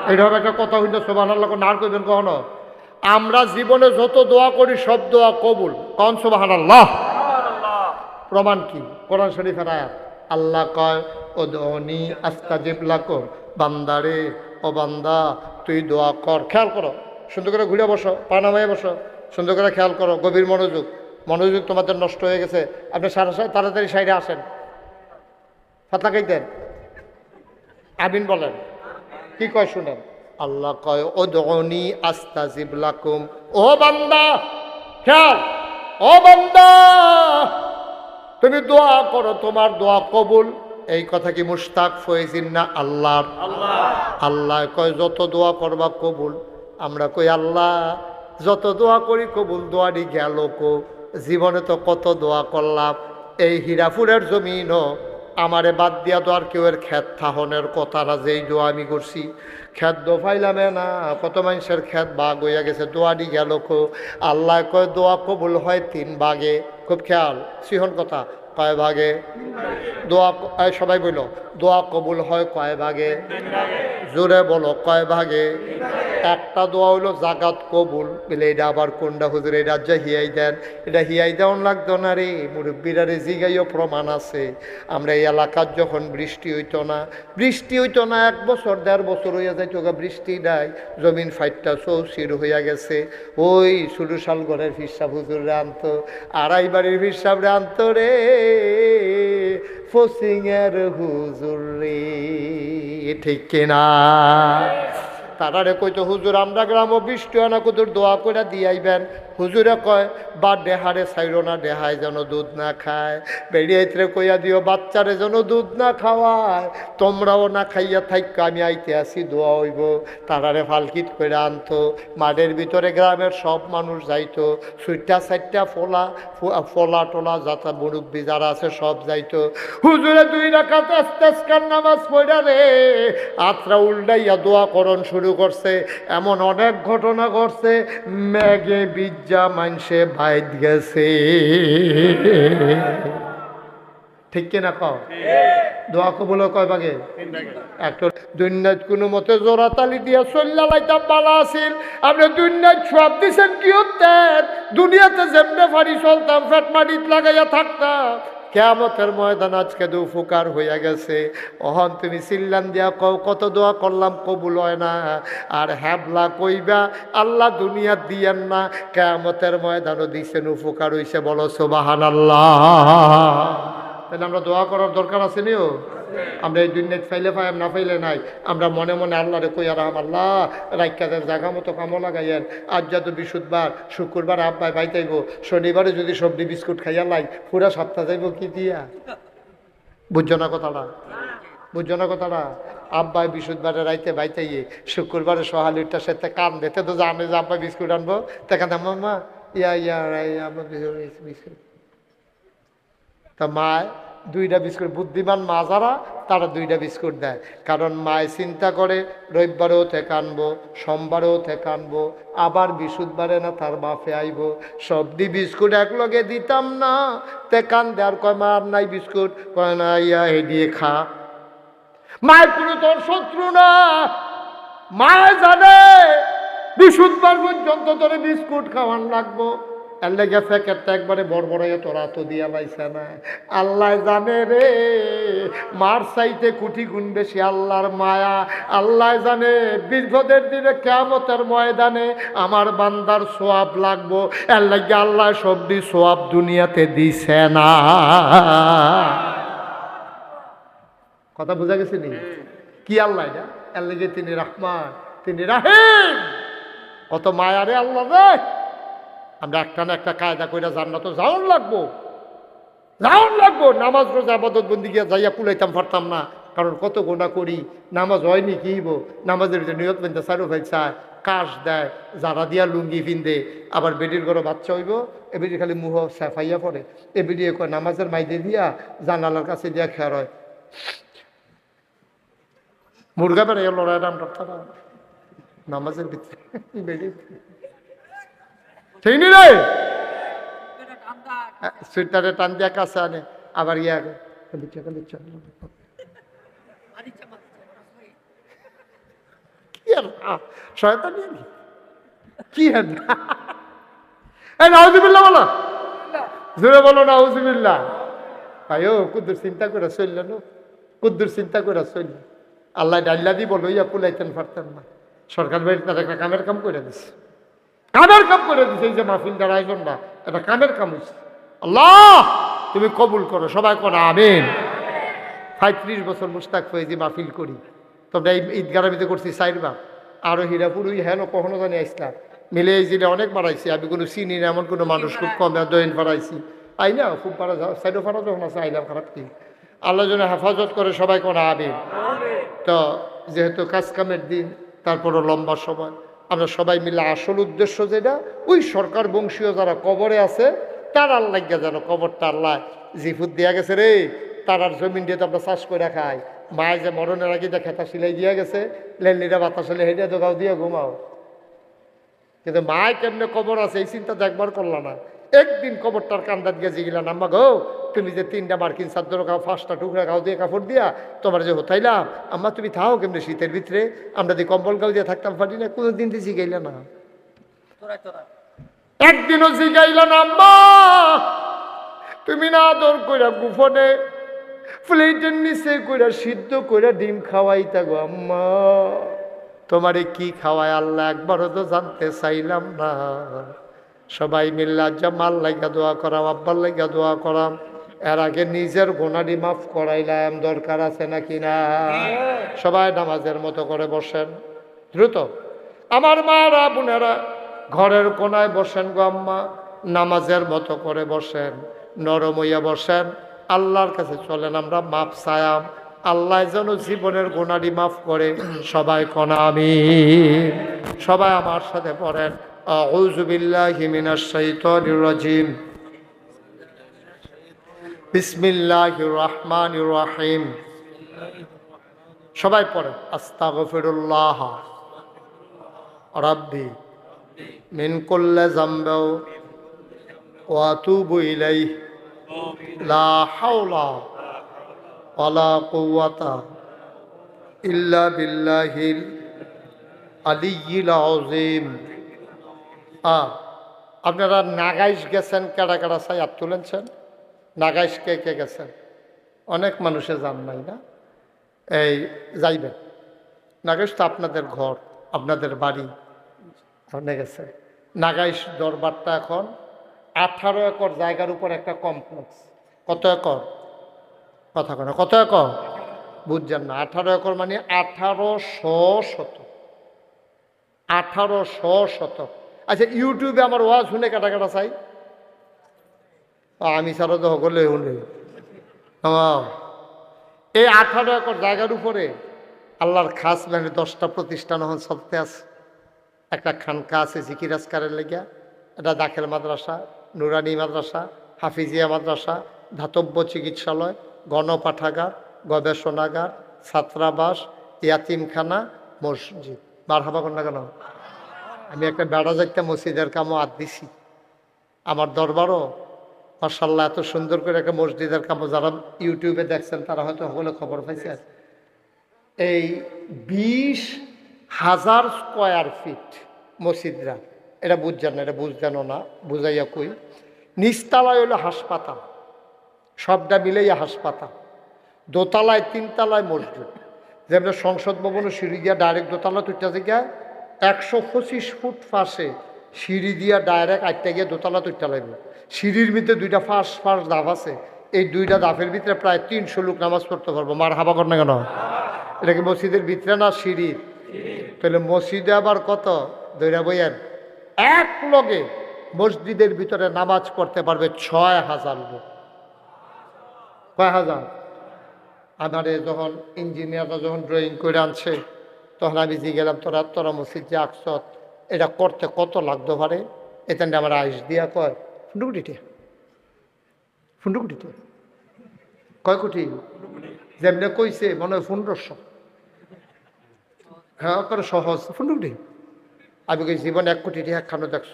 Speaker 1: এইরকম একটা কথা হইল, সুবহানাল্লাহ না কইবেন কখনো? আমরা জীবনে যত দোয়া করি সব দোয়া কবুল। কোন সুবহানাল্লাহ? প্রমাণ কি? কোরআন শরীফের আয়াত। আল্লাহ কয় উদউনি আস্তাজিব লাকুম, বান্দারে ও বান্দা তুই দোয়া কর। খেয়াল করো, সুন্দর করে ঘুরে বসো, পা নামায় বসো, সুন্দর করে খেয়াল করো, গভীর মনোযোগ। মনোযোগ তোমাদের নষ্ট হয়ে গেছে। আপনি তাড়াতাড়ি সাইডে আসেন, ফাতলা খাইতেন, আমিন বলেন। কি কয় শুনেন, আল্লাহ কয় উদউনি আস্তাজিব লাকুম, ও বান্দা খেয়াল, ও বান্দা তুমি দোয়া করো, তোমার দোয়া কবুল। এই কথা কি মুশতাক ফয়েজিন না আল্লাহর? আল্লাহ কয় যত দোয়া করবা কবুল। আমরা কই আল্লাহ যত দোয়া করি কবুল, দোয়ারি গেল কো? জীবনে তো কত দোয়া করলাম। এই হীরাপুরের জমিনও আমারে বাদ দিয়া দোয়ার কেউ এর ক্ষেত থাহনের কথা না, যেই দোয়া আমি করছি। ক্ষেত দো ফাইলামে না, কত মানুষের ক্ষেত বাঘ হইয়া গেছে, দোয়ারি গেল কো? আল্লাহ কয় দোয়া কবুল হয় 3 ভাগে। খুব খেয়াল, সিহন কথা, কয় ভাগে? দোয়া সবাই বলল, দোয়া কবুল হয় কয় ভাগে? জোরে বলো, কয় ভাগে? একটা দোয়া হইলো জাগাত কবুল। বলে এটা আবার কোনটা হুজুর? এটা যা হিয়াই দেন, এটা হিয়াই দেওয়ান লাগতো না রে, মুরব্বীরা রে জিগাইও প্রমাণ আছে। আমরা এই এলাকার যখন বৃষ্টি হইতো না, 1 বছর 1.5 বছর হইয়া যাইতো, বৃষ্টি নাই, জমিন ফাইটটা চৌচির হইয়া গেছে। ওই সুরুশাল ঘরের ফিরসাব হুজুররে আনতো, আড়াই বাড়ির ফিরসাবরে আনতো রে, ফসিংয়ের হুজুর রে, ঠিক কিনা? তারারে কইতো হুজুর আমরা গ্রাম বৃষ্টি হয় না, কুতুর দোয়া করে দিয়াইবেন। হুজুরে কয় বা ডেহারে ছাইরো না, ডেহায় যেন দুধ না খায়। বেরিয়েতে কইয়া দিও বাচ্চারে যেন দুধ না খাওয়ায়, তোমরাও না খাইয়া থাইকা আমি আইতে আসি, দোয়া হইব। তারারে ফালকিত করে আনতো, মাঠের ভিতরে গ্রামের সব মানুষ যাইতো, 6টা ফলা টোলা যাতা মুরব্বী যারা আছে সব যাইতো। হুজুরে 2 রাকাত ইস্তেসকার নামাজ পড়া রে আত্রা উল্টাইয়া দোয়া করণ শুরু করছে। এমন অনেক ঘটনা ঘটছে, মেঘে বিজ্জা মানুষে বাইত গেছে, ঠিক কিনা কও? দোয়া কবুল কয় ভাগে? একটা দুনিয়াত কোনো মতে জোড়া তালি দিয়া চল্লা লাইতাম বালা আছিল। আপনি দুনিয়াত সব দিছেন কি হতেন? দুনিয়াতে যেমনে ফাড়ি চলতাম, ফেট মাটিত লাগাইয়া থাকতাম। কিয়ামতের ময়দান আজকে দুফুকার হইয়া গেছে। অহন তুমি চিল্লান দিয়া কও কত দোয়া করলাম কবুল হয় না, আর হ্যাবলা কইবা আল্লাহ দুনিয়া দিয়েন না, কিয়ামতের ময়দানও দিছেন, উপকার হইছে। বলো সুবহানাল্লাহ। তাহলে আমরা দোয়া করার দরকার আছে নিও। আমরা এই দুনিয়াত ফাইলে পাই না ফাইলে নাই, আমরা মনে মনে আল্লাহরে কই আর আল্লাহ রাইকাদের জায়গা মতো কামো লাগাইয়েন। আজ যত বৃহস্পতিবার, শুক্রবার আব্বাই বাইতাইব, শনিবারে যদি সবজি বিস্কুট খাইয়া লাই, পুরা সপ্তাহ যাইব কি দিয়া? বুঝছো না কথাটা? বুঝছো না কথাটা? আব্বাই বৃহস্পতিবারে রাইতে বাইতাইয়ে, শুক্রবারে সহালিটা সাথে কান দিতে তো জানে যে আব্বাই বিস্কুট আনবো, দেখা মাম্মা বিস্কুট। তা মায় 2টা বিস্কুট, বুদ্ধিমান মা যারা তারা 2টা বিস্কুট দেয়। কারণ মায় চিন্তা করে রবিবারেও থেকে আনবো, সোমবারেও থেকে আনবো, আবার বৃহস্পতিবারে না তার বাপে আইব, সবদি বিস্কুট একলগে দিতাম না। তে কান দেওয়ার কয় মা আর নাই বিস্কুট, কয় না ইয়া এ দিয়ে খা। মায়ের কোনো তোর শত্রু না, মায় জানে বৃহস্পতিবার পর্যন্ত তোরে বিস্কুট খাওয়ান লাগবো। এর লেগে প্যাকেটটা একবারে বড় বড় তোরা তো দিয়া পাইছে না। আল্লাহ জানে রে, মার চাইতে কোটি গুণ বেশি আল্লাহর মায়া। আল্লাহ জানে বিপদের দিনে কিয়ামতের ময়দানে আমার বান্দার সোয়াব লাগবো। এর লেগে আল্লাহ সবদি সোয়াব দুনিয়াতে দিছে না। কথা বোঝা গেছে নি? কি আল্লাহ এটা? এর লেগে তিনি রহমান, তিনি রাহিম, কত মায়া রে আল্লাহ রে। আমরা একটা না একটা কায়দা কইরা জান্নাত তো যাওন লাগবো, নামাজ রোজা ইবাদত বন্দি গিয়া যাইয়া কুলাইতাম পারতাম না। কারণ কত গোনা করি, নামাজ হয়নি কিইব, নামাজের ভিতরে নিয়ত পেনতে সারু ভাই চায়, কাশ দেয়, যারা দিয়া লুঙ্গি পিন্দে, আবার বেডির ঘরে বাচ্চা হইব, এ বেডি খালি মুহ সাফাইয়া পড়ে, এ বেডিয়ে কয় নামাজের মাইদে দিয়া জানালার কাছে দিয়া খেয়ার হয়। মুরগা বেড়াইয়া লড়াই নাম তারা নামাজের ভিতরে বেডি ঠিক নি রে, সুইটারে টান দিয়া কাছে আনে, আবার ইয়া শয়তানি কি হেন নাউজুবিল্লাহ বলো, জোরে বলো নাউজুবিল্লাহ। ভাইও কুদ্দুর চিন্তা করে চলল না, কুদ্দুর চিন্তা করে চলল, আল্লাহ ডাল্লা দিব লইয়া পুলাইতেন পারতেন না। সরকার বাড়ি তার একটা কামের কাম করে দিছে, কামের কাম করে দিছে। এই যে মাহফিলটার আয়োজনটা এটা কামের কাম হয়েছে। আল্লাহ তুমি কবুল করো, সবাই করো আমিন। 35 বছর মুস্তাক ফয়েজি মাহফিল করি, তোমরা এই ঈদগার ভিতরে করছি 4 বার, আরো হীরাপুর ওই হেন কখনো জানি আসলাম, মিলে এই জিলে অনেক বাড়াইছি। আমি কোনো চিনি না এমন কোনো মানুষ, খুব কম দইন বাড়াইছি, আই না খুব পারা সাইডও পারা যখন আছে আইলাম, খারাপ কি আল্লাহ যেন হেফাজত করে, সবাই কোনো আমিন। তো যেহেতু কাজ কামের দিন, তারপরও লম্বা সময়, আমরা সবাই মিলে আসল উদ্দেশ্য যেটা, ওই সরকার বংশীয় যারা কবরে আছে তার আল্লাহ যেন কবরটা আল্লাহ জিফুত দিয়া গেছে রে, তার আর জমিন দিয়ে তো আমরা চাষ করে খাই। মায় যে মরণের আগে যে খেতা সিলাই দিয়া গেছে, লেনলিরা বাতাস হলে হেঁটে দোকাও দিয়ে ঘুমাও, কিন্তু মায় কেমনে কবর আছে এই চিন্তা একবার করলাম না। একদিন কবরটার কান্দাত গিয়ে জিগিলাম, আম্মা গো তুমি যে 3টা মার্কিন চাদর খাও, 5টা টুকরা খাও দিয়ে কাপড় দিয়া তোমার যে হতাইলাম, আম্মা তুমি থাও কেমনি শীতের ভিতরে, আমরা দিয়ে কম্বল গাও দিয়ে থাকতাম পারি না, কোনোদিন দিয়ে জিগাইল না, একদিনও জিগাইল না। আম্মা তুমি না আদর কইরা গোপনে প্লেটের নিচে কইরা সিদ্ধ কইরা ডিম খাওয়াইতা গো আম্মা, তোমারে কি খাওয়ায় আল্লাহ একবারও তো জানতে চাইলাম না। সবাই মিল্লা জামাল লাগা দোয়া করাম, আব্বার লাগা দোয়া করাম, এর আগে নিজের গোনাডি মাফ করাইলাম, দরকার আছে নাকি না? সবাই নামাজের মতো করে বসেন দ্রুত। আমার মারা বোনেরা ঘরের কোনায় বসেন গো আম্মা, নামাজের মতো করে বসেন, নরম হইয়া বসেন, আল্লাহর কাছে চলেন আমরা মাফ চায়াম, আল্লাহ যেন জীবনের গোনাডি মাফ করে। সবাই কনা আমিন। সবাই আমার সাথে পড়েন, আউযু বিল্লাহি মিনাশ শাইতানির রাজিম, বিসমিল্লাহির রহমানির রহিম। সবাই পড়েন, আস্তাগফিরুল্লাহ রাব্বি মিন কুল্লি যামবি ওয়া আতুবু ইলাইহি লা হাওলা ওয়ালা কুওয়াতা ইল্লা বিল্লাহিল আলিয়্যিল আযীম। আপনারা নাগাইশ গেছেন, কারা কারা চাই হাত তুলেছেন? নাগাইশ কে কে গেছেন? অনেক মানুষে যান নাই না? এই যাইবেন, নাগাইশ তো আপনাদের ঘর, আপনাদের বাড়ি, ওখানে গেছে। নাগাইশ দরবারটা এখন 18 একর জায়গার উপর একটা কমপ্লেক্স। কত একর? কথা কেন, কত একর বুঝছেন না? 18 একর মানে 1800 শতক, 1800 শতক। আচ্ছা ইউটিউবে আমার ওয়াজ শুনে কাটা কাটা চাই, আমি ছাড়া তো সকলে শুনে। এই 18 একর জায়গার উপরে আল্লাহর খাস মানে 10টা প্রতিষ্ঠান এখন চলতে আছে। একটা খানকা আছে জিকির আজকারের লেগিয়া, এটা দাখিল মাদ্রাসা, নুরানি মাদ্রাসা, হাফিজিয়া মাদ্রাসা, ধাতব্য চিকিৎসালয়, গণপাঠাগার, গবেষণাগার, ছাত্রাবাস, ইয়াতিমখানা, মসজিদ। মারহাবা কন্যা কেন? আমি একটা বেড়া যাইতে মসজিদের কামও আদ দিছি। আমার দরবারও মাশাআল্লাহ এত সুন্দর করে একটা মসজিদের কামও, যারা ইউটিউবে দেখছেন তারা হয়তো সকলে খবর পাইছেন। এই 20,000 স্কোয়ার ফিট মসজিদরা, এটা বুঝছেন না, এটা বুঝছেনও না, বুঝাইয়া কই। নিচতলায় হলো হাসপাতাল, সবটা মিলেই হাসপাতাল। দোতলায় 3তলায় মসজিদ, যেমন সংসদ ভবনের সিঁড়ি দিয়া ডাইরেক্ট দোতলা তুইটা থেকে 125 ফুট ফাঁসে সিঁড়ি দিয়া ডাইরেক্ট আটটা গিয়ে দোতলা তুইটা লাগবে। সিঁড়ির ভিতরে 2টা ফাঁস ধাপ আছে, এই 2টা ধাপের ভিতরে প্রায় 300 লোক নামাজ পড়তে পারবো। মার হাবা কর না কেন? এটা কি মসজিদের ভিতরে না সিঁড়ি? তাহলে মসজিদে আবার কত দৈরা বইয়ের এক লগে মসজিদের ভিতরে নামাজ পড়তে পারবে 6,000 লোক। কয় হাজার? আমারে যখন ইঞ্জিনিয়াররা যখন ড্রয়িং করে আনছে তখন আমি যে গেলাম তোরা মসজিদ যে আঁকছত এটা করতে কত লাগতো পারে এটা আমার আইস দিয়া কয় 15 কোটি কয় কোটি যেমনি কইছে মনে হয় 1500 হ্যাঁ করে সহজ 15 কোটি আমি কই জীবন 1 কোটি টাকা খানো দেখছ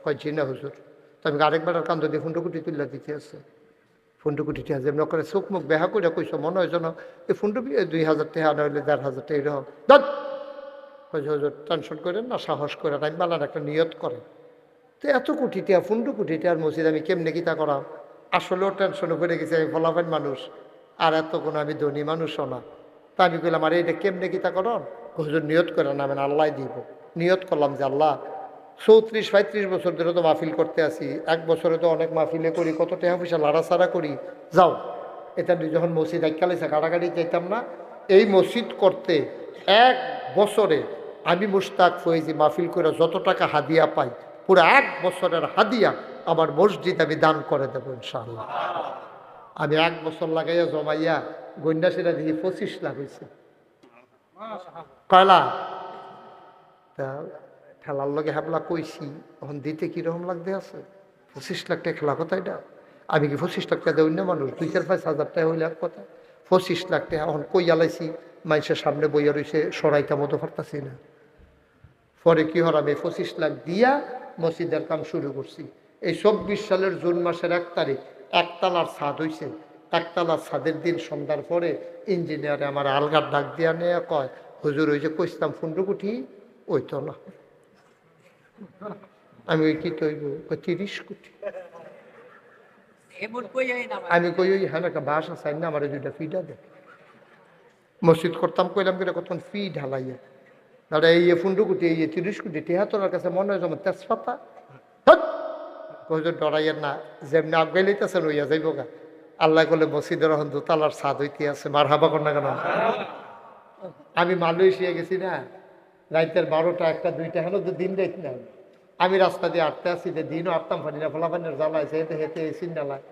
Speaker 1: কয় জি না হুজুর তো আমি আরেকবার কান্দ দিয়ে 15 কোটি তুলে দিতে আছে 15 কোটি টাকা যেমন করে চোখ মুখ বেহা করে কইস মনে হয় যেন এই 2000 টাকা না হইলে 1500 টাকা এরকম হুজুর টেনশন করেন না সাহস করে আমি বালার একটা নিয়ত করেন তো এত কোটি টাকা 15 কোটি টাকার মসজিদ আমি কেমনে কিতা করাম আসলেও টেনশনে পড়ে গেছি আমি ফলাফেন মানুষ আর এত কোনো আমি ধনী মানুষও না তা আমি কইলাম আরে এটা কেমনে কিতা করেন হুজুর নিয়ত করে না আমি আল্লাহ দিব নিয়ত করলাম যে আল্লাহ 34-35 বছর ধরে তো মাহফিল করতে আসি 1 বছরে তো অনেক মাহফিলে করি কত টাকা পয়সা লাড়াছাড়া করি যাও এটা যখন মসজিদ এককালেছে কাটাকাটি চাইতাম না এই মসজিদ করতে 1 বছরে আমি মুশতাক ফয়েজি মাহফিল করে যত টাকা হাদিয়া পাই পুরো 1 বছরের হাদিয়া আমার মসজিদ আমি দান করে দেবো ইনশাআল্লাহ আমি 1 বছর লাগাইয়া জমাইয়া গন্ডা সেটা দেখি 25 লাখ হয়েছে কয়লা তা খেলার লগে হাবলা কইছি তখন দিতে কিরকম লাগতে আছে 25 লাখ টাকা খেলা কথা এটা আমি কি 25 লাখ টাকা দেই না মানুষ 2-4-5 হাজার টাকা হইলে এক কথা 25 লাখ টাকা এখন কই আলাইছি মানুষের সামনে বইয়া রয়েছে সরাইটা মতো পারতাছি না পরে কি হর আমি 25 লাখ দিয়া মসজিদের কাম শুরু করছি এই 24 সালের জুন মাসের 1 তারিখ একতলার ছাদ হইছে একতলার ছাদের দিন সন্ধ্যার পরে ইঞ্জিনিয়ারে আমার আলগার ডাক দিয়া নিয়ে কয় হুজুর ওই যে কইতাম 15 কোটি ওই তো না আমি ওই কি তৈব 30 কোটি আমি কই ওই হ্যাঁ একটা বাসা চাই না আমার 2টা ফিটা দেখ মসজিদ করতাম কইলাম কিনা কত ফি ঢালাইয়া দাদা এই 15 কোটি এই 30 কোটি টেহা তোর কাছে মনে হয় যেমন তেজপাতা ডরাইয়ের না যেমনি আগে লইতেছেন ওইয়া যাইব গা আল্লাহ করলে মসজিদের এখন 2 তলার ছাদ হইতে আছে মার হাবা কর না কেন আমি মালয়েশিয়া গেছি না রাইতের 12টা 1টা 2টা হলো তো দিন রাইত না আমি রাস্তা দিয়ে আটতে আসি যে দিনও আটতাম পারি না ফলাফানের জ্বালাইছে হেঁটে হেঁটে এই সিন্ডালায়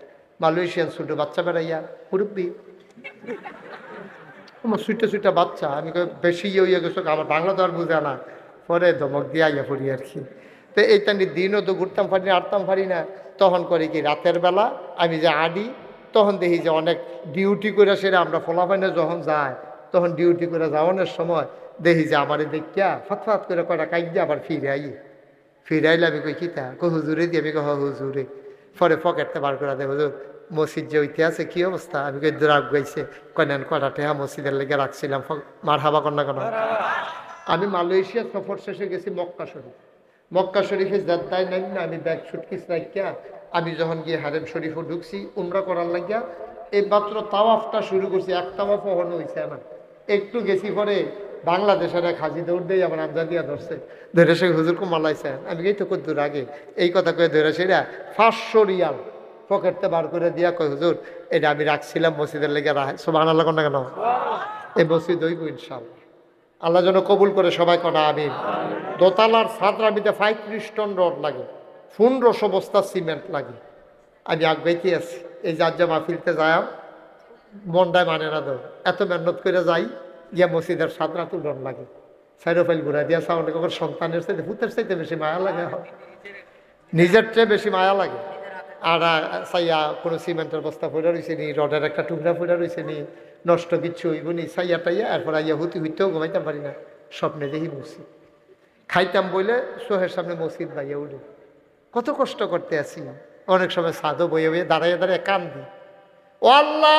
Speaker 1: মালয়েশিয়ান ছোটো বাচ্চা বেড়াইয়া মুরব্বী আমার সুইটা বাচ্চা আমি বেশি ইয়ে গেছো আমার বাংলা তো আর বুঝে না পরে ধমক দিয়ে আইয়া পড়ি আর কি তো এইটা দিনও তো ঘুরতাম পারি না আটতাম পারি না তখন করে কি রাতের বেলা আমি যে আডি তখন দেখি যে অনেক ডিউটি করে সেটা আমরা ফলাফানে যখন যায় তখন ডিউটি করে যাওয়ানোর সময় দেখি যে আমার দেখিয়া ফাত করে কয়টা কাইজা আবার ফিরে আইলে আমি কই কিতা হুজুরে দিয়ে আমি হুজুরে পরে পকেটটা বার করে দেয় হুজুর মসজিদ যে ওইতে আছে কি অবস্থা আমি কই রাগ গাইছে কয়নেন কয়টা টেহা মসজিদের লেগে রাখছিলাম মার হাবা কন্যা কেন আমি মালয়েশিয়া সফর শেষে গেছি মক্কা শরীফে যাত্রায় নাই না আমি ব্যাগ সুটকিস রাখিয়া আমি যখন গিয়ে হারেম শরীফও ঢুকছি উমরা করার লাগিয়া এই মাত্র তাওয়াফটা শুরু করছি এক তাওয়াফ হনো হয়েছে না একটু গেছি পরে বাংলাদেশের এক হাজি দৌড় দিয়ে আমার আমজাদিয়া ধরছে ধরে সে হুজুর কমালাইছে আমি এই তো কদ্দুর আগে এই কথা কয়ে ধরে সেটা 500 রিয়াল পকেটতে বার করে দিয়া কয় হুজুর এটা আমি রাখছিলাম মসজিদের লেগে সুবহানাল্লাহ কোন না কেন এই মসজিদ হইব ইনশাআল্লাহ আল্লাহ যেন কবুল করে সবাই কনা আমিন দোতলার ছাদরাবিতে 35 টন রড লাগে 1500 বস্তা সিমেন্ট লাগে আমি আগাইতে আছি এই যা মাহফিলতে যায় মনটায় মানে না ধর এত মেহনত করে যাই গিয়া মসজিদের ছাদরা তুলন লাগে সাইরোফাইল ঘুরা দিয়া সাউন্ড কখন সন্তানের চাইতে ভূতের চাইতে বেশি মায়া লাগে নিজের চেয়ে বেশি মায়া লাগে আর সাইয়া কোনো সিমেন্টের বস্তা ফুটা রয়েছে নি রডের একটা টুকরা ফুটা রয়েছে নি নষ্ট কিচ্ছু হইব নি সাইয়া টাইয়া এরপর আইয়া হইতেও ঘুমাইতাম পারি না স্বপ্নে দেখি মসজিদ খাইতাম বলে সোহের সামনে মসজিদ বাইয়া উঠে কত কষ্ট করতে আসি অনেক সময় সাধু বইয়ে বইয়ে দাঁড়াইয়ে কান্দি ও আল্লাহ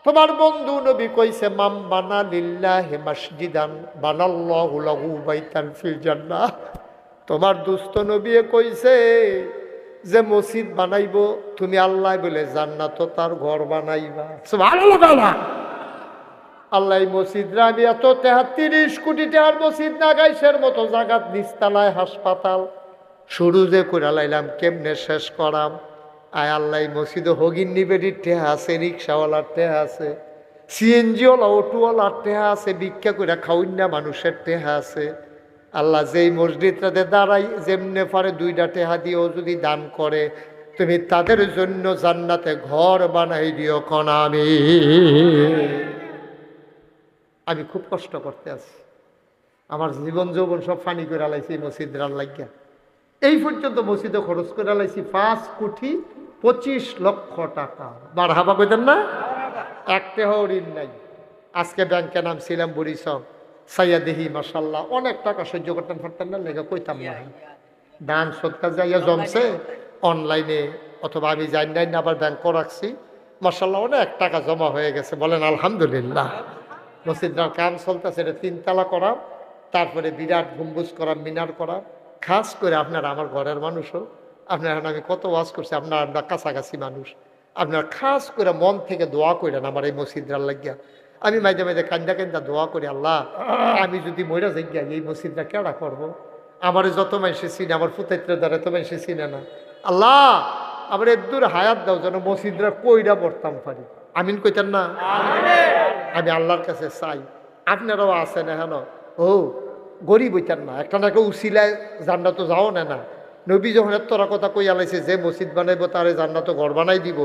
Speaker 1: তোমার বন্ধু নবী কইছে মাম বানা লিল্লাহি মাসজিদান বানাল্লাহু লাহু বাইতান ফিল জান্নাহ তোমার দুস্থ নবী কইছে যে মসজিদ বানাইবো তুমি আল্লাহ বলে জান্নাত তার ঘর বানাইবা সুবহানাল্লাহ আল্লাহ মসজিদরা আমি এত 30 কোটি টাকার মসজিদ না গাইছের মতো জায়গাত নিস্তালায় হাসপাতাল শুরু যে করে লাইলাম কেমনে শেষ করাম আয় আল্লাহ মসজিদে হগিন নিবেদির টেহা আছে রিক্সাওয়ালার টেহা আছে সিএনজিওয়ালা অটোওয়ালার টেহা আছে ভিক্ষা করে খাউন্যা মানুষের টেহা আছে আল্লাহ যেই মসজিদটাতে দাঁড়াই যেমনে পারে 2টা টেহা দিয়েও যদি দান করে তুমি তাদের জন্য জান্নাতে ঘর বানাই দিও কোন আমি খুব কষ্ট করতে আছি, আমার জীবন যৌবন সব ফানি করে লাইছি মসজিদের লাগিয়া। এই পর্যন্ত মসজিদে খরচ করে লাইছি 5,25,00,000 টাকা। মারহাবা কইতেন না? একটা ঋণ নাই। আজকে ব্যাংকে নামছিলাম বরিশাল, সাইয়া দেহি মাশাল্লাহ অনেক টাকা সহ্য করতেন পারতেন না, লেগে কইতাম না। দান সৎকার যাইয়া জমছে অনলাইনে, অথবা আমি যাই নাই না, আবার ব্যাংকও রাখছি, মাশাল্লাহ অনেক টাকা জমা হয়ে গেছে। বলেন আলহামদুলিল্লাহ। মসজিদটার কাম চলতেছে, এটা 3 তালা করা, তারপরে বিরাট গম্বুজ করা, মিনার করা। খাস করে আপনারা আমার ঘরের মানুষও, আপনার আমি কত ওয়াজ করছি, আমরা কাছাকাছি মানুষ, আপনার খাস করে মন থেকে দোয়া করেন আমার এই মসজিদটার লাগিয়া। আমি মাঝে মাঝে কান্দা কান্দা দোয়া করি, আল্লাহ আমি যদি মইরা যাই গিয়া এই মসজিদটা কেডা করবো? আমার যত মানুষে চিনে, আমার ফুতাইত্রের দ্বারা এত মানুষে চিনে না। আল্লাহ আমার একদূর হায়াত দাও যেন মসজিদরা কইরা পড়তাম পারি। আমিন কইতেন না? আমি আল্লাহর কাছে চাই। আপনারাও আছেন এখনো, ও গরিব হইতেন না, একটা না একটা উসিলায় জান্নাত যাও না। নবী যখন এতটা কথা কইয়া লাইছে যে মসজিদ বানাইব তারে জান্নাত ঘর বানাই দিব,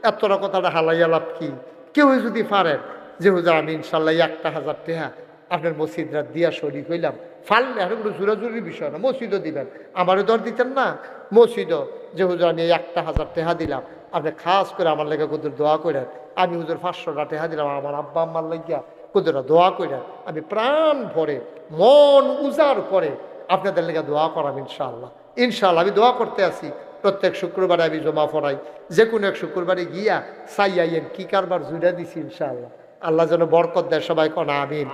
Speaker 1: এতটা কথাটা হালাইয়া লাভ কি? কেউ যদি পারেন যে হুজুর আমি ইনশাল্লাহ 1,000 টাকা আপনার মসজিদরা দিয়া শরীক হইলাম, ফাললে আর কোনো জোরাজুরির বিষয় না, মসজিদও দিবেন, আমারও দর দিতেন না, মসজিদও যে হুজুর আমি 1,000 টাকা দিলাম, আপনি খাস করে আমার লেগে কুদুর দোয়া করেন। আমি হুজুর 500 টাকা দিলাম আমার আব্বা আম্মার লাগিয়া, কুদুরা দোয়া করেন। আমি প্রাণ ভরে মন উজাড় করে আপনাদের লেগে দোয়া করাম ইনশাআল্লাহ। ইনশাআল্লাহ আমি দোয়া করতে আসি। প্রত্যেক শুক্রবারে আমি জমা পড়াই, যে কোনো এক শুক্রবারে গিয়া সাইয়াইয়েন কি কারবার জুড়ে দিছি ইনশাআল্লাহ। আল্লাহ যেন বরকত দেয়, সবাই কোন আমিন।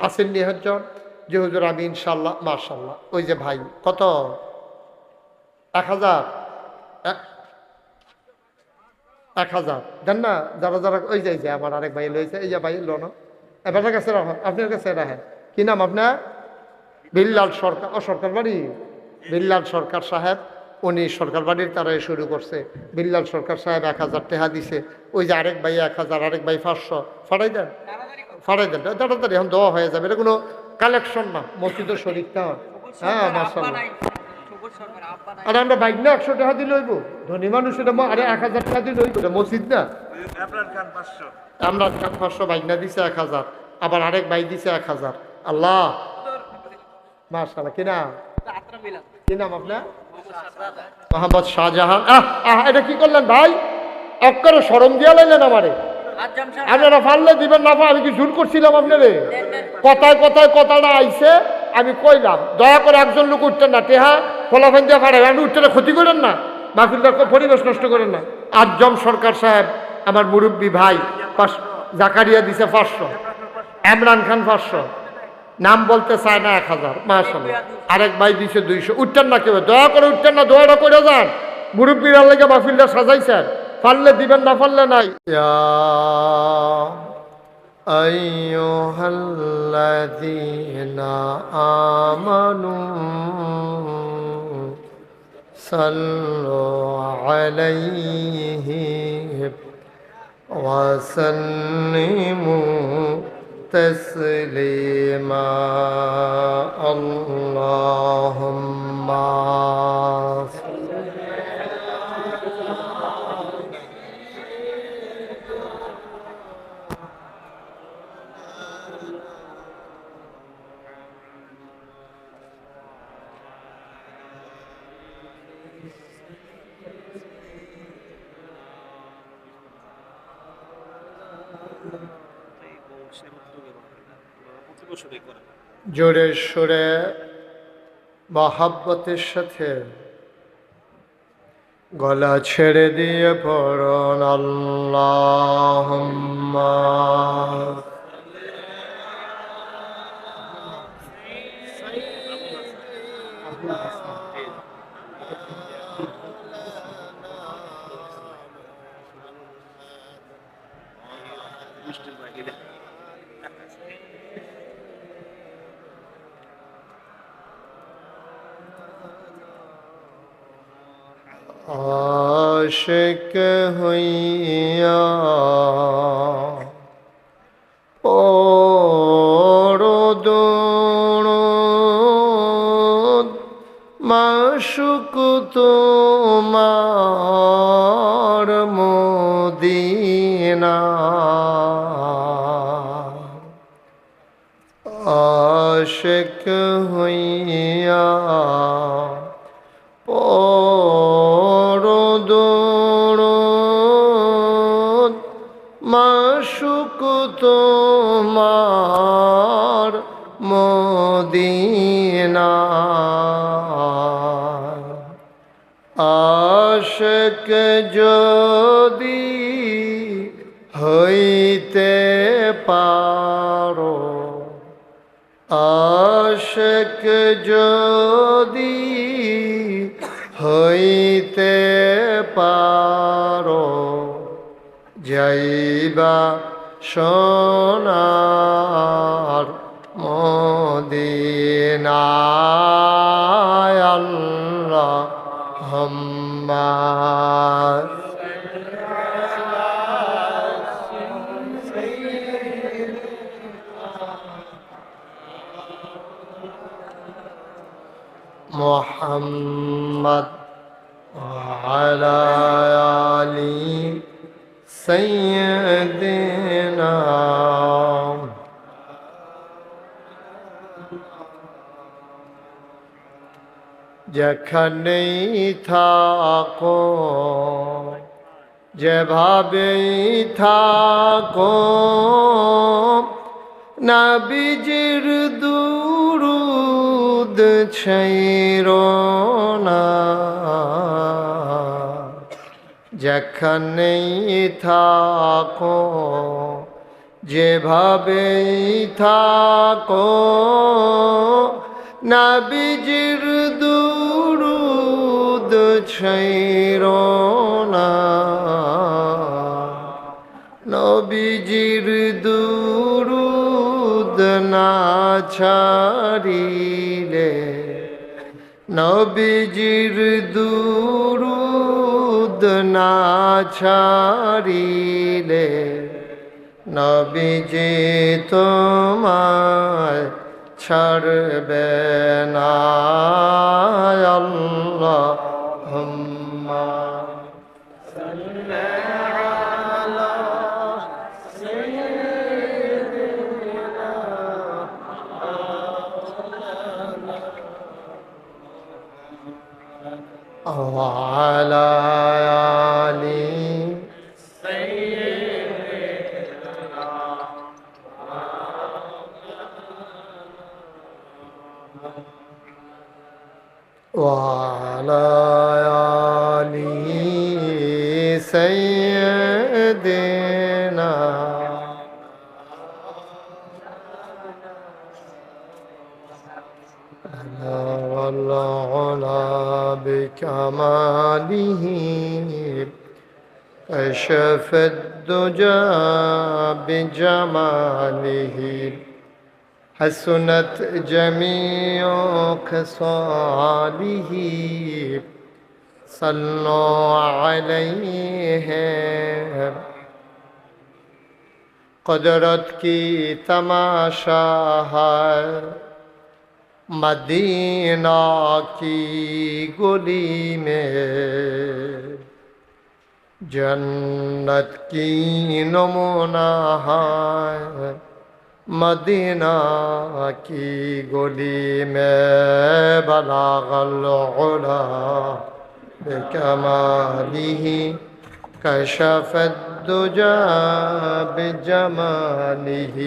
Speaker 1: আসেন নিহজন যে হুজুর আমি ইনশাআল্লাহ মাশাআল্লাহ। ওই যে ভাই কত 1,000 1,000 দেন না, যারা যারা ওই যে আমার আরেক ভাই লইছে, এই যে ভাই লোন এবার কাছে রাখো, আপনার কাছে রাখেন। কি নাম আপনার? বিল্লাল সরকার। ও সরকার বাড়ি, বিল্লাল সরকার সাহেব, উনি সরকার বাড়ির তারাই শুরু করছে। বিল্লাল সরকার সাহেব 1,000 টাকা দিছে। ওই যে আরেক ভাই 1,000, আরেক ভাই 500। ফাটাই দেন, ফাটাই দেন, তাড়াতাড়ি এখন দেওয়া হয়ে যাবে। এটা কোনো কালেকশন না, মসজিদের শরীরটা হয়। হ্যাঁ মাশাআল্লাহ। আরে আমরা বাইক না 100 টাকা দিলে হইব, ধনী মানুষ এটা। আরে 1,000 টাকা দিলে হইব, এটা মসজিদ না। আমরা 500, বাইক না দিছে 1,000, আবার আরেক ভাই দিছে 1,000। আল্লাহ মাশাআল্লাহ। কি নাম? কি নাম আপনার? মোহাম্মদ শাহজাহান। এটা কি করলেন ভাই? অক্ষরে শরম দিয়া লাইলেন আমারে। আপনারা পারলে দিবেন, না আমি কি জোর করছিলাম আপনারে? কথায় কথায় কথাটা আইছে, আমি কইলাম দয়া করে একজন লোক উঠতেন না, টেহা ফলাফান দিয়ে ফাড়ে, আপনি উঠতে ক্ষতি করেন না, মাহফিলটা পরিবেশ নষ্ট করেন না। আজম সরকার সাহেব আমার মুরব্বী ভাই, জাকারিয়া দিছে 500, ইমরান খান 500, নাম বলতে চায় না 1,000। মাশাআল্লাহ। আরেক ভাই দিছে 200। উঠতেন না কেউ, দয়া করে উঠতেন না, দোয়াটা করে যান। মুরব্বীরা লেগে মাহফিলটা সাজাইছেন, পারলে দিবেন, না পারলে নাই। আইয়ুহাল্লাযীনা আমানু সাল্লু আলাইহি ওয়া সাল্লিমু تسليما اللهم জোরে সোরে মহাব্বতের সাথে গলা ছেড়ে দিয়ে পড়ুন আল্লাহুম্মা आशिक हुइया ओरो दुरूद माशुक तुम्हार মদিনা আশিক হইয়া পড়ো দরুদ মাশউক তোমার মদিনা আশিক যদি হইতে পারো আশিক যদি হইতে পারো যাইবা সোনার মদিনায় আল্লাহুম্মা মুহাম্মদ ওয়ালা আলি সাইয়্যিদিনা যেখানেই থাকো যেভাবেই থাকো নবীজির দুরূদ ছাইরো না যেখানেই থাকো যেভাবেই থাকো নবীজির দুরূদ ছাইরো না নবীজির দুরূদ না ছাড়িলে নবীজির দুরূদ না ছাড়িলে নবীজি তোমায় ছাড়বে না আল্লাহুম্মা সাল্লি আলা সাইয়্যিদিনা ওয়া আলা আলি وعلى آله سيدنا والعلا بكماله كشف الدجى بجماله حسنت جميع خصاله صلوا عليه قدرت کی تماشا ہے مدینہ کی گلی میں جنت کی نمونہ ہے مدینہ کی گلی میں بلغ العلا بکمالہ کشف الدجى بجمالہ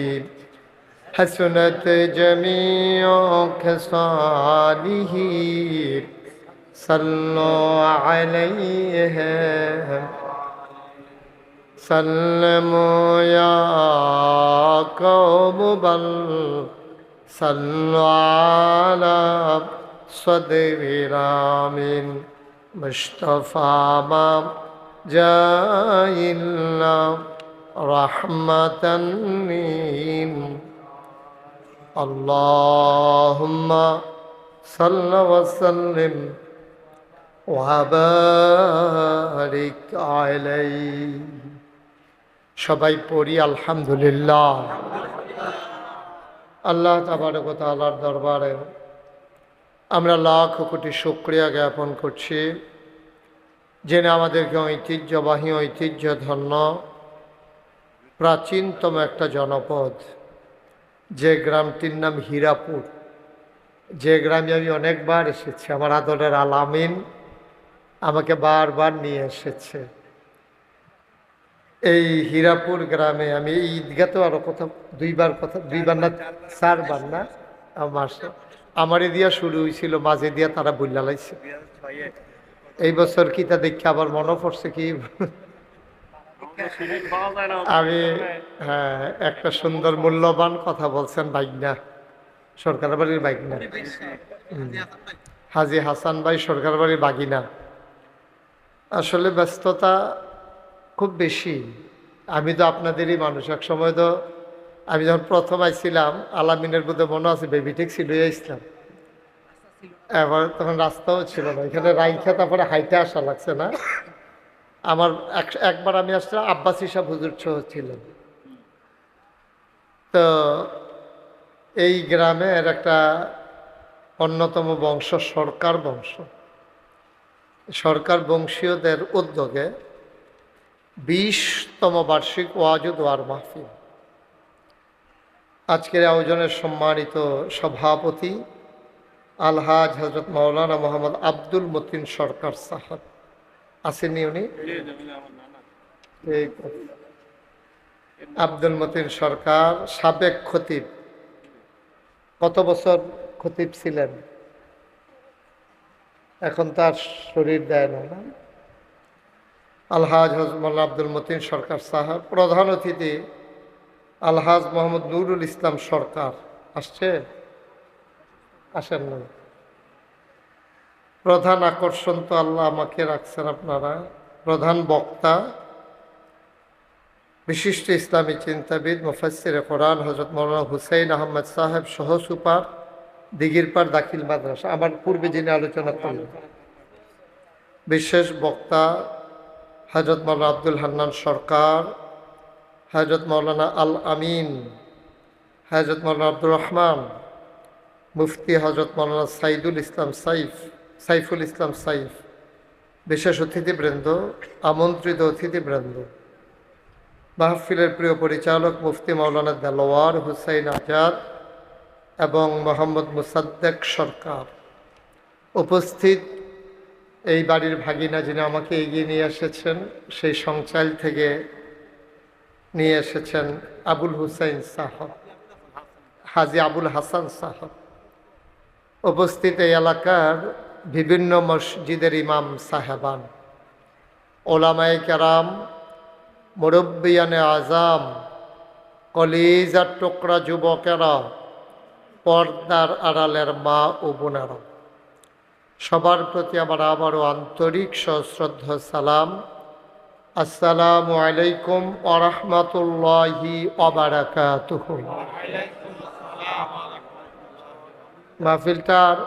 Speaker 1: حسنت جميع خصاله صلوا عليه سلموا يا قوم بل صلوا على صدر رامٍ مصطفى ما جاء إلا رحمة من اللهم صل وسلم وبارك عليه সবাই পড়ি আলহামদুলিল্লাহ। আল্লাহ তাবারক ওয়া তাআলার দরবারে আমরা লাখ কোটি শুকরিয়া জ্ঞাপন করছি, যিনি আমাদেরকে ঐতিহ্যবাহী ঐতিহ্যধন্য প্রাচীনতম একটা জনপদ, যে গ্রামটির নাম হীরাপুর, যে গ্রামে আমি অনেকবার এসেছি। আমার আদরের আলামিন আমাকে বারবার নিয়ে এসেছে। এই হীরাপুর গ্রামে আমি এই ঈদগাতেও আরো কোথাও দুইবার না 4বার না আমারই দিয়া শুরু হয়েছিল, মাঝে দিয়া তারা বইলা লাইছে। এই বছর কি তা দেখে আবার মনে পড়ছে কি আমি, হ্যাঁ, একটা সুন্দর মূল্যবান কথা বলছেন বাইকনা, সরকার বাড়ির বাইকনা, হাজি হাসান ভাই সরকার বাড়ির বাগিনা। আসলে ব্যস্ততা খুব বেশি। আমি তো আপনাদেরই মানুষ। এক সময় তো আমি যখন প্রথম আইছিলাম, আলামিনের বুধে মনে আছে বেবি ট্যাক্সি লইয়া আসলাম। এবার তখন রাস্তাও ছিল না, এখানে রাইখা তারপরে হাইটে আসা লাগছে না। আমার একবার আমি আসলাম, আব্বাসী সাহেব হুজুর সহ ছিলেন। তো এই গ্রামের একটা অন্যতম বংশ সরকার বংশ। সরকার বংশীয়দের উদ্যোগে 20তম বার্ষিক ওয়াজ ও দোয়ার মাহফিল। আজকের আয়োজনের সম্মানিত সভাপতি আলহাজ হজরত মাওলানা মোহাম্মদ আব্দুল মতিন সরকার সাহেব আসেননি উনি? আব্দুল মতিন সরকার সাবেক খতিব। কত বছর খতিব ছিলেন? এখন তার শরীর দেয় না। আলহাজ হজরত মাওলানা আব্দুল মতিন সরকার সাহেব। প্রধান অতিথি আলহাজ মোহাম্মদ নুরুল ইসলাম সরকার। আসছে? আসেন না? প্রধান আকর্ষণ তো আল্লাহ আমাকে রাখছেন আপনারা। প্রধান বক্তা বিশিষ্ট ইসলামী চিন্তাবিদ মুফাসসির কোরআন হযরত মাওলানা হুসাইন আহমদ সাহেব, সহ সুপার দিঘিরপাড় দাখিল মাদ্রাসা, আমার পূর্বে যিনি আলোচনা করলেন। বিশেষ বক্তা হযরত মাওলানা আব্দুল হান্নান সরকার, হযরত মাওলানা আল আমিন, হযরত মাওলানা আব্দুর রহমান, মুফতি হযরত মাওলানা সাইফুল ইসলাম সাইফ, বিশেষ অতিথিবৃন্দ, আমন্ত্রিত অতিথিবৃন্দ, মাহফিলের প্রিয় পরিচালক মুফতি মাওলানা দেলোয়ার হুসাইন আজাদ এবং মোহাম্মদ মুসাদ্দেক সরকার, উপস্থিত এই বাড়ির ভাগিনা যিনি আমাকে এগিয়ে নিয়ে এসেছেন, সেই সংচাল থেকে নিয়ে এসেছেন আবুল হুসাইন সাহেব, হাজি আবুল হাসান সাহেব, উপস্থিত এই এলাকার বিভিন্ন মসজিদের ইমাম সাহেবান, ওলামায়ে কেরাম, মুরব্বিয়ানে আজাম, কলিজার টুকরা যুবকেরা, পর্দার আড়ালের মা ও বোনেরা, সবার প্রতি আমার আবারও আন্তরিক সশ্রদ্ধা সালাম। আসসালামু আলাইকুম ওয়া রাহমাতুল্লাহি ওয়া বারাকাতুহু। মাহফিলটার